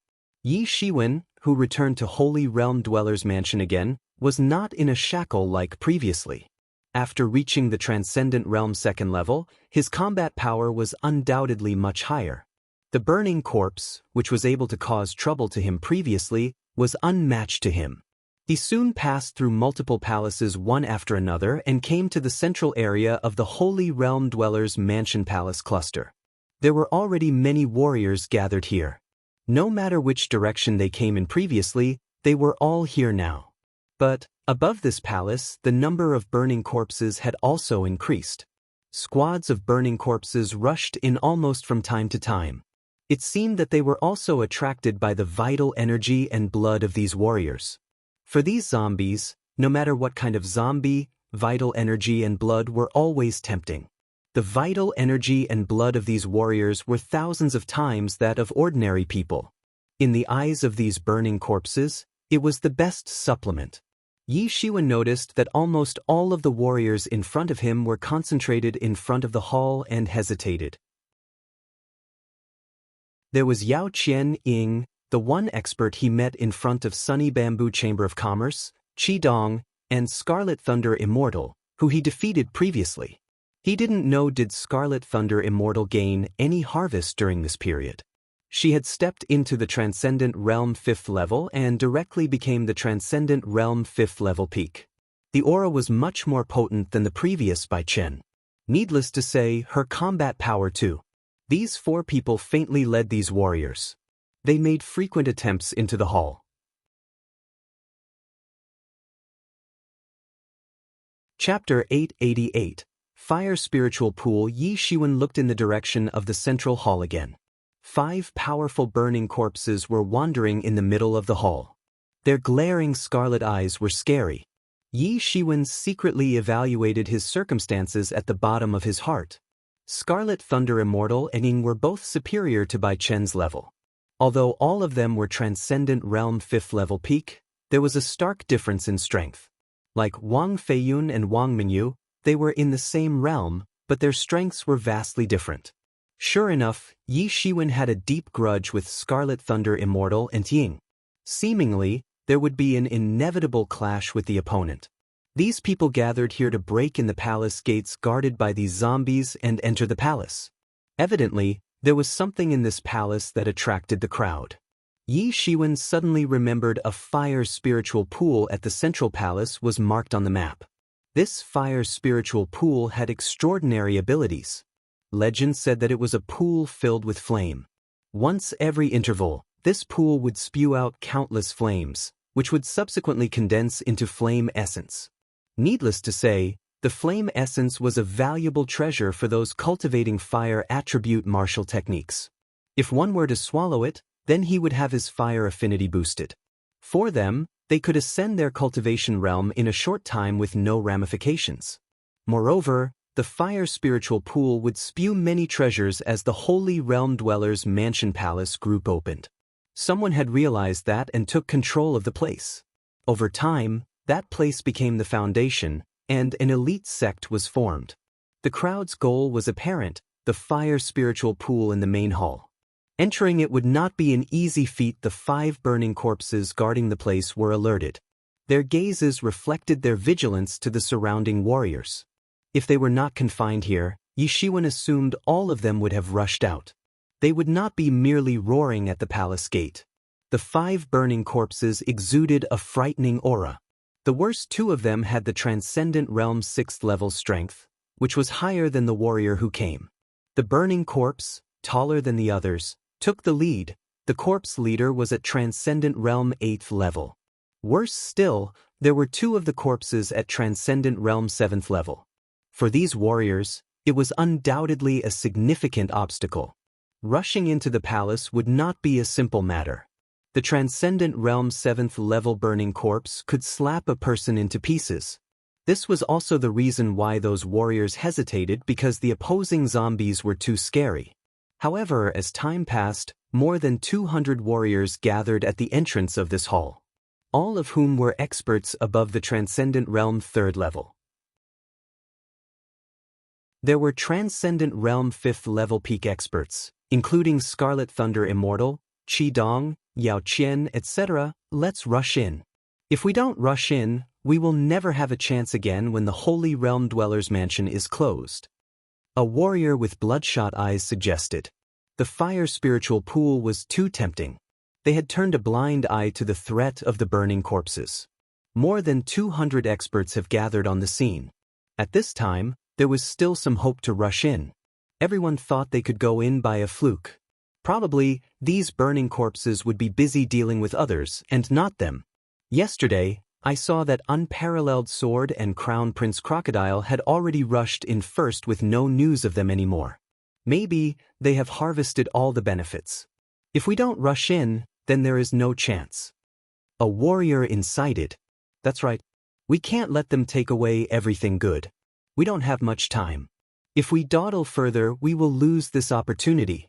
Yi Shiwen, who returned to Holy Realm Dweller's mansion again, was not in a shackle like previously. After reaching the Transcendent Realm second level, his combat power was undoubtedly much higher. The burning corpse, which was able to cause trouble to him previously, was unmatched to him. He soon passed through multiple palaces one after another and came to the central area of the Holy Realm Dweller's mansion palace cluster. There were already many warriors gathered here. No matter which direction they came in previously, they were all here now. But, above this palace, the number of burning corpses had also increased. Squads of burning corpses rushed in almost from time to time. It seemed that they were also attracted by the vital energy and blood of these warriors. For these zombies, no matter what kind of zombie, vital energy and blood were always tempting. The vital energy and blood of these warriors were thousands of times that of ordinary people. In the eyes of these burning corpses, it was the best supplement. Yi Shiwen noticed that almost all of the warriors in front of him were concentrated in front of the hall and hesitated. There was Yao Qian Ying, the one expert he met in front of Sunny Bamboo Chamber of Commerce, Qi Dong, and Scarlet Thunder Immortal, who he defeated previously. He didn't know did Scarlet Thunder Immortal gain any harvest during this period. She had stepped into the Transcendent Realm 5th level and directly became the Transcendent Realm 5th level peak. The aura was much more potent than the previous Bai Chen. Needless to say, her combat power too. These four people faintly led these warriors. They made frequent attempts into the hall. Chapter 888. Fire Spiritual Pool. Yi Shiwen looked in the direction of the central hall again. 5 powerful burning corpses were wandering in the middle of the hall. Their glaring scarlet eyes were scary. Yi Shiwen secretly evaluated his circumstances at the bottom of his heart. Scarlet Thunder Immortal and Ying were both superior to Bai Chen's level. Although all of them were Transcendent Realm 5th level peak, there was a stark difference in strength. Like Wang Feiyun and Wang Mingyu, they were in the same realm, but their strengths were vastly different. Sure enough, Yi Shiwen had a deep grudge with Scarlet Thunder Immortal and Ying. Seemingly, there would be an inevitable clash with the opponent. These people gathered here to break in the palace gates guarded by these zombies and enter the palace. Evidently, there was something in this palace that attracted the crowd. Yi Shiwen suddenly remembered a fire spiritual pool at the central palace was marked on the map. This fire spiritual pool had extraordinary abilities. Legend said that it was a pool filled with flame. Once every interval, this pool would spew out countless flames, which would subsequently condense into flame essence. Needless to say, the flame essence was a valuable treasure for those cultivating fire attribute martial techniques. If one were to swallow it, then he would have his fire affinity boosted. For them, they could ascend their cultivation realm in a short time with no ramifications. Moreover, the fire spiritual pool would spew many treasures as the Holy Realm Dweller's mansion palace group opened. Someone had realized that and took control of the place. Over time, that place became the foundation, and an elite sect was formed. The crowd's goal was apparent, the fire spiritual pool in the main hall. Entering it would not be an easy feat. The 5 burning corpses guarding the place were alerted. Their gazes reflected their vigilance to the surrounding warriors. If they were not confined here, Yi Shiwen assumed all of them would have rushed out. They would not be merely roaring at the palace gate. The 5 burning corpses exuded a frightening aura. The worst 2 of them had the Transcendent Realm's 6th level strength, which was higher than the warrior who came. The burning corpse, taller than the others, took the lead. The corpse leader was at Transcendent Realm 8th level. Worse still, there were 2 of the corpses at Transcendent Realm 7th level. For these warriors, it was undoubtedly a significant obstacle. Rushing into the palace would not be a simple matter. The Transcendent Realm 7th level burning corpse could slap a person into pieces. This was also the reason why those warriors hesitated, because the opposing zombies were too scary. However, as time passed, more than 200 warriors gathered at the entrance of this hall, all of whom were experts above the Transcendent Realm 3rd level. There were Transcendent Realm 5th level peak experts, including Scarlet Thunder Immortal, Qi Dong, Yao Qian, etc. Let's rush in. If we don't rush in, we will never have a chance again when the Holy Realm Dweller's Mansion is closed. A warrior with bloodshot eyes suggested. The fire spiritual pool was too tempting. They had turned a blind eye to the threat of the burning corpses. More than 200 experts have gathered on the scene. At this time, there was still some hope to rush in. Everyone thought they could go in by a fluke. Probably, these burning corpses would be busy dealing with others and not them. Yesterday, I saw that Unparalleled Sword and Crown Prince Crocodile had already rushed in first with no news of them anymore. Maybe they have harvested all the benefits. If we don't rush in, then there is no chance. A warrior incited. That's right. We can't let them take away everything good. We don't have much time. If we dawdle further, we will lose this opportunity.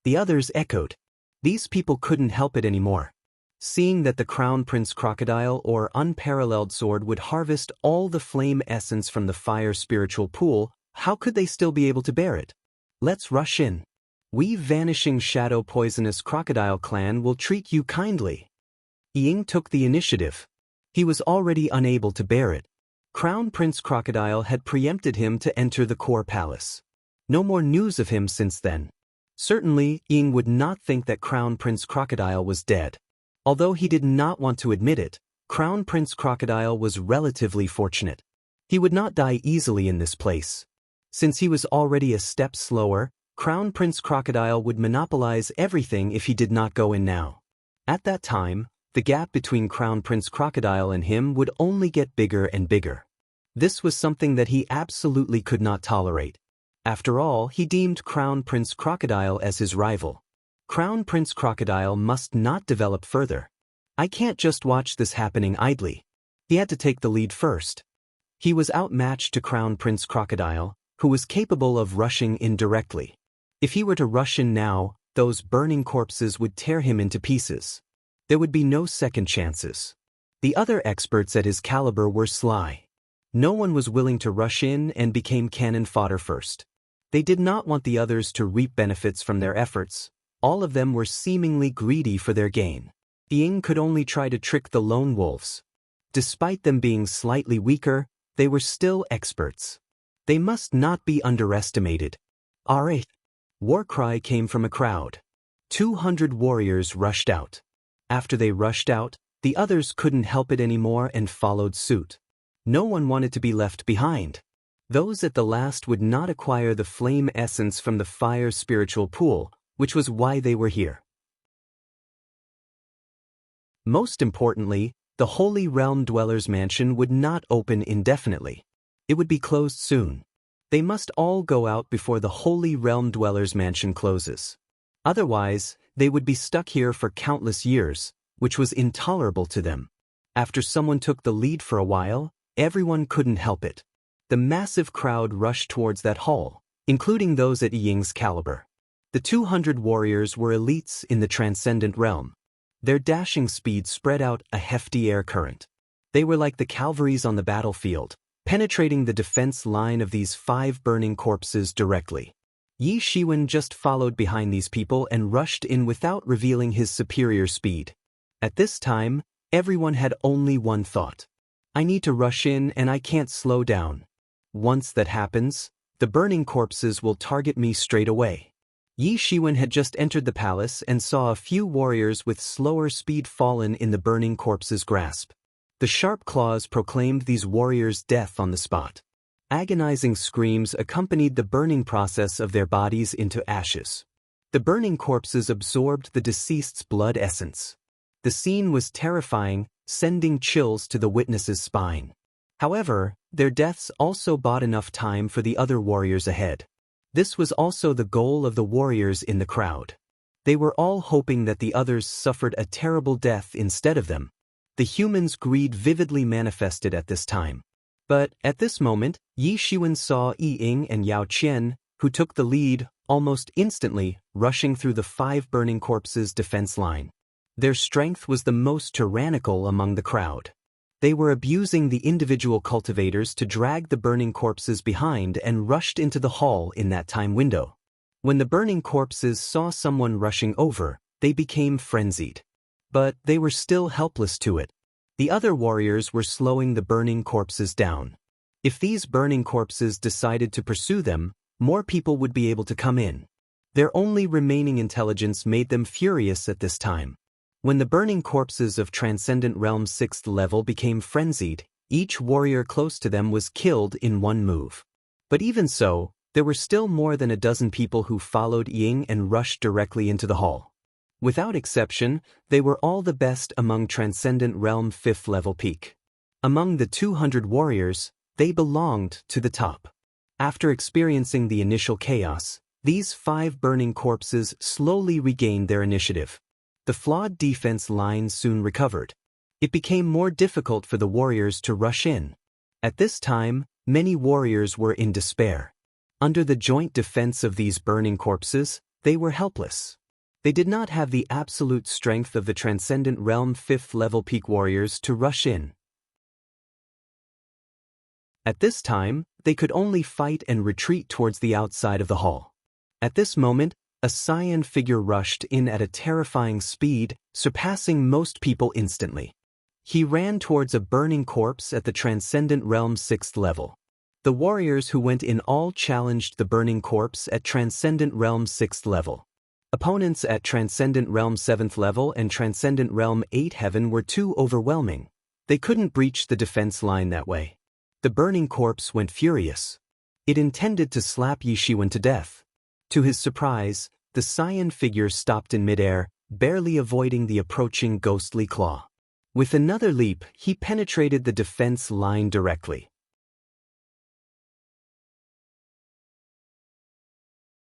The others echoed. These people couldn't help it anymore. Seeing that the Crown Prince Crocodile or Unparalleled Sword would harvest all the flame essence from the fire spiritual pool, how could they still be able to bear it? Let's rush in. We Vanishing Shadow Poisonous Crocodile clan will treat you kindly. Ying took the initiative. He was already unable to bear it. Crown Prince Crocodile had preempted him to enter the core palace. No more news of him since then. Certainly, Ying would not think that Crown Prince Crocodile was dead. Although he did not want to admit it, Crown Prince Crocodile was relatively fortunate. He would not die easily in this place. Since he was already a step slower, Crown Prince Crocodile would monopolize everything if he did not go in now. At that time, the gap between Crown Prince Crocodile and him would only get bigger and bigger. This was something that he absolutely could not tolerate. After all, he deemed Crown Prince Crocodile as his rival. Crown Prince Crocodile must not develop further. I can't just watch this happening idly. He had to take the lead first. He was outmatched to Crown Prince Crocodile, who was capable of rushing in directly. If he were to rush in now, those burning corpses would tear him into pieces. There would be no second chances. The other experts at his caliber were sly. No one was willing to rush in and became cannon fodder first. They did not want the others to reap benefits from their efforts. All of them were seemingly greedy for their gain. Ying could only try to trick the lone wolves. Despite them being slightly weaker, they were still experts. They must not be underestimated. Alright. War cry came from a crowd. 200 warriors rushed out. After they rushed out, the others couldn't help it anymore and followed suit. No one wanted to be left behind. Those at the last would not acquire the flame essence from the fire spiritual pool, which was why they were here. Most importantly, the Holy Realm Dweller's Mansion would not open indefinitely. It would be closed soon. They must all go out before the Holy Realm Dweller's Mansion closes. Otherwise, they would be stuck here for countless years, which was intolerable to them. After someone took the lead for a while, everyone couldn't help it. The massive crowd rushed towards that hall, including those at Ying's caliber. The 200 warriors were elites in the Transcendent Realm. Their dashing speed spread out a hefty air current. They were like the cavalries on the battlefield, penetrating the defense line of these 5 burning corpses directly. Yi Shiwen just followed behind these people and rushed in without revealing his superior speed. At this time, everyone had only one thought. I need to rush in and I can't slow down. Once that happens, the burning corpses will target me straight away. Yi Shiwen had just entered the palace and saw a few warriors with slower speed fallen in the burning corpse's grasp. The sharp claws proclaimed these warriors' death on the spot. Agonizing screams accompanied the burning process of their bodies into ashes. The burning corpses absorbed the deceased's blood essence. The scene was terrifying, sending chills to the witness's spine. However, their deaths also bought enough time for the other warriors ahead. This was also the goal of the warriors in the crowd. They were all hoping that the others suffered a terrible death instead of them. The humans' greed vividly manifested at this time. But, at this moment, Yi Shiwen saw Yi Ying and Yao Qian, who took the lead, almost instantly, rushing through the 5 burning corpses' defense line. Their strength was the most tyrannical among the crowd. They were abusing the individual cultivators to drag the burning corpses behind and rushed into the hall in that time window. When the burning corpses saw someone rushing over, they became frenzied. But they were still helpless to it. The other warriors were slowing the burning corpses down. If these burning corpses decided to pursue them, more people would be able to come in. Their only remaining intelligence made them furious at this time. When the burning corpses of Transcendent Realm's 6th level became frenzied, each warrior close to them was killed in one move. But even so, there were still more than a dozen people who followed Ying and rushed directly into the hall. Without exception, they were all the best among Transcendent Realm 5th level peak. Among the 200 warriors, they belonged to the top. After experiencing the initial chaos, these 5 burning corpses slowly regained their initiative. The flawed defense line soon recovered. It became more difficult for the warriors to rush in. At this time, many warriors were in despair. Under the joint defense of these burning corpses, they were helpless. They did not have the absolute strength of the Transcendent Realm 5th level peak warriors to rush in. At this time, they could only fight and retreat towards the outside of the hall. At this moment, a cyan figure rushed in at a terrifying speed, surpassing most people instantly. He ran towards a burning corpse at the Transcendent Realm 6th level. The warriors who went in all challenged the burning corpse at Transcendent Realm 6th level. Opponents at Transcendent Realm 7th level and Transcendent Realm 8 Heaven were too overwhelming. They couldn't breach the defense line that way. The burning corpse went furious. It intended to slap Yi Shiwen to death. To his surprise, the cyan figure stopped in midair, barely avoiding the approaching ghostly claw. With another leap, he penetrated the defense line directly.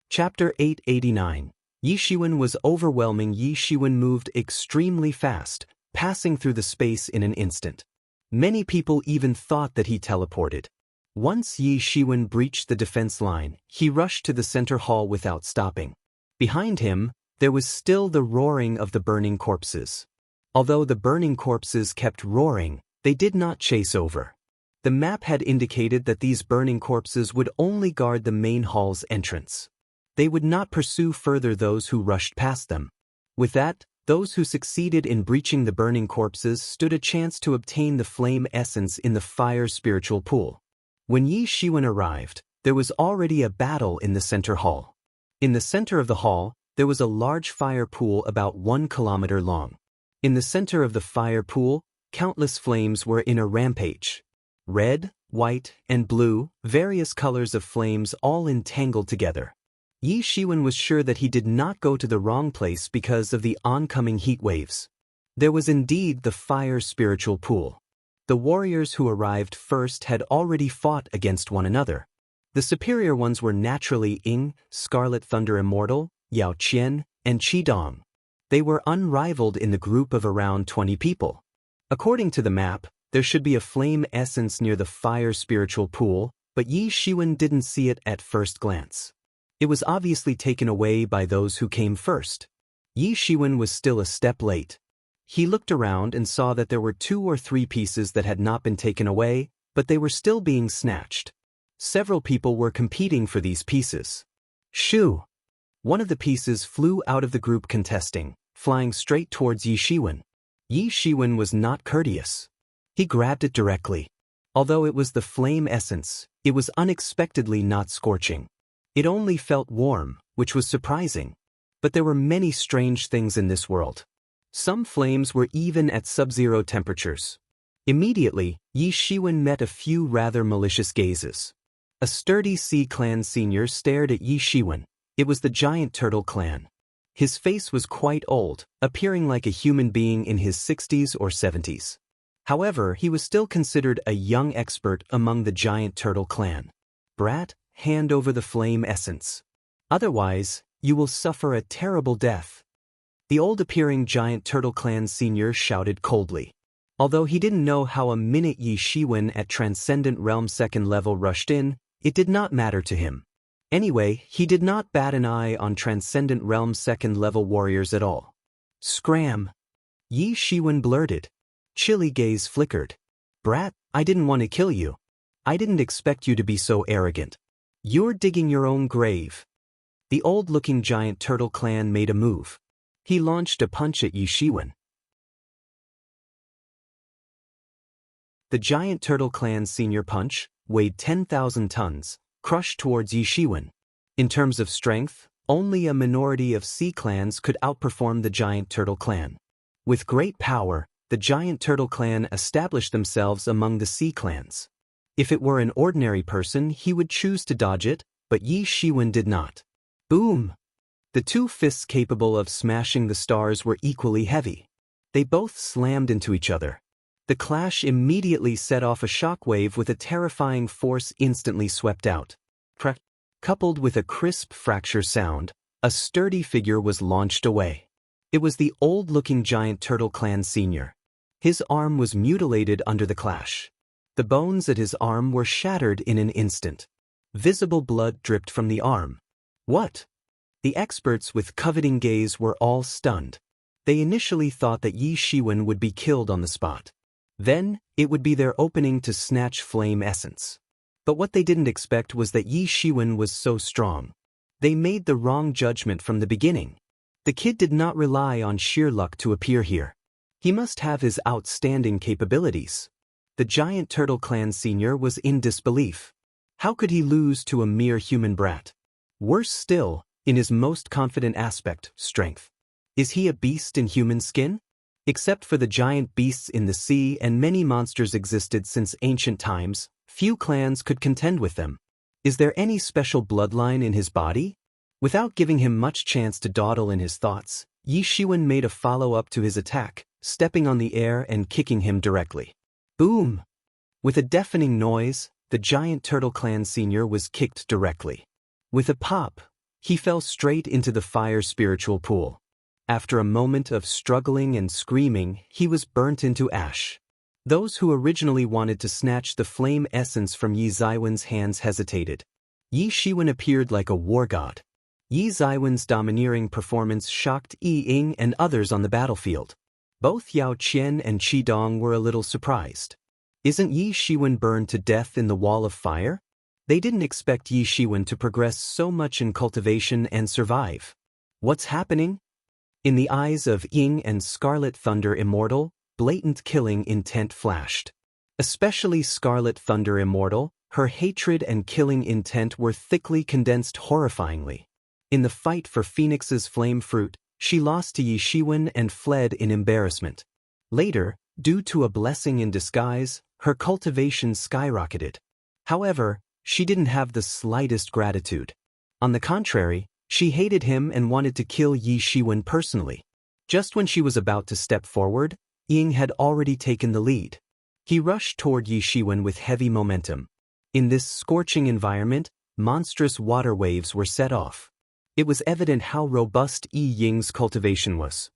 Chapter 889. Yi Shiwen was overwhelming. Yi Shiwen moved extremely fast, passing through the space in an instant. Many people even thought that he teleported. Once Yi Shiwen breached the defense line, he rushed to the center hall without stopping. Behind him, there was still the roaring of the burning corpses. Although the burning corpses kept roaring, they did not chase over. The map had indicated that these burning corpses would only guard the main hall's entrance. They would not pursue further those who rushed past them. With that, those who succeeded in breaching the burning corpses stood a chance to obtain the flame essence in the fire spiritual pool. When Yi Shiwen arrived, there was already a battle in the center hall. In the center of the hall, there was a large fire pool about 1 kilometer long. In the center of the fire pool, countless flames were in a rampage. Red, white, and blue, various colors of flames all entangled together. Yi Shiwen was sure that he did not go to the wrong place because of the oncoming heat waves. There was indeed the fire spiritual pool. The warriors who arrived first had already fought against one another. The superior ones were naturally Ying, Scarlet Thunder Immortal, Yao Qian, and Qi Dong. They were unrivaled in the group of around 20 people. According to the map, there should be a flame essence near the fire spiritual pool, but Yi Shiwen didn't see it at first glance. It was obviously taken away by those who came first. Yi Shiwen was still a step late. He looked around and saw that there were 2 or 3 pieces that had not been taken away, but they were still being snatched. Several people were competing for these pieces. Shoo! One of the pieces flew out of the group contesting, flying straight towards Yi Shiwen. Yi Shiwen was not courteous. He grabbed it directly. Although it was the flame essence, it was unexpectedly not scorching. It only felt warm, which was surprising. But there were many strange things in this world. Some flames were even at sub-zero temperatures. Immediately, Yi Shiwen met a few rather malicious gazes. A sturdy Sea Clan senior stared at Yi Shiwen. It was the giant turtle clan. His face was quite old, appearing like a human being in his 60s or 70s. However, he was still considered a young expert among the giant turtle clan. "Brat, hand over the flame essence. Otherwise, you will suffer a terrible death." The old-appearing giant turtle clan senior shouted coldly. Although he didn't know how a minute Yi Shiwen at Transcendent Realm 2nd level rushed in, it did not matter to him. Anyway, he did not bat an eye on Transcendent Realm 2nd level warriors at all. "Scram!" Yi Shiwen blurted. Chilly gaze flickered. "Brat, I didn't want to kill you. I didn't expect you to be so arrogant. You're digging your own grave." The old-looking giant turtle clan made a move. He launched a punch at Yi Shiwen. The giant turtle clan senior punch weighed 10,000 tons, crushed towards Yi Shiwen. In terms of strength, only a minority of sea clans could outperform the giant turtle clan. With great power, the giant turtle clan established themselves among the sea clans. If it were an ordinary person, he would choose to dodge it, but Yi Shiwen did not. Boom! The two fists capable of smashing the stars were equally heavy. They both slammed into each other. The clash immediately set off a shockwave with a terrifying force instantly swept out. Coupled with a crisp fracture sound, a sturdy figure was launched away. It was the old-looking giant turtle clan senior. His arm was mutilated under the clash. The bones at his arm were shattered in an instant. Visible blood dripped from the arm. What? The experts with coveting gaze were all stunned. They initially thought that Yi Shiwen would be killed on the spot. Then, it would be their opening to snatch flame essence. But what they didn't expect was that Yi Shiwen was so strong. They made the wrong judgment from the beginning. The kid did not rely on sheer luck to appear here. He must have his outstanding capabilities. The giant turtle clan senior was in disbelief. How could he lose to a mere human brat? Worse still, in his most confident aspect, strength. Is he a beast in human skin? Except for the giant beasts in the sea and many monsters existed since ancient times, few clans could contend with them. Is there any special bloodline in his body? Without giving him much chance to dawdle in his thoughts, Yi Shiwen made a follow-up to his attack, stepping on the air and kicking him directly. Boom! With a deafening noise, the giant turtle clan senior was kicked directly. With a pop, he fell straight into the fire spiritual pool. After a moment of struggling and screaming, he was burnt into ash. Those who originally wanted to snatch the flame essence from Yi Shiwen's hands hesitated. Yi Shiwen appeared like a war god. Yi Shiwen's domineering performance shocked Yi Ying and others on the battlefield. Both Yao Qian and Qi Dong were a little surprised. Isn't Yi Shiwen burned to death in the wall of fire? They didn't expect Yi Shiwen to progress so much in cultivation and survive. What's happening? In the eyes of Ying and Scarlet Thunder Immortal, blatant killing intent flashed. Especially Scarlet Thunder Immortal, her hatred and killing intent were thickly condensed horrifyingly. In the fight for Phoenix's flame fruit, she lost to Yi Shiwen and fled in embarrassment. Later, due to a blessing in disguise, her cultivation skyrocketed. However, she didn't have the slightest gratitude. On the contrary, she hated him and wanted to kill Yi Shiwen personally. Just when she was about to step forward, Ying had already taken the lead. He rushed toward Yi Shiwen with heavy momentum. In this scorching environment, monstrous water waves were set off. It was evident how robust Yi Ying's cultivation was.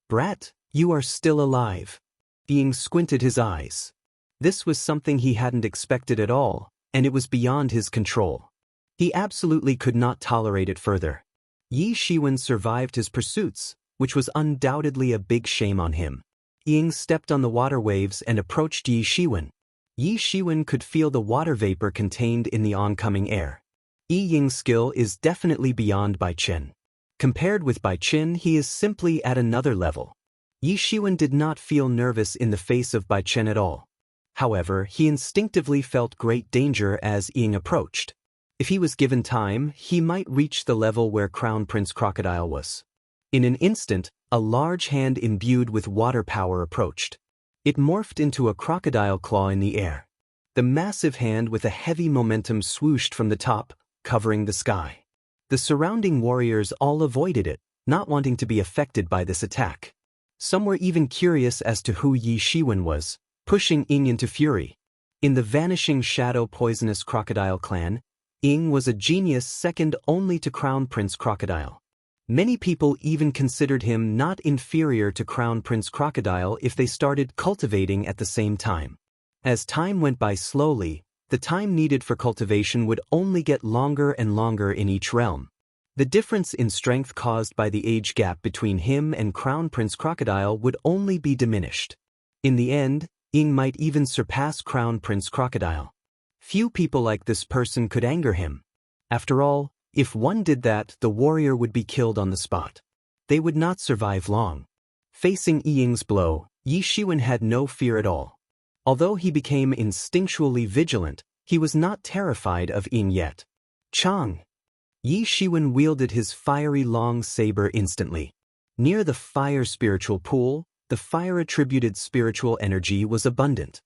Brat, you are still alive. Ying squinted his eyes. This was something he hadn't expected at all, and it was beyond his control. He absolutely could not tolerate it further. Yi Shiwen survived his pursuits, which was undoubtedly a big shame on him. Ying stepped on the water waves and approached Yi Shiwen. Yi Shiwen could feel the water vapor contained in the oncoming air. Yi Ying's skill is definitely beyond Bai Chen. Compared with Bai Chen, he is simply at another level. Yi Shiwen did not feel nervous in the face of Bai Chen at all. However, he instinctively felt great danger as Ying approached. If he was given time, he might reach the level where Crown Prince Crocodile was. In an instant, a large hand imbued with water power approached. It morphed into a crocodile claw in the air. The massive hand with a heavy momentum swooshed from the top, covering the sky. The surrounding warriors all avoided it, not wanting to be affected by this attack. Some were even curious as to who Yi Shiwen was, pushing Ying into fury. In the vanishing shadow poisonous crocodile clan, Ying was a genius second only to Crown Prince Crocodile. Many people even considered him not inferior to Crown Prince Crocodile if they started cultivating at the same time. As time went by slowly, the time needed for cultivation would only get longer and longer in each realm. The difference in strength caused by the age gap between him and Crown Prince Crocodile would only be diminished. In the end, Ying might even surpass Crown Prince Crocodile. Few people like this person could anger him. After all, if one did that, the warrior would be killed on the spot. They would not survive long. Facing Ying's blow, Yi Shiwen had no fear at all. Although he became instinctually vigilant, he was not terrified of Ying yet. Chang! Yi Shiwen wielded his fiery long saber instantly. Near the fire spiritual pool, the fire-attributed spiritual energy was abundant.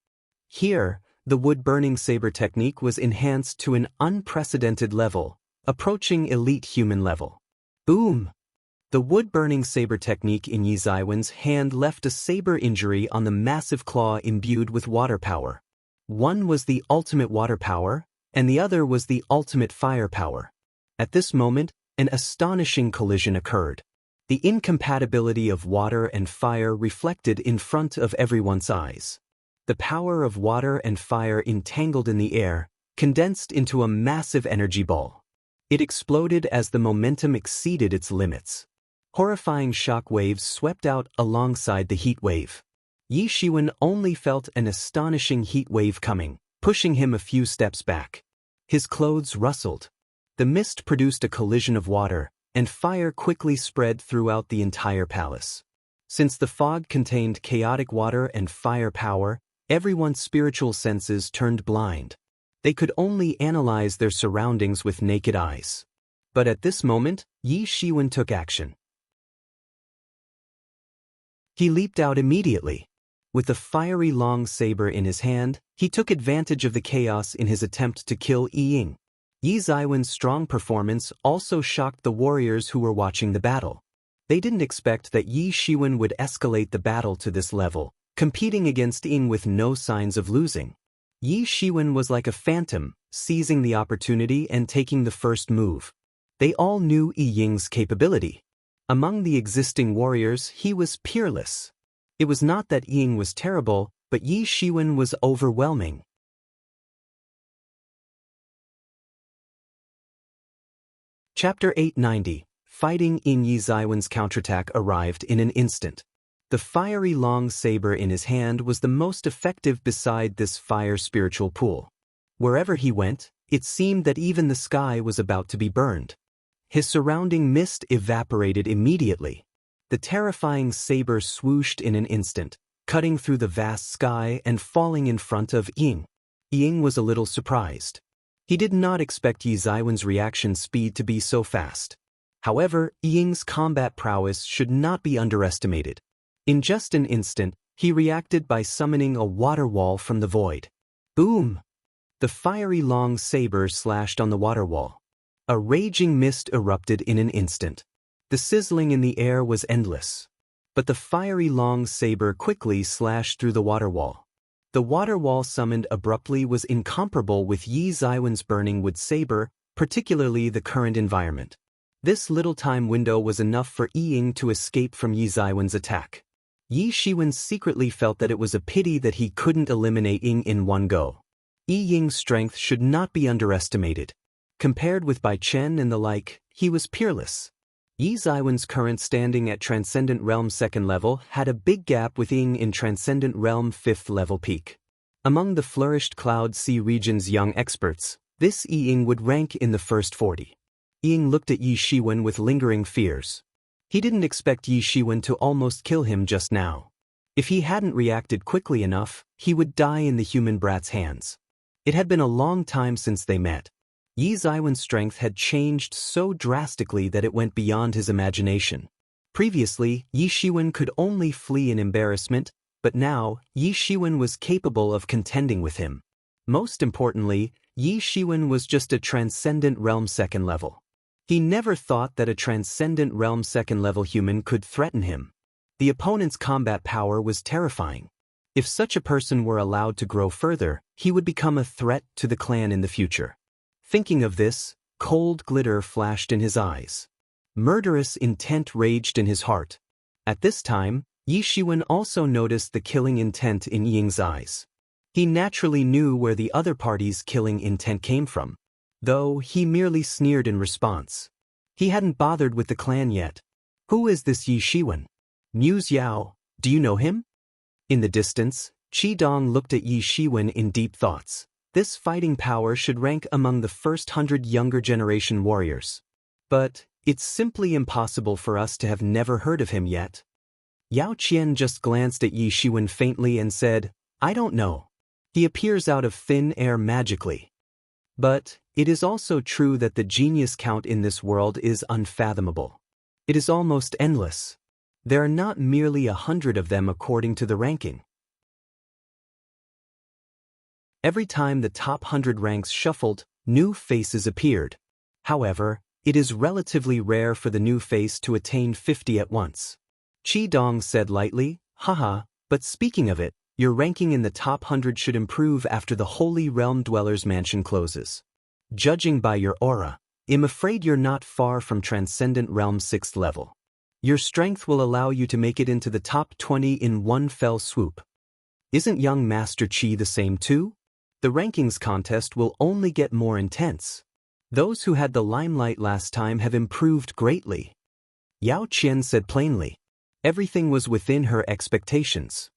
Here, the wood-burning saber technique was enhanced to an unprecedented level, approaching elite human level. Boom! The wood-burning saber technique in Yi Ziwen's hand left a saber injury on the massive claw imbued with water power. One was the ultimate water power, and the other was the ultimate fire power. At this moment, an astonishing collision occurred. The incompatibility of water and fire reflected in front of everyone's eyes. The power of water and fire entangled in the air, condensed into a massive energy ball. It exploded as the momentum exceeded its limits. Horrifying shock waves swept out alongside the heat wave. Yi Shiwen only felt an astonishing heat wave coming, pushing him a few steps back. His clothes rustled. The mist produced a collision of water, and fire quickly spread throughout the entire palace. Since the fog contained chaotic water and fire power, everyone's spiritual senses turned blind. They could only analyze their surroundings with naked eyes. But at this moment, Yi Shiwen took action. He leaped out immediately. With the fiery long saber in his hand, he took advantage of the chaos in his attempt to kill Ying. Yi Ziwen's strong performance also shocked the warriors who were watching the battle. They didn't expect that Yi Shiwen would escalate the battle to this level, competing against Ying with no signs of losing. Yi Shiwen was like a phantom, seizing the opportunity and taking the first move. They all knew Ying's capability. Among the existing warriors, he was peerless. It was not that Ying was terrible, but Yi Shiwen was overwhelming. Chapter 890. Fighting in Yi Ziwen's counterattack arrived in an instant. The fiery long saber in his hand was the most effective beside this fire spiritual pool. Wherever he went, it seemed that even the sky was about to be burned. His surrounding mist evaporated immediately. The terrifying saber swooshed in an instant, cutting through the vast sky and falling in front of Ying. Ying was a little surprised. He did not expect Yi Ziwen's reaction speed to be so fast. However, Ying's combat prowess should not be underestimated. In just an instant, he reacted by summoning a water wall from the void. Boom! The fiery long saber slashed on the water wall. A raging mist erupted in an instant. The sizzling in the air was endless. But the fiery long saber quickly slashed through the water wall. The water wall summoned abruptly was incomparable with Yi Ziwen's burning wood saber, particularly the current environment. This little time window was enough for Ying to escape from Yi Ziwen's attack. Yi Shiwen secretly felt that it was a pity that he couldn't eliminate Ying in one go. Ying's strength should not be underestimated. Compared with Bai Chen and the like, he was peerless. Yi Ziwen's current standing at Transcendent Realm 2nd level had a big gap with Ying in Transcendent Realm 5th level peak. Among the flourished Cloud Sea region's young experts, this Ying would rank in the first 40. Ying looked at Yi Shiwen with lingering fears. He didn't expect Yi Shiwen to almost kill him just now. If he hadn't reacted quickly enough, he would die in the human brat's hands. It had been a long time since they met. Yi Ziwen's strength had changed so drastically that it went beyond his imagination. Previously, Yi Shiwen could only flee in embarrassment, but now, Yi Shiwen was capable of contending with him. Most importantly, Yi Shiwen was just a transcendent realm second level. He never thought that a transcendent realm second level human could threaten him. The opponent's combat power was terrifying. If such a person were allowed to grow further, he would become a threat to the clan in the future. Thinking of this, cold glitter flashed in his eyes. Murderous intent raged in his heart. At this time, Yi Shiwen also noticed the killing intent in Ying's eyes. He naturally knew where the other party's killing intent came from, though he merely sneered in response. He hadn't bothered with the clan yet. Who is this Yi Shiwen? Muse Yao, do you know him? In the distance, Qi Dong looked at Yi Shiwen in deep thoughts. This fighting power should rank among the first 100 younger generation warriors. But it's simply impossible for us to have never heard of him yet. Yao Qian just glanced at Yi Shiwen faintly and said, I don't know. He appears out of thin air magically. But it is also true that the genius count in this world is unfathomable. It is almost endless. There are not merely 100 of them according to the ranking. Every time the top 100 ranks shuffled, new faces appeared. However, it is relatively rare for the new face to attain 50 at once. Qi Dong said lightly, haha, but speaking of it, your ranking in the top 100 should improve after the Holy Realm Dweller's mansion closes. Judging by your aura, I'm afraid you're not far from Transcendent Realm 6th level. Your strength will allow you to make it into the top 20 in one fell swoop. Isn't young Master Qi the same too? The rankings contest will only get more intense. Those who had the limelight last time have improved greatly. Yao Qian said plainly. Everything was within her expectations.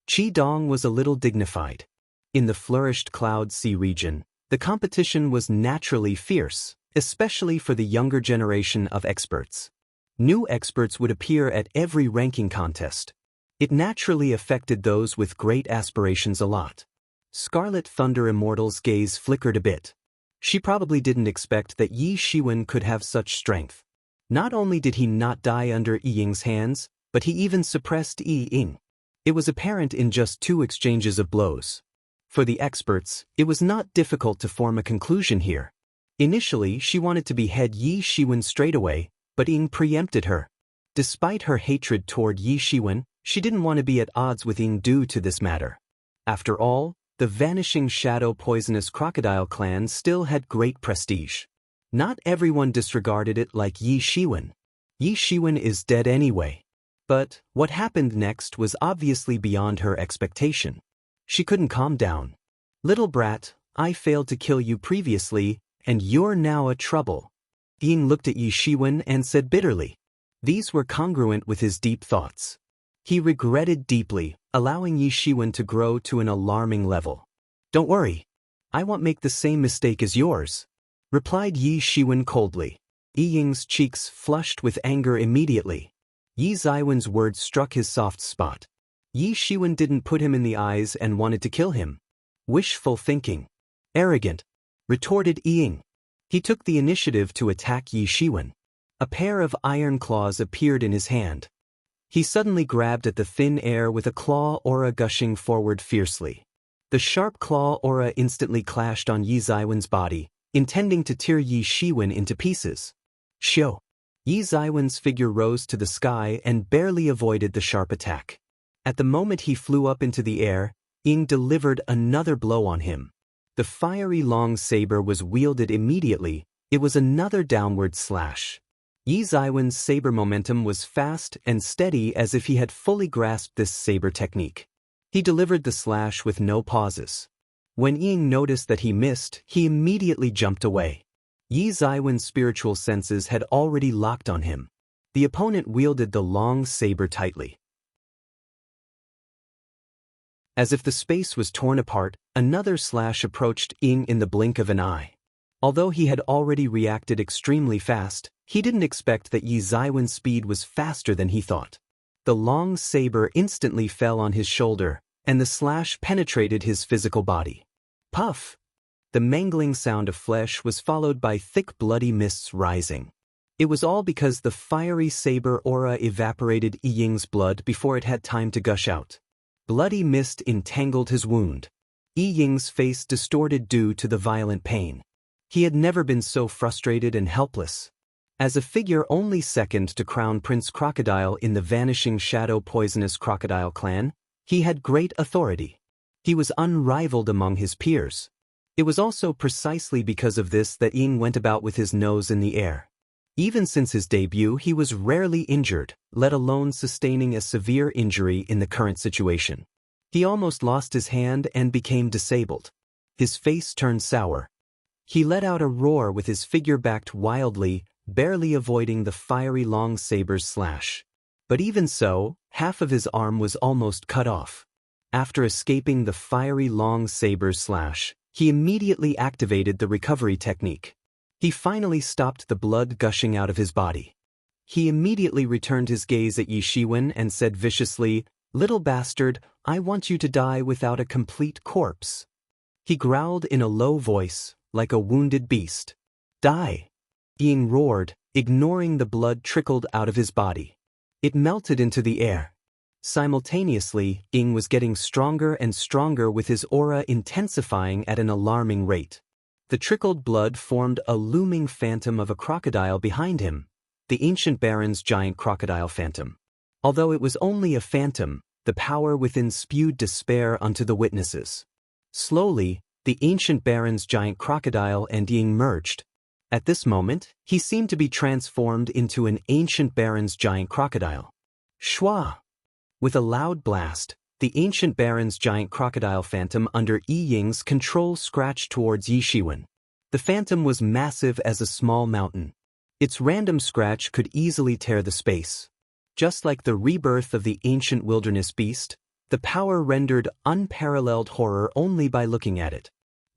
Qi Dong was a little dignified. In the flourished Cloud Sea region, the competition was naturally fierce, especially for the younger generation of experts. New experts would appear at every ranking contest. It naturally affected those with great aspirations a lot. Scarlet Thunder Immortal's gaze flickered a bit. She probably didn't expect that Yi Shiwen could have such strength. Not only did he not die under Yi Ying's hands, but he even suppressed Yi Ying. It was apparent in just 2 exchanges of blows. For the experts, it was not difficult to form a conclusion here. Initially, she wanted to behead Yi Shiwen straight away, but Ying preempted her. Despite her hatred toward Yi Shiwen, she didn't want to be at odds with Ying due to this matter. After all, the Vanishing Shadow Poisonous Crocodile clan still had great prestige. Not everyone disregarded it like Yi Shiwen. Yi Shiwen is dead anyway. But what happened next was obviously beyond her expectation. She couldn't calm down. Little brat, I failed to kill you previously, and you're now a trouble. Ying looked at Yi Shiwen and said bitterly. These were congruent with his deep thoughts. He regretted deeply, allowing Yi Shiwen to grow to an alarming level. Don't worry. I won't make the same mistake as yours, replied Yi Shiwen coldly. Yi Ying's cheeks flushed with anger immediately. Yi Ziwen's words struck his soft spot. Yi Shiwen didn't put him in the eyes and wanted to kill him. Wishful thinking. Arrogant, retorted Yi Ying. He took the initiative to attack Yi Shiwen. A pair of iron claws appeared in his hand. He suddenly grabbed at the thin air with a claw aura gushing forward fiercely. The sharp claw aura instantly clashed on Yi Ziwen's body, intending to tear Yi Shiwen into pieces. Shio! Yi Ziwen's figure rose to the sky and barely avoided the sharp attack. At the moment he flew up into the air, Ying delivered another blow on him. The fiery long saber was wielded immediately. It was another downward slash. Yi Ziwen's saber momentum was fast and steady as if he had fully grasped this saber technique. He delivered the slash with no pauses. When Ying noticed that he missed, he immediately jumped away. Yi Ziwen's spiritual senses had already locked on him. The opponent wielded the long saber tightly. As if the space was torn apart, another slash approached Ying in the blink of an eye. Although he had already reacted extremely fast, he didn't expect that Yi Ziwen's speed was faster than he thought. the long saber instantly fell on his shoulder, and the slash penetrated his physical body. Puff! The mangling sound of flesh was followed by thick bloody mists rising. It was all because the fiery saber aura evaporated Yi Ying's blood before it had time to gush out. Bloody mist entangled his wound. Yi Ying's face distorted due to the violent pain. He had never been so frustrated and helpless. As a figure only second to Crown Prince Crocodile in the Vanishing Shadow Poisonous Crocodile clan, he had great authority. He was unrivaled among his peers. It was also precisely because of this that Ying went about with his nose in the air. Even since his debut, he was rarely injured, let alone sustaining a severe injury in the current situation. He almost lost his hand and became disabled. His face turned sour. He let out a roar with his figure backed wildly, barely avoiding the fiery long saber's slash. But even so, half of his arm was almost cut off. After escaping the fiery long saber's slash, he immediately activated the recovery technique. He finally stopped the blood gushing out of his body. He immediately returned his gaze at Yi Shiwen and said viciously, "Little bastard, I want you to die without a complete corpse." He growled in a low voice, like a wounded beast. "Die!" Ying roared, ignoring the blood trickled out of his body. It melted into the air. Simultaneously, Ying was getting stronger and stronger with his aura intensifying at an alarming rate. The trickled blood formed a looming phantom of a crocodile behind him, the ancient baron's giant crocodile phantom. Although it was only a phantom, the power within spewed despair unto the witnesses. Slowly, the ancient baron's giant crocodile and Ying merged. At this moment, he seemed to be transformed into an ancient baron's giant crocodile. Shwa! With a loud blast, the ancient baron's giant crocodile phantom under Yi Ying's control scratched towards Yi Shiwen. The phantom was massive as a small mountain. Its random scratch could easily tear the space. Just like the rebirth of the ancient wilderness beast, the power rendered unparalleled horror only by looking at it.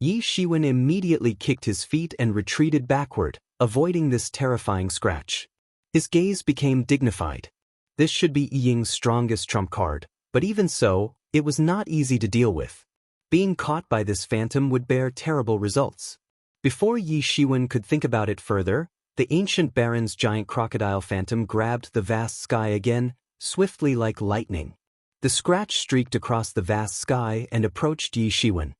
Yi Shiwen immediately kicked his feet and retreated backward, avoiding this terrifying scratch. His gaze became dignified. This should be Yi Ying's strongest trump card, but even so, it was not easy to deal with. Being caught by this phantom would bear terrible results. Before Yi Shiwen could think about it further, the ancient baron's giant crocodile phantom grabbed the vast sky again, swiftly like lightning. The scratch streaked across the vast sky and approached Yi Shiwen.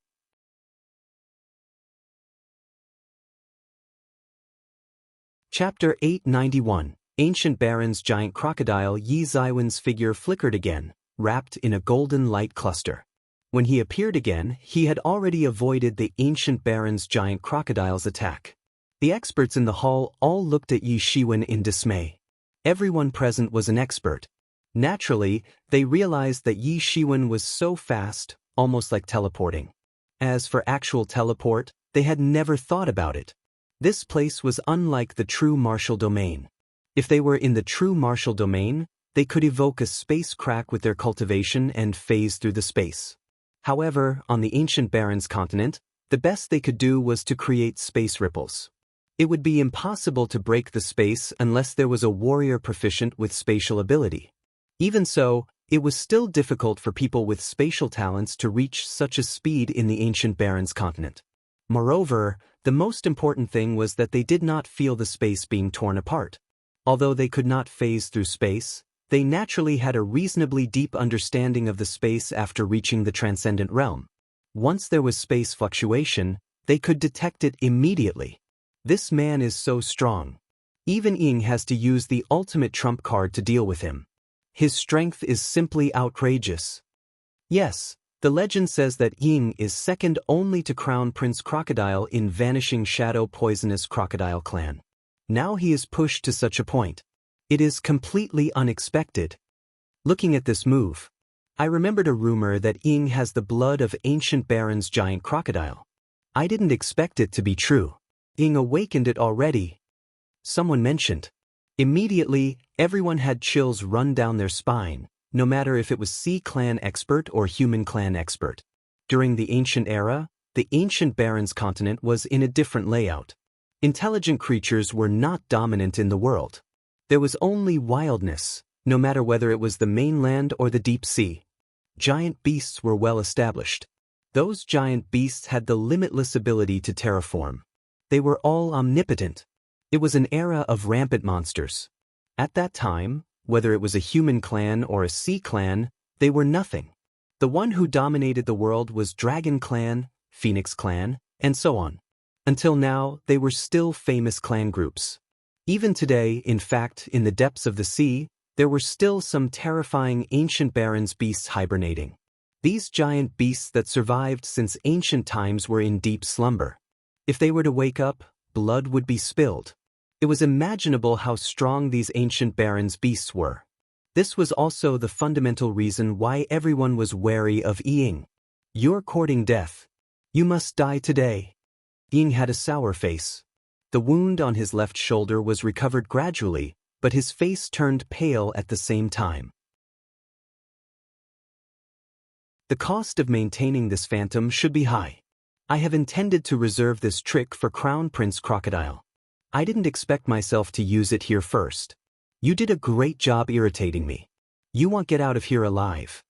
Chapter 891. Ancient Baron's giant crocodile Yi Ziwen's figure flickered again, wrapped in a golden light cluster. When he appeared again, he had already avoided the ancient Baron's giant crocodile's attack. The experts in the hall all looked at Yi Shiwen in dismay. Everyone present was an expert. Naturally, they realized that Yi Shiwen was so fast, almost like teleporting. As for actual teleport, they had never thought about it. This place was unlike the true martial domain. If they were in the true martial domain, they could evoke a space crack with their cultivation and phase through the space. However, on the ancient Baron's continent, the best they could do was to create space ripples. It would be impossible to break the space unless there was a warrior proficient with spatial ability. Even so, it was still difficult for people with spatial talents to reach such a speed in the ancient Baron's continent. Moreover, the most important thing was that they did not feel the space being torn apart. Although they could not phase through space, they naturally had a reasonably deep understanding of the space after reaching the transcendent realm. Once there was space fluctuation, they could detect it immediately. This man is so strong. Even Ying has to use the ultimate trump card to deal with him. His strength is simply outrageous. Yes, the legend says that Ying is second only to Crown Prince Crocodile in Vanishing Shadow Poisonous Crocodile clan. Now he is pushed to such a point. It is completely unexpected. Looking at this move, I remembered a rumor that Ying has the blood of ancient Baron's giant crocodile. I didn't expect it to be true. Ying awakened it already. Someone mentioned. Immediately, everyone had chills run down their spine, no matter if it was Sea Clan expert or Human Clan expert. During the ancient era, the ancient Baron's continent was in a different layout. Intelligent creatures were not dominant in the world. There was only wildness, no matter whether it was the mainland or the deep sea. Giant beasts were well established. Those giant beasts had the limitless ability to terraform. They were all omnipotent. It was an era of rampant monsters. At that time, whether it was a human clan or a sea clan, they were nothing. The one who dominated the world was Dragon Clan, Phoenix Clan, and so on. Until now, they were still famous clan groups. Even today, in fact, in the depths of the sea, there were still some terrifying ancient barons beasts hibernating. These giant beasts that survived since ancient times were in deep slumber. If they were to wake up, blood would be spilled. It was imaginable how strong these ancient barons beasts were. This was also the fundamental reason why everyone was wary of Ying. You're courting death. You must die today. Ying had a sour face. The wound on his left shoulder was recovered gradually, but his face turned pale at the same time. The cost of maintaining this phantom should be high. I have intended to reserve this trick for Crown Prince Crocodile. I didn't expect myself to use it here first. You did a great job irritating me. You won't get out of here alive.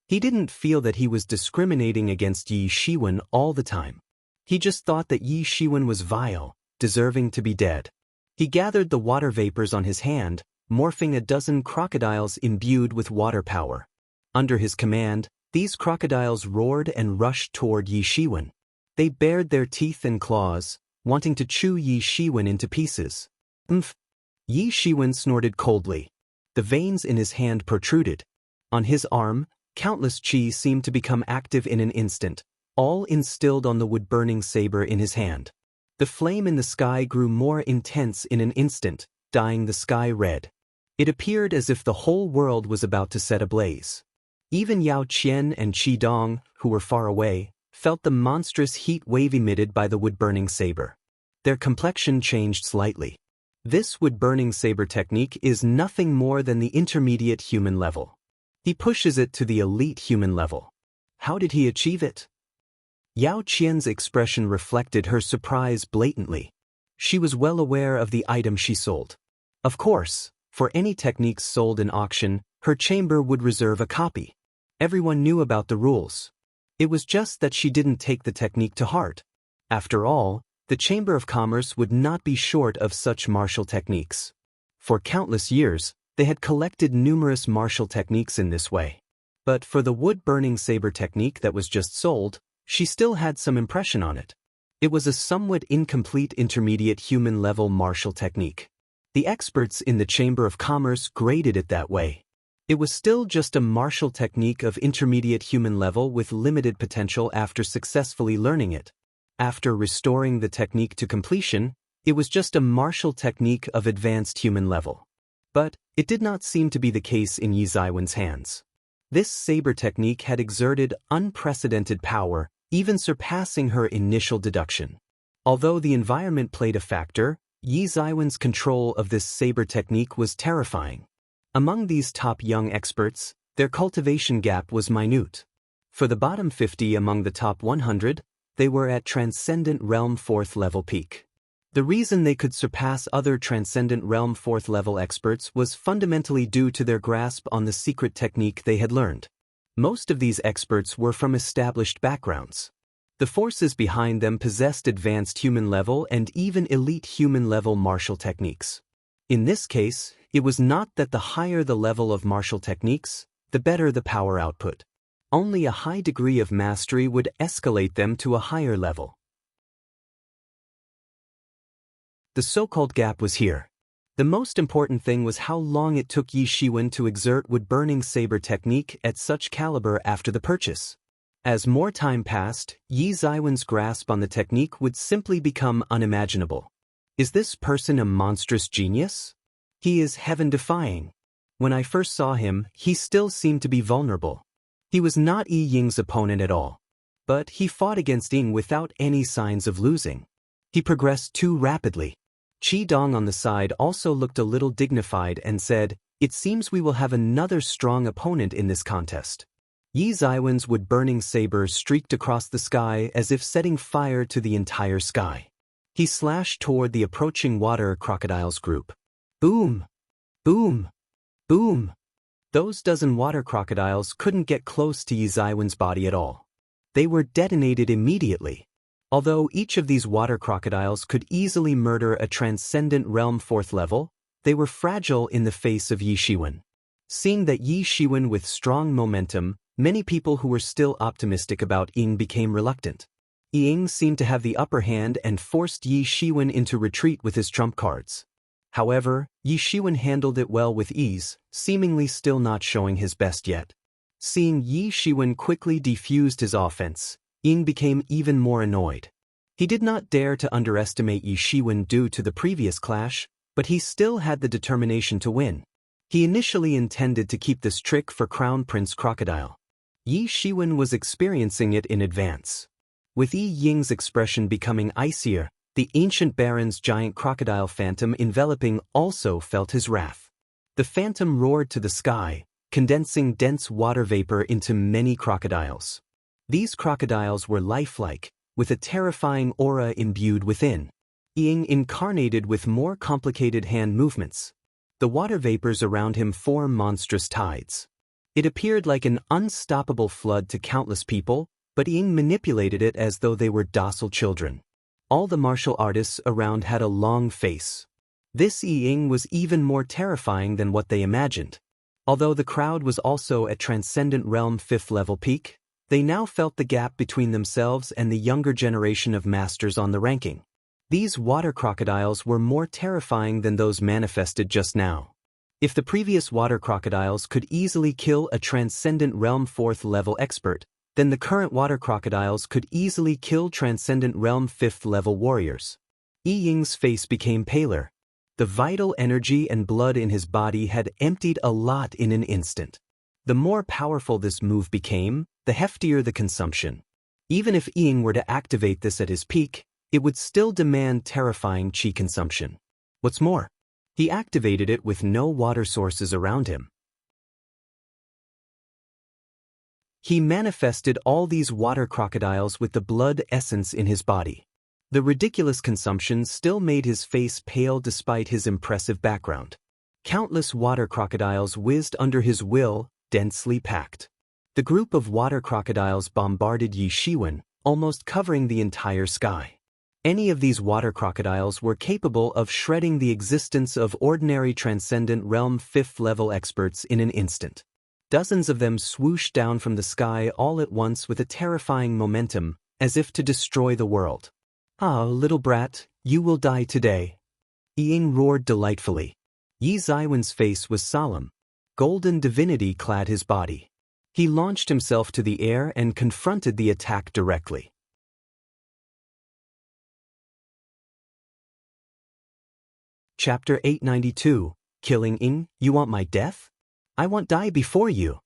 He didn't feel that he was discriminating against Yi Shiwen all the time. He just thought that Yi Shiwen was vile, deserving to be dead. He gathered the water vapors on his hand, morphing a dozen crocodiles imbued with water power. Under his command, these crocodiles roared and rushed toward Yi Shiwen. They bared their teeth and claws, wanting to chew Yi Shiwen into pieces. Yi Shiwen snorted coldly. The veins in his hand protruded. On his arm, countless chi seemed to become active in an instant, all instilled on the wood-burning saber in his hand. The flame in the sky grew more intense in an instant, dyeing the sky red. It appeared as if the whole world was about to set ablaze. Even Yao Qian and Qi Dong, who were far away, felt the monstrous heat wave emitted by the wood-burning saber. Their complexion changed slightly. This wood-burning saber technique is nothing more than the intermediate human level. He pushes it to the elite human level. How did he achieve it? Yao Qian's expression reflected her surprise blatantly. She was well aware of the item she sold. Of course, for any techniques sold in auction, her chamber would reserve a copy. Everyone knew about the rules. It was just that she didn't take the technique to heart. After all, the Chamber of Commerce would not be short of such martial techniques. For countless years, they had collected numerous martial techniques in this way. But for the wood-burning saber technique that was just sold, she still had some impression on it. It was a somewhat incomplete intermediate human-level martial technique. The experts in the Chamber of Commerce graded it that way. It was still just a martial technique of intermediate human level with limited potential after successfully learning it. After restoring the technique to completion, it was just a martial technique of advanced human level. But it did not seem to be the case in Yi Ziwen's hands. This saber technique had exerted unprecedented power, even surpassing her initial deduction. Although the environment played a factor, Yi Ziwen's control of this saber technique was terrifying. Among these top young experts, their cultivation gap was minute. For the bottom 50 among the top 100, they were at Transcendent Realm 4th level peak. The reason they could surpass other Transcendent Realm 4th level experts was fundamentally due to their grasp on the secret technique they had learned. Most of these experts were from established backgrounds. The forces behind them possessed advanced human level and even elite human level martial techniques. In this case, it was not that the higher the level of martial techniques, the better the power output. Only a high degree of mastery would escalate them to a higher level. The so-called gap was here. The most important thing was how long it took Yi Shiwen to exert wood-burning saber technique at such caliber after the purchase. As more time passed, Yi Ziwen's grasp on the technique would simply become unimaginable. Is this person a monstrous genius? He is heaven-defying. When I first saw him, he still seemed to be vulnerable. He was not Yi Ying's opponent at all. But he fought against Ying without any signs of losing. He progressed too rapidly. Qi Dong on the side also looked a little dignified and said, "It seems we will have another strong opponent in this contest." Yi Ziwen's wood-burning saber streaked across the sky as if setting fire to the entire sky. He slashed toward the approaching water crocodiles group. Boom! Boom! Boom! Those dozen water crocodiles couldn't get close to Yi Zaiwen's body at all. They were detonated immediately. Although each of these water crocodiles could easily murder a transcendent realm 4th level, they were fragile in the face of Yi Shiwen. Seeing that Yi Shiwen with strong momentum, many people who were still optimistic about Ying became reluctant. Ying seemed to have the upper hand and forced Yi Shiwen into retreat with his trump cards. However, Yi Shiwen handled it well with ease, seemingly still not showing his best yet. Seeing Yi Shiwen quickly defused his offense, Ying became even more annoyed. He did not dare to underestimate Yi Shiwen due to the previous clash, but he still had the determination to win. He initially intended to keep this trick for Crown Prince Crocodile. Yi Shiwen was experiencing it in advance. With Yi Ying's expression becoming icier, the ancient baron's giant crocodile phantom enveloping also felt his wrath. The phantom roared to the sky, condensing dense water vapor into many crocodiles. These crocodiles were lifelike, with a terrifying aura imbued within. Ying incarnated with more complicated hand movements. The water vapors around him form monstrous tides. It appeared like an unstoppable flood to countless people, but Ying manipulated it as though they were docile children. All the martial artists around had a long face. This Ying was even more terrifying than what they imagined. Although the crowd was also at Transcendent Realm 5th level peak, they now felt the gap between themselves and the younger generation of masters on the ranking. These water crocodiles were more terrifying than those manifested just now. If the previous water crocodiles could easily kill a Transcendent Realm 4th level expert, then the current water crocodiles could easily kill Transcendent Realm 5th level warriors. Yi Ying's face became paler. The vital energy and blood in his body had emptied a lot in an instant. The more powerful this move became, the heftier the consumption. Even if Ying were to activate this at his peak, it would still demand terrifying chi consumption. What's more, he activated it with no water sources around him. He manifested all these water crocodiles with the blood essence in his body. The ridiculous consumption still made his face pale despite his impressive background. Countless water crocodiles whizzed under his will, densely packed. The group of water crocodiles bombarded Yi Shiwen, almost covering the entire sky. Any of these water crocodiles were capable of shredding the existence of ordinary Transcendent Realm 5th level experts in an instant. Dozens of them swooshed down from the sky all at once with a terrifying momentum, as if to destroy the world. "Ah, little brat, you will die today." Ying roared delightfully. Yi Zaiwen's face was solemn. Golden divinity clad his body. He launched himself to the air and confronted the attack directly. Chapter 892, Killing Ying, You Want My Death? I want die before you.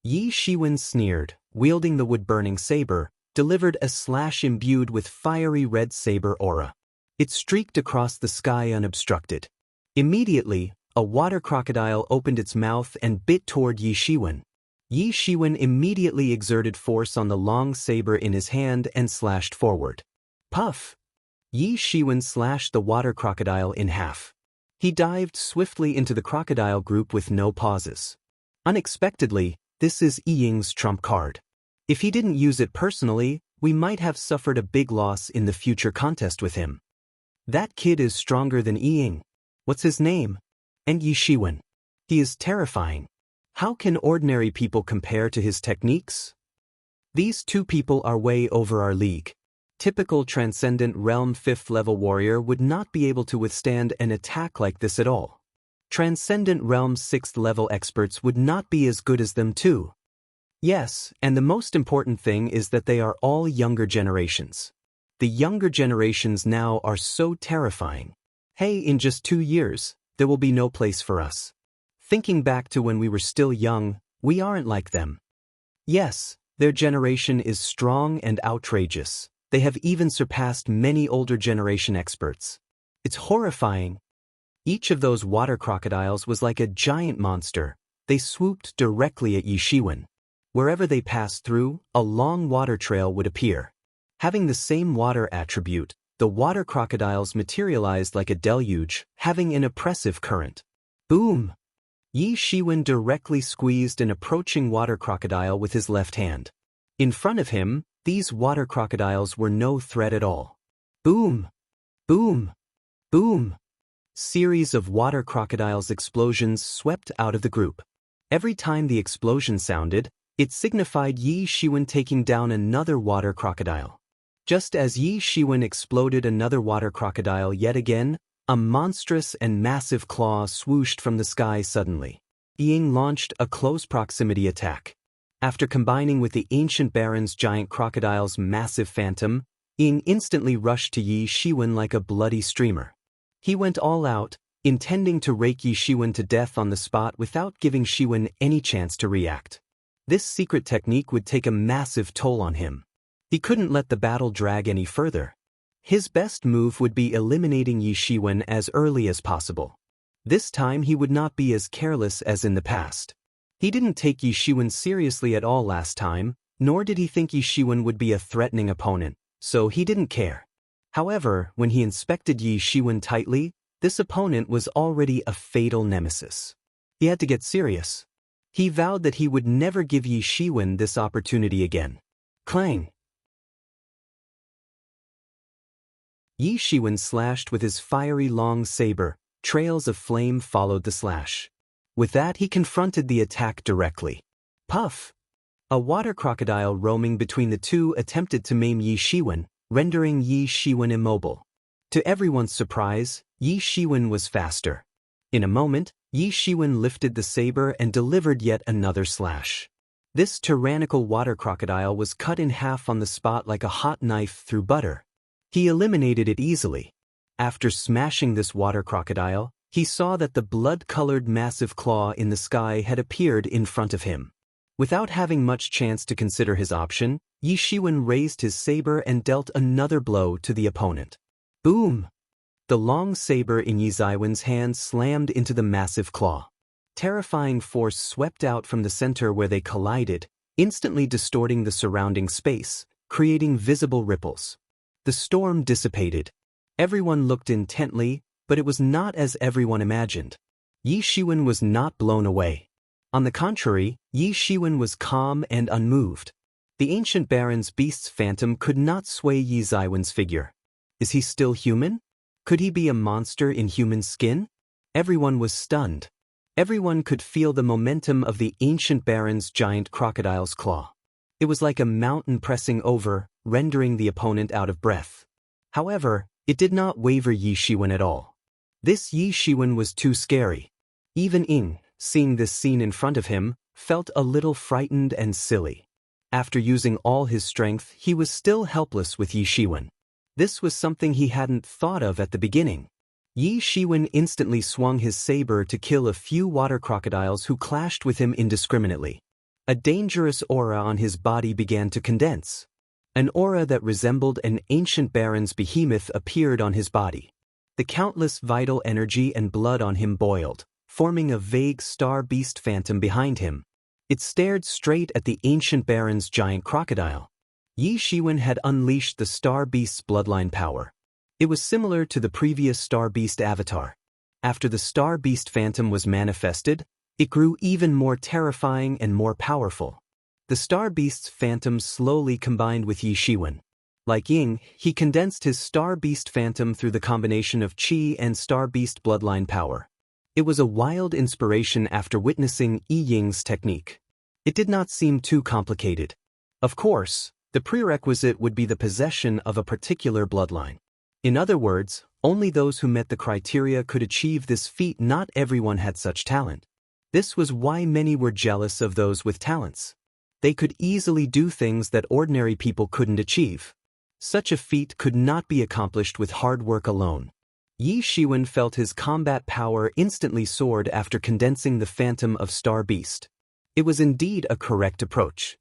Yi Shiwen sneered, wielding the wood-burning saber, delivered a slash imbued with fiery red saber aura. It streaked across the sky unobstructed. Immediately, a water crocodile opened its mouth and bit toward Yi Shiwen. Yi Shiwen immediately exerted force on the long saber in his hand and slashed forward. Puff! Yi Shiwen slashed the water crocodile in half. He dived swiftly into the crocodile group with no pauses. Unexpectedly, this is Yi Ying's trump card. If he didn't use it personally, we might have suffered a big loss in the future contest with him. That kid is stronger than Yi Ying. What's his name? And Yi Shiwen. He is terrifying. How can ordinary people compare to his techniques? These two people are way over our league. Typical Transcendent Realm 5th level warrior would not be able to withstand an attack like this at all. Transcendent Realm 6th level experts would not be as good as them too. Yes, and the most important thing is that they are all younger generations. The younger generations now are so terrifying. Hey, in just 2 years, there will be no place for us. Thinking back to when we were still young, we aren't like them. Yes, their generation is strong and outrageous. They have even surpassed many older generation experts. It's horrifying. Each of those water crocodiles was like a giant monster. They swooped directly at Yi Shiwen. Wherever they passed through, a long water trail would appear. Having the same water attribute, the water crocodiles materialized like a deluge, having an oppressive current. Boom! Yi Shiwen directly squeezed an approaching water crocodile with his left hand. In front of him, these water crocodiles were no threat at all. Boom! Boom! Boom! Series of water crocodiles' explosions swept out of the group. Every time the explosion sounded, it signified Yi Shiwen taking down another water crocodile. Just as Yi Shiwen exploded another water crocodile yet again, a monstrous and massive claw swooshed from the sky suddenly. Ying launched a close proximity attack. After combining with the ancient baron's giant crocodile's massive phantom, Ying instantly rushed to Yi Shiwen like a bloody streamer. He went all out, intending to rake Yi Shiwen to death on the spot without giving Shiwen any chance to react. This secret technique would take a massive toll on him. He couldn't let the battle drag any further. His best move would be eliminating Yi Shiwen as early as possible. This time he would not be as careless as in the past. He didn't take Yi Shiwen seriously at all last time, nor did he think Yi Shiwen would be a threatening opponent, so he didn't care. However, when he inspected Yi Shiwen tightly, this opponent was already a fatal nemesis. He had to get serious. He vowed that he would never give Yi Shiwen this opportunity again. Clang! Yi Shiwen slashed with his fiery long saber. Trails of flame followed the slash. With that, he confronted the attack directly. Puff! A water crocodile roaming between the two attempted to maim Yi Shiwen, rendering Yi Shiwen immobile. To everyone's surprise, Yi Shiwen was faster. In a moment, Yi Shiwen lifted the saber and delivered yet another slash. This tyrannical water crocodile was cut in half on the spot like a hot knife through butter. He eliminated it easily. After smashing this water crocodile, he saw that the blood-colored massive claw in the sky had appeared in front of him. Without having much chance to consider his option, Yi Shiwen raised his saber and dealt another blow to the opponent. Boom! The long saber in Yi Shiwen's hand slammed into the massive claw. Terrifying force swept out from the center where they collided, instantly distorting the surrounding space, creating visible ripples. The storm dissipated. Everyone looked intently, but it was not as everyone imagined. Yi Shiwen was not blown away. On the contrary, Yi Shiwen was calm and unmoved. The ancient baron's beast's phantom could not sway Yi Shiwen's figure. Is he still human? Could he be a monster in human skin? Everyone was stunned. Everyone could feel the momentum of the ancient baron's giant crocodile's claw. It was like a mountain pressing over, rendering the opponent out of breath. However, it did not waver Yi Shiwen at all. This Yi Shiwen was too scary. Even Ying, seeing this scene in front of him, felt a little frightened and silly. After using all his strength, he was still helpless with Yi Shiwen. This was something he hadn't thought of at the beginning. Yi Shiwen instantly swung his saber to kill a few water crocodiles who clashed with him indiscriminately. A dangerous aura on his body began to condense. An aura that resembled an ancient baron's behemoth appeared on his body. The countless vital energy and blood on him boiled, forming a vague star beast phantom behind him. It stared straight at the ancient baron's giant crocodile. Yi Shiwen had unleashed the star beast's bloodline power. It was similar to the previous star beast avatar. After the star beast phantom was manifested, it grew even more terrifying and more powerful. The star beast's phantom slowly combined with Yi Shiwen. Like Ying, he condensed his star beast phantom through the combination of Qi and star beast bloodline power. It was a wild inspiration after witnessing Yi Ying's technique. It did not seem too complicated. Of course, the prerequisite would be the possession of a particular bloodline. In other words, only those who met the criteria could achieve this feat. Not everyone had such talent. This was why many were jealous of those with talents. They could easily do things that ordinary people couldn't achieve. Such a feat could not be accomplished with hard work alone. Yi Shiwen felt his combat power instantly soared after condensing the phantom of Star Beast. It was indeed a correct approach.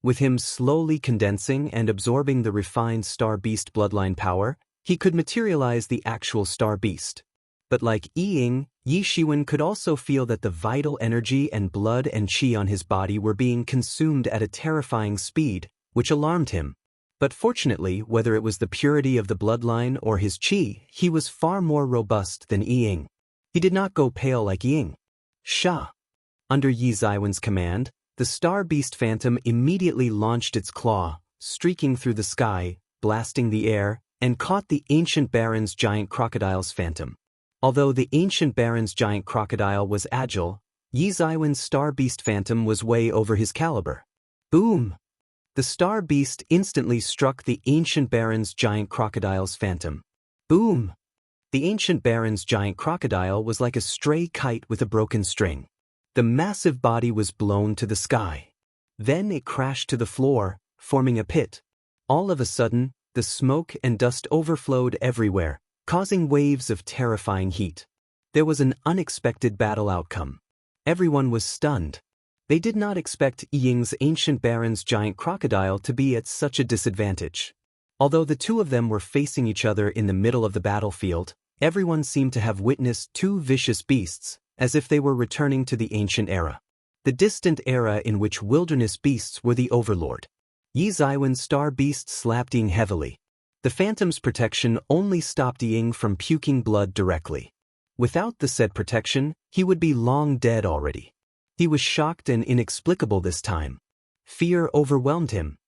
With him slowly condensing and absorbing the refined Star Beast bloodline power, he could materialize the actual Star Beast. But like Yi Shiwen could also feel that the vital energy and blood and qi on his body were being consumed at a terrifying speed, which alarmed him. But fortunately, whether it was the purity of the bloodline or his qi, he was far more robust than Yi. He did not go pale like Ying. Sha! Under Yi Zaiwen's command, the star beast phantom immediately launched its claw, streaking through the sky, blasting the air, and caught the ancient baron's giant crocodile's phantom. Although the ancient baron's giant crocodile was agile, Yi Zaiwen's star beast phantom was way over his caliber. Boom! The star beast instantly struck the ancient baron's giant crocodile's phantom. Boom! The ancient baron's giant crocodile was like a stray kite with a broken string. The massive body was blown to the sky. Then it crashed to the floor, forming a pit. All of a sudden, the smoke and dust overflowed everywhere, causing waves of terrifying heat. There was an unexpected battle outcome. Everyone was stunned. They did not expect Ying's ancient baron's giant crocodile to be at such a disadvantage. Although the two of them were facing each other in the middle of the battlefield, everyone seemed to have witnessed two vicious beasts, as if they were returning to the ancient era. The distant era in which wilderness beasts were the overlord. Yi Zaiwen's star beast slapped Ying heavily. The phantom's protection only stopped Ying from puking blood directly. Without the said protection, he would be long dead already. He was shocked and inexplicable this time. Fear overwhelmed him.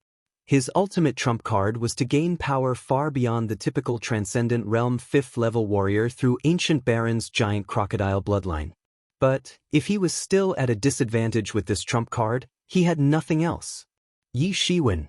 His ultimate trump card was to gain power far beyond the typical Transcendent Realm 5th level warrior through Ancient Baron's giant crocodile bloodline. But, if he was still at a disadvantage with this trump card, he had nothing else. Yi Shiwen.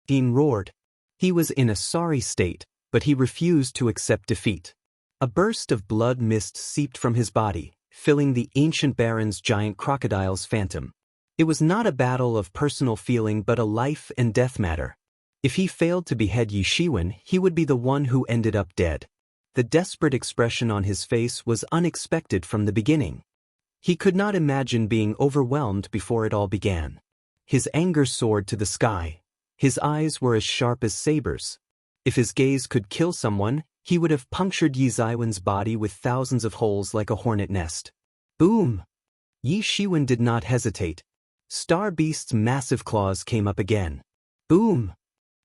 Ying roared. He was in a sorry state, but he refused to accept defeat. A burst of blood mist seeped from his body, filling the ancient baron's giant crocodile's phantom. It was not a battle of personal feeling but a life and death matter. If he failed to behead Yi Shiwen, he would be the one who ended up dead. The desperate expression on his face was unexpected from the beginning. He could not imagine being overwhelmed before it all began. His anger soared to the sky. His eyes were as sharp as sabers. If his gaze could kill someone, he would have punctured Yi Zaiwen's body with thousands of holes like a hornet nest. Boom! Yi Shiwen did not hesitate. Star Beast's massive claws came up again. Boom!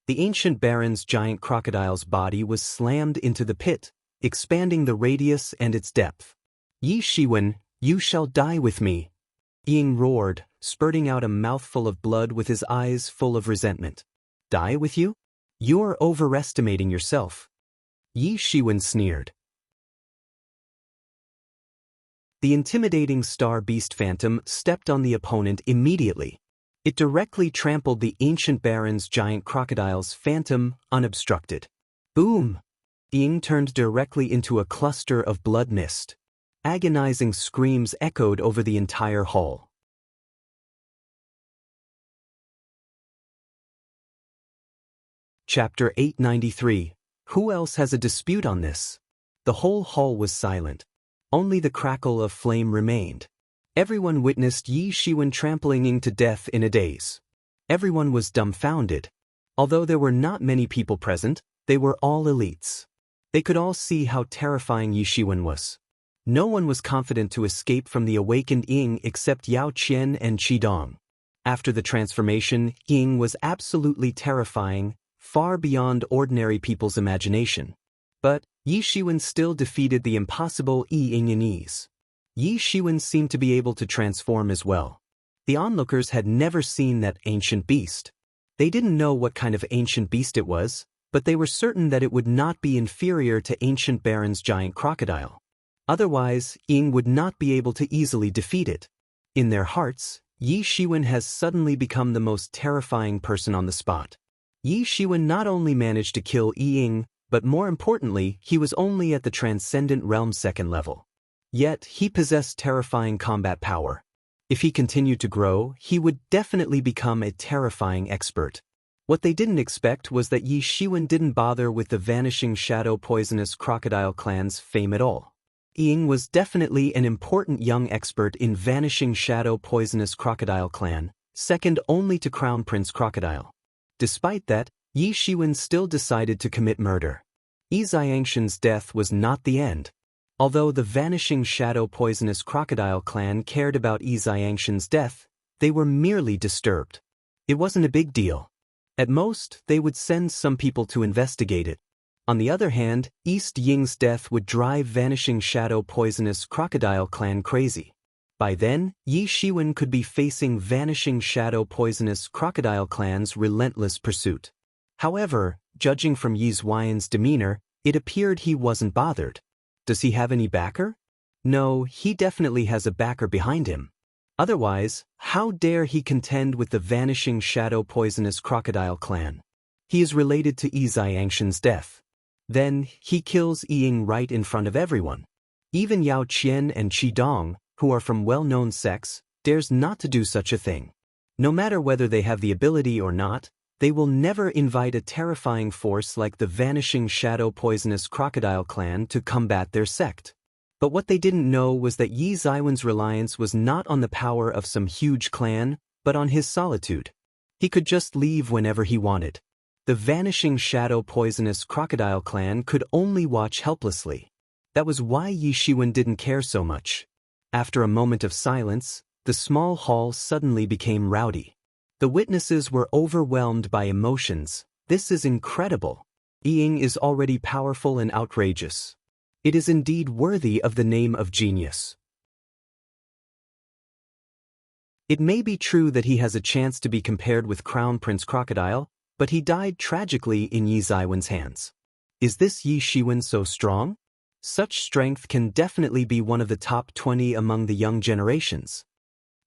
The ancient baron's giant crocodile's body was slammed into the pit, expanding the radius and its depth. Yi Shiwen, you shall die with me! Ying roared, spurting out a mouthful of blood with his eyes full of resentment. Die with you? You're overestimating yourself. Yi Shiwen sneered. The intimidating star beast phantom stepped on the opponent immediately. It directly trampled the ancient baron's giant crocodile's phantom, unobstructed. Boom! Ying turned directly into a cluster of blood mist. Agonizing screams echoed over the entire hall. Chapter 893. Who else has a dispute on this? The whole hall was silent. Only the crackle of flame remained. Everyone witnessed Yi Shiwen trampling Ying to death in a daze. Everyone was dumbfounded. Although there were not many people present, they were all elites. They could all see how terrifying Yi Shiwen was. No one was confident to escape from the awakened Ying except Yao Qian and Qi Dong. After the transformation, Ying was absolutely terrifying, far beyond ordinary people's imagination. But Yi Shiwen still defeated the impossible Ying in ease. Yi Shiwen seemed to be able to transform as well. The onlookers had never seen that ancient beast. They didn't know what kind of ancient beast it was, but they were certain that it would not be inferior to Ancient Baron's giant crocodile. Otherwise, Ying would not be able to easily defeat it. In their hearts, Yi Shiwen has suddenly become the most terrifying person on the spot. Yi Shiwen not only managed to kill Ying, but more importantly, he was only at the Transcendent Realm 2nd level. Yet, he possessed terrifying combat power. If he continued to grow, he would definitely become a terrifying expert. What they didn't expect was that Yi Shiwen didn't bother with the Vanishing Shadow Poisonous Crocodile clan's fame at all. Ying was definitely an important young expert in Vanishing Shadow Poisonous Crocodile clan, second only to Crown Prince Crocodile. Despite that, Yi Shiwen still decided to commit murder. Yi Xiangshan's death was not the end. Although the Vanishing Shadow Poisonous Crocodile clan cared about Yi Xiangshan's death, they were merely disturbed. It wasn't a big deal. At most, they would send some people to investigate it. On the other hand, East Ying's death would drive Vanishing Shadow Poisonous Crocodile Clan crazy. By then, Yi Shiwen could be facing Vanishing Shadow Poisonous Crocodile Clan's relentless pursuit. However, judging from Yi Xuan's demeanor, it appeared he wasn't bothered. Does he have any backer? No, he definitely has a backer behind him. Otherwise, how dare he contend with the Vanishing Shadow Poisonous Crocodile Clan? He is related to Yi Xiangshan's death. Then, he kills Ying right in front of everyone. Even Yao Qian and Qi Dong, who are from well-known sects, dares not to do such a thing. No matter whether they have the ability or not, they will never invite a terrifying force like the Vanishing Shadow Poisonous Crocodile Clan to combat their sect. But what they didn't know was that Yi Xiwen's reliance was not on the power of some huge clan, but on his solitude. He could just leave whenever he wanted. The Vanishing Shadow Poisonous Crocodile Clan could only watch helplessly. That was why Yi Shiwen didn't care so much. After a moment of silence, the small hall suddenly became rowdy. The witnesses were overwhelmed by emotions. This is incredible. Ying is already powerful and outrageous. It is indeed worthy of the name of genius. It may be true that he has a chance to be compared with Crown Prince Crocodile, but he died tragically in Yi Xiwen's hands. Is this Yi Shiwen so strong? Such strength can definitely be one of the top 20 among the young generations.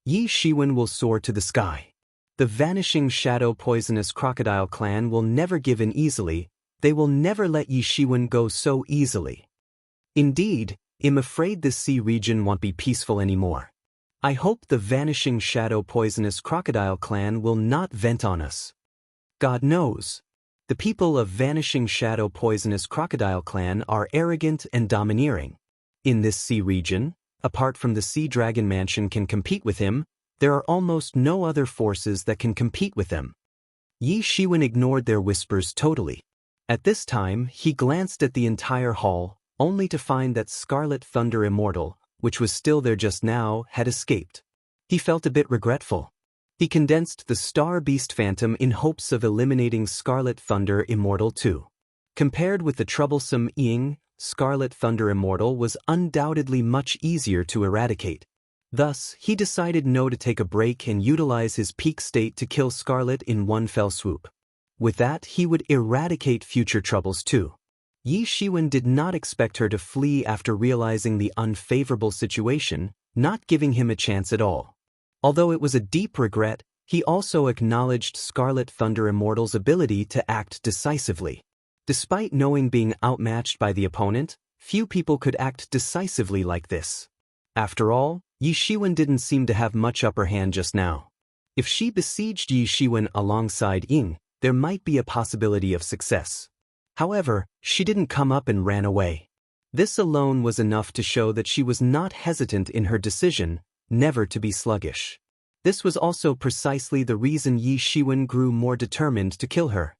Yi Shiwen will soar to the sky. The Vanishing Shadow Poisonous Crocodile Clan will never give in easily. They will never let Yi Shiwen go so easily. Indeed, I'm afraid this sea region won't be peaceful anymore. I hope the Vanishing Shadow Poisonous Crocodile Clan will not vent on us. God knows. The people of Vanishing Shadow Poisonous Crocodile Clan are arrogant and domineering. In this sea region, apart from the Sea Dragon Mansion can compete with him, there are almost no other forces that can compete with them. Yi Shiwen ignored their whispers totally. At this time, he glanced at the entire hall, only to find that Scarlet Thunder Immortal, which was still there just now, had escaped. He felt a bit regretful. He condensed the Star Beast Phantom in hopes of eliminating Scarlet Thunder Immortal too. Compared with the troublesome Ying, Scarlet Thunder Immortal was undoubtedly much easier to eradicate. Thus, he decided to take a break and utilize his peak state to kill Scarlet in one fell swoop. With that, he would eradicate future troubles too. Yi Shiwen did not expect her to flee after realizing the unfavorable situation, not giving him a chance at all. Although it was a deep regret, he also acknowledged Scarlet Thunder Immortal's ability to act decisively. Despite knowing being outmatched by the opponent, few people could act decisively like this. After all, Yi Shiwen didn't seem to have much upper hand just now. If she besieged Yi Shiwen alongside Ying, there might be a possibility of success. However, she didn't come up and ran away. This alone was enough to show that she was not hesitant in her decision, never to be sluggish. This was also precisely the reason Yi Shiwen grew more determined to kill her.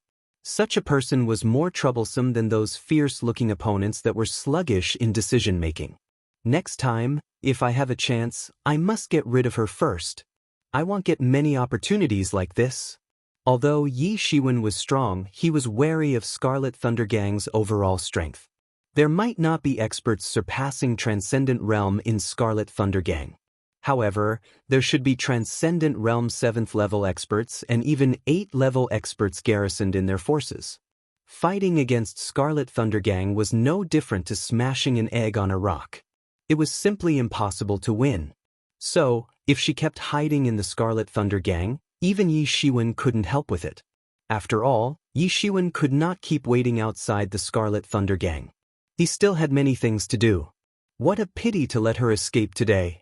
Such a person was more troublesome than those fierce-looking opponents that were sluggish in decision-making. Next time, if I have a chance, I must get rid of her first. I won't get many opportunities like this. Although Yi Shiwen was strong, he was wary of Scarlet Thunder Gang's overall strength. There might not be experts surpassing Transcendent Realm in Scarlet Thunder Gang. However, there should be Transcendent Realm 7th level experts and even 8th level experts garrisoned in their forces. Fighting against Scarlet Thunder Gang was no different to smashing an egg on a rock. It was simply impossible to win. So, if she kept hiding in the Scarlet Thunder Gang, even Yi Shiwen couldn't help with it. After all, Yi Shiwen could not keep waiting outside the Scarlet Thunder Gang. He still had many things to do. What a pity to let her escape today.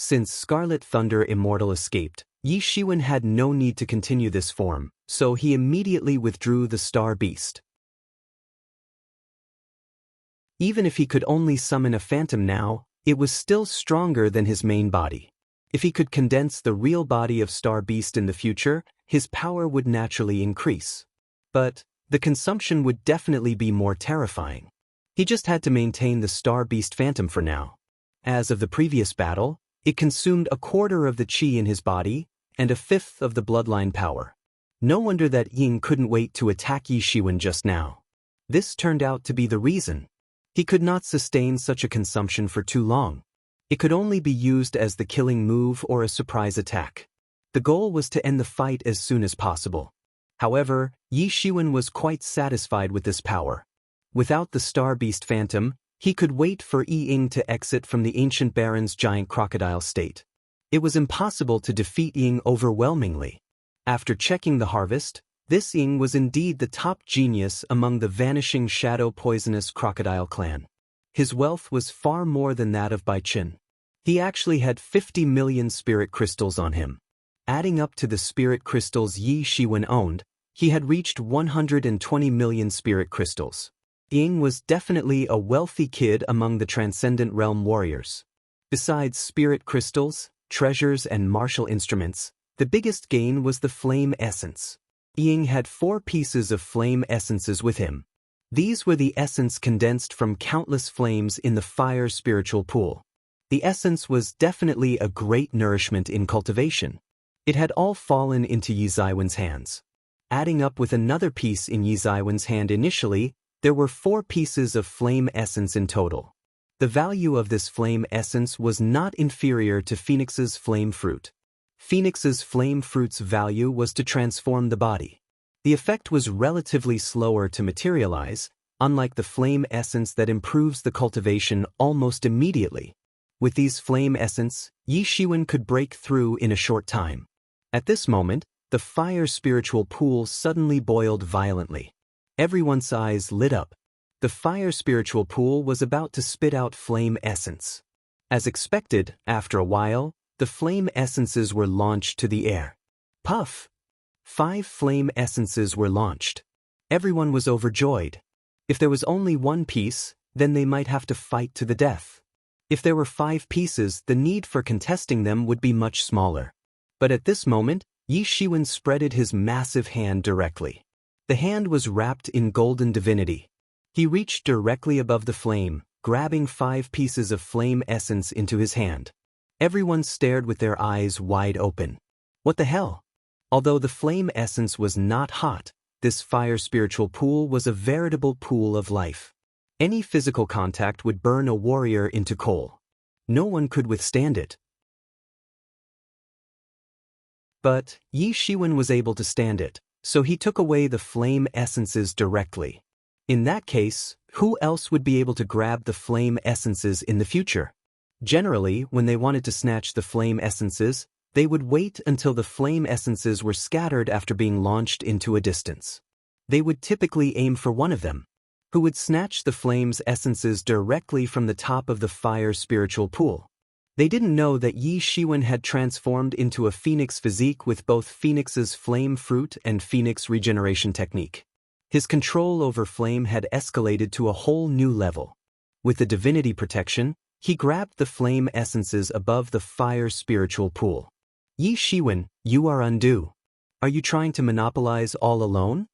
Since Scarlet Thunder Immortal escaped, Yi Shiwen had no need to continue this form, so he immediately withdrew the Star Beast. Even if he could only summon a phantom now, it was still stronger than his main body. If he could condense the real body of Star Beast in the future, his power would naturally increase. But the consumption would definitely be more terrifying. He just had to maintain the Star Beast Phantom for now. As of the previous battle, it consumed a quarter of the chi in his body and a fifth of the bloodline power. No wonder that Ying couldn't wait to attack Yi Shiwen just now. This turned out to be the reason. He could not sustain such a consumption for too long. It could only be used as the killing move or a surprise attack. The goal was to end the fight as soon as possible. However, Yi Shiwen was quite satisfied with this power. Without the Star Beast Phantom, he could wait for Yi Ying to exit from the Ancient Baron's giant crocodile state. It was impossible to defeat Ying overwhelmingly. After checking the harvest, this Ying was indeed the top genius among the vanishing shadow poisonous crocodile clan. His wealth was far more than that of Bai Qin. He actually had 50 million spirit crystals on him. Adding up to the spirit crystals Yi Shiwen owned, he had reached 120 million spirit crystals. Ying was definitely a wealthy kid among the Transcendent Realm warriors. Besides spirit crystals, treasures and martial instruments, the biggest gain was the flame essence. Ying had 4 pieces of flame essences with him. These were the essence condensed from countless flames in the fire spiritual pool. The essence was definitely a great nourishment in cultivation. It had all fallen into Yi Zaiwen's hands. Adding up with another piece in Yi Zaiwen's hand initially, there were 4 pieces of flame essence in total. The value of this flame essence was not inferior to Phoenix's flame fruit. Phoenix's flame fruit's value was to transform the body. The effect was relatively slower to materialize, unlike the flame essence that improves the cultivation almost immediately. With these flame essence, Yi Shiwen could break through in a short time. At this moment, the fire spiritual pool suddenly boiled violently. Everyone's eyes lit up. The fire spiritual pool was about to spit out flame essence. As expected, after a while, the flame essences were launched to the air. Puff! 5 flame essences were launched. Everyone was overjoyed. If there was only 1 piece, then they might have to fight to the death. If there were 5 pieces, the need for contesting them would be much smaller. But at this moment, Yi Shiwen spreaded his massive hand directly. The hand was wrapped in golden divinity. He reached directly above the flame, grabbing 5 pieces of flame essence into his hand. Everyone stared with their eyes wide open. What the hell? Although the flame essence was not hot, this fire spiritual pool was a veritable pool of life. Any physical contact would burn a warrior into coal. No one could withstand it. But Yi Shiwen was able to stand it, so he took away the flame essences directly. In that case, who else would be able to grab the flame essences in the future? Generally, when they wanted to snatch the flame essences, they would wait until the flame essences were scattered after being launched into a distance. They would typically aim for one of them, who would snatch the flame's essences directly from the top of the fire spiritual pool. They didn't know that Yi Shiwen had transformed into a phoenix physique with both Phoenix's flame fruit and Phoenix regeneration technique. His control over flame had escalated to a whole new level. With the divinity protection, he grabbed the flame essences above the fire spiritual pool. Yi Shiwen, you are undue. Are you trying to monopolize all alone?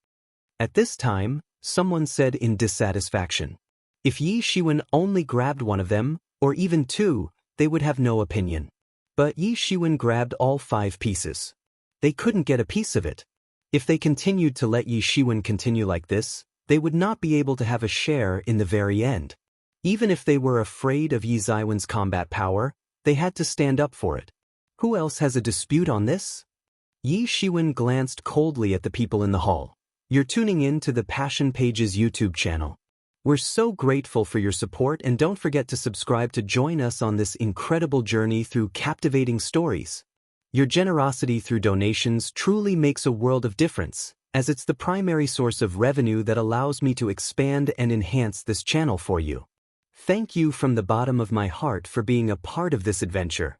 At this time, someone said in dissatisfaction. If Yi Shiwen only grabbed one of them, or even 2, they would have no opinion. But Yi Shiwen grabbed all 5 pieces. They couldn't get a piece of it. If they continued to let Yi Shiwen continue like this, they would not be able to have a share in the very end. Even if they were afraid of Yi Zaiwen's combat power, they had to stand up for it. Who else has a dispute on this? Yi Shiwen glanced coldly at the people in the hall. You're tuning in to the Passion Pages YouTube channel. We're so grateful for your support, and don't forget to subscribe to join us on this incredible journey through captivating stories. Your generosity through donations truly makes a world of difference, as it's the primary source of revenue that allows me to expand and enhance this channel for you. Thank you from the bottom of my heart for being a part of this adventure.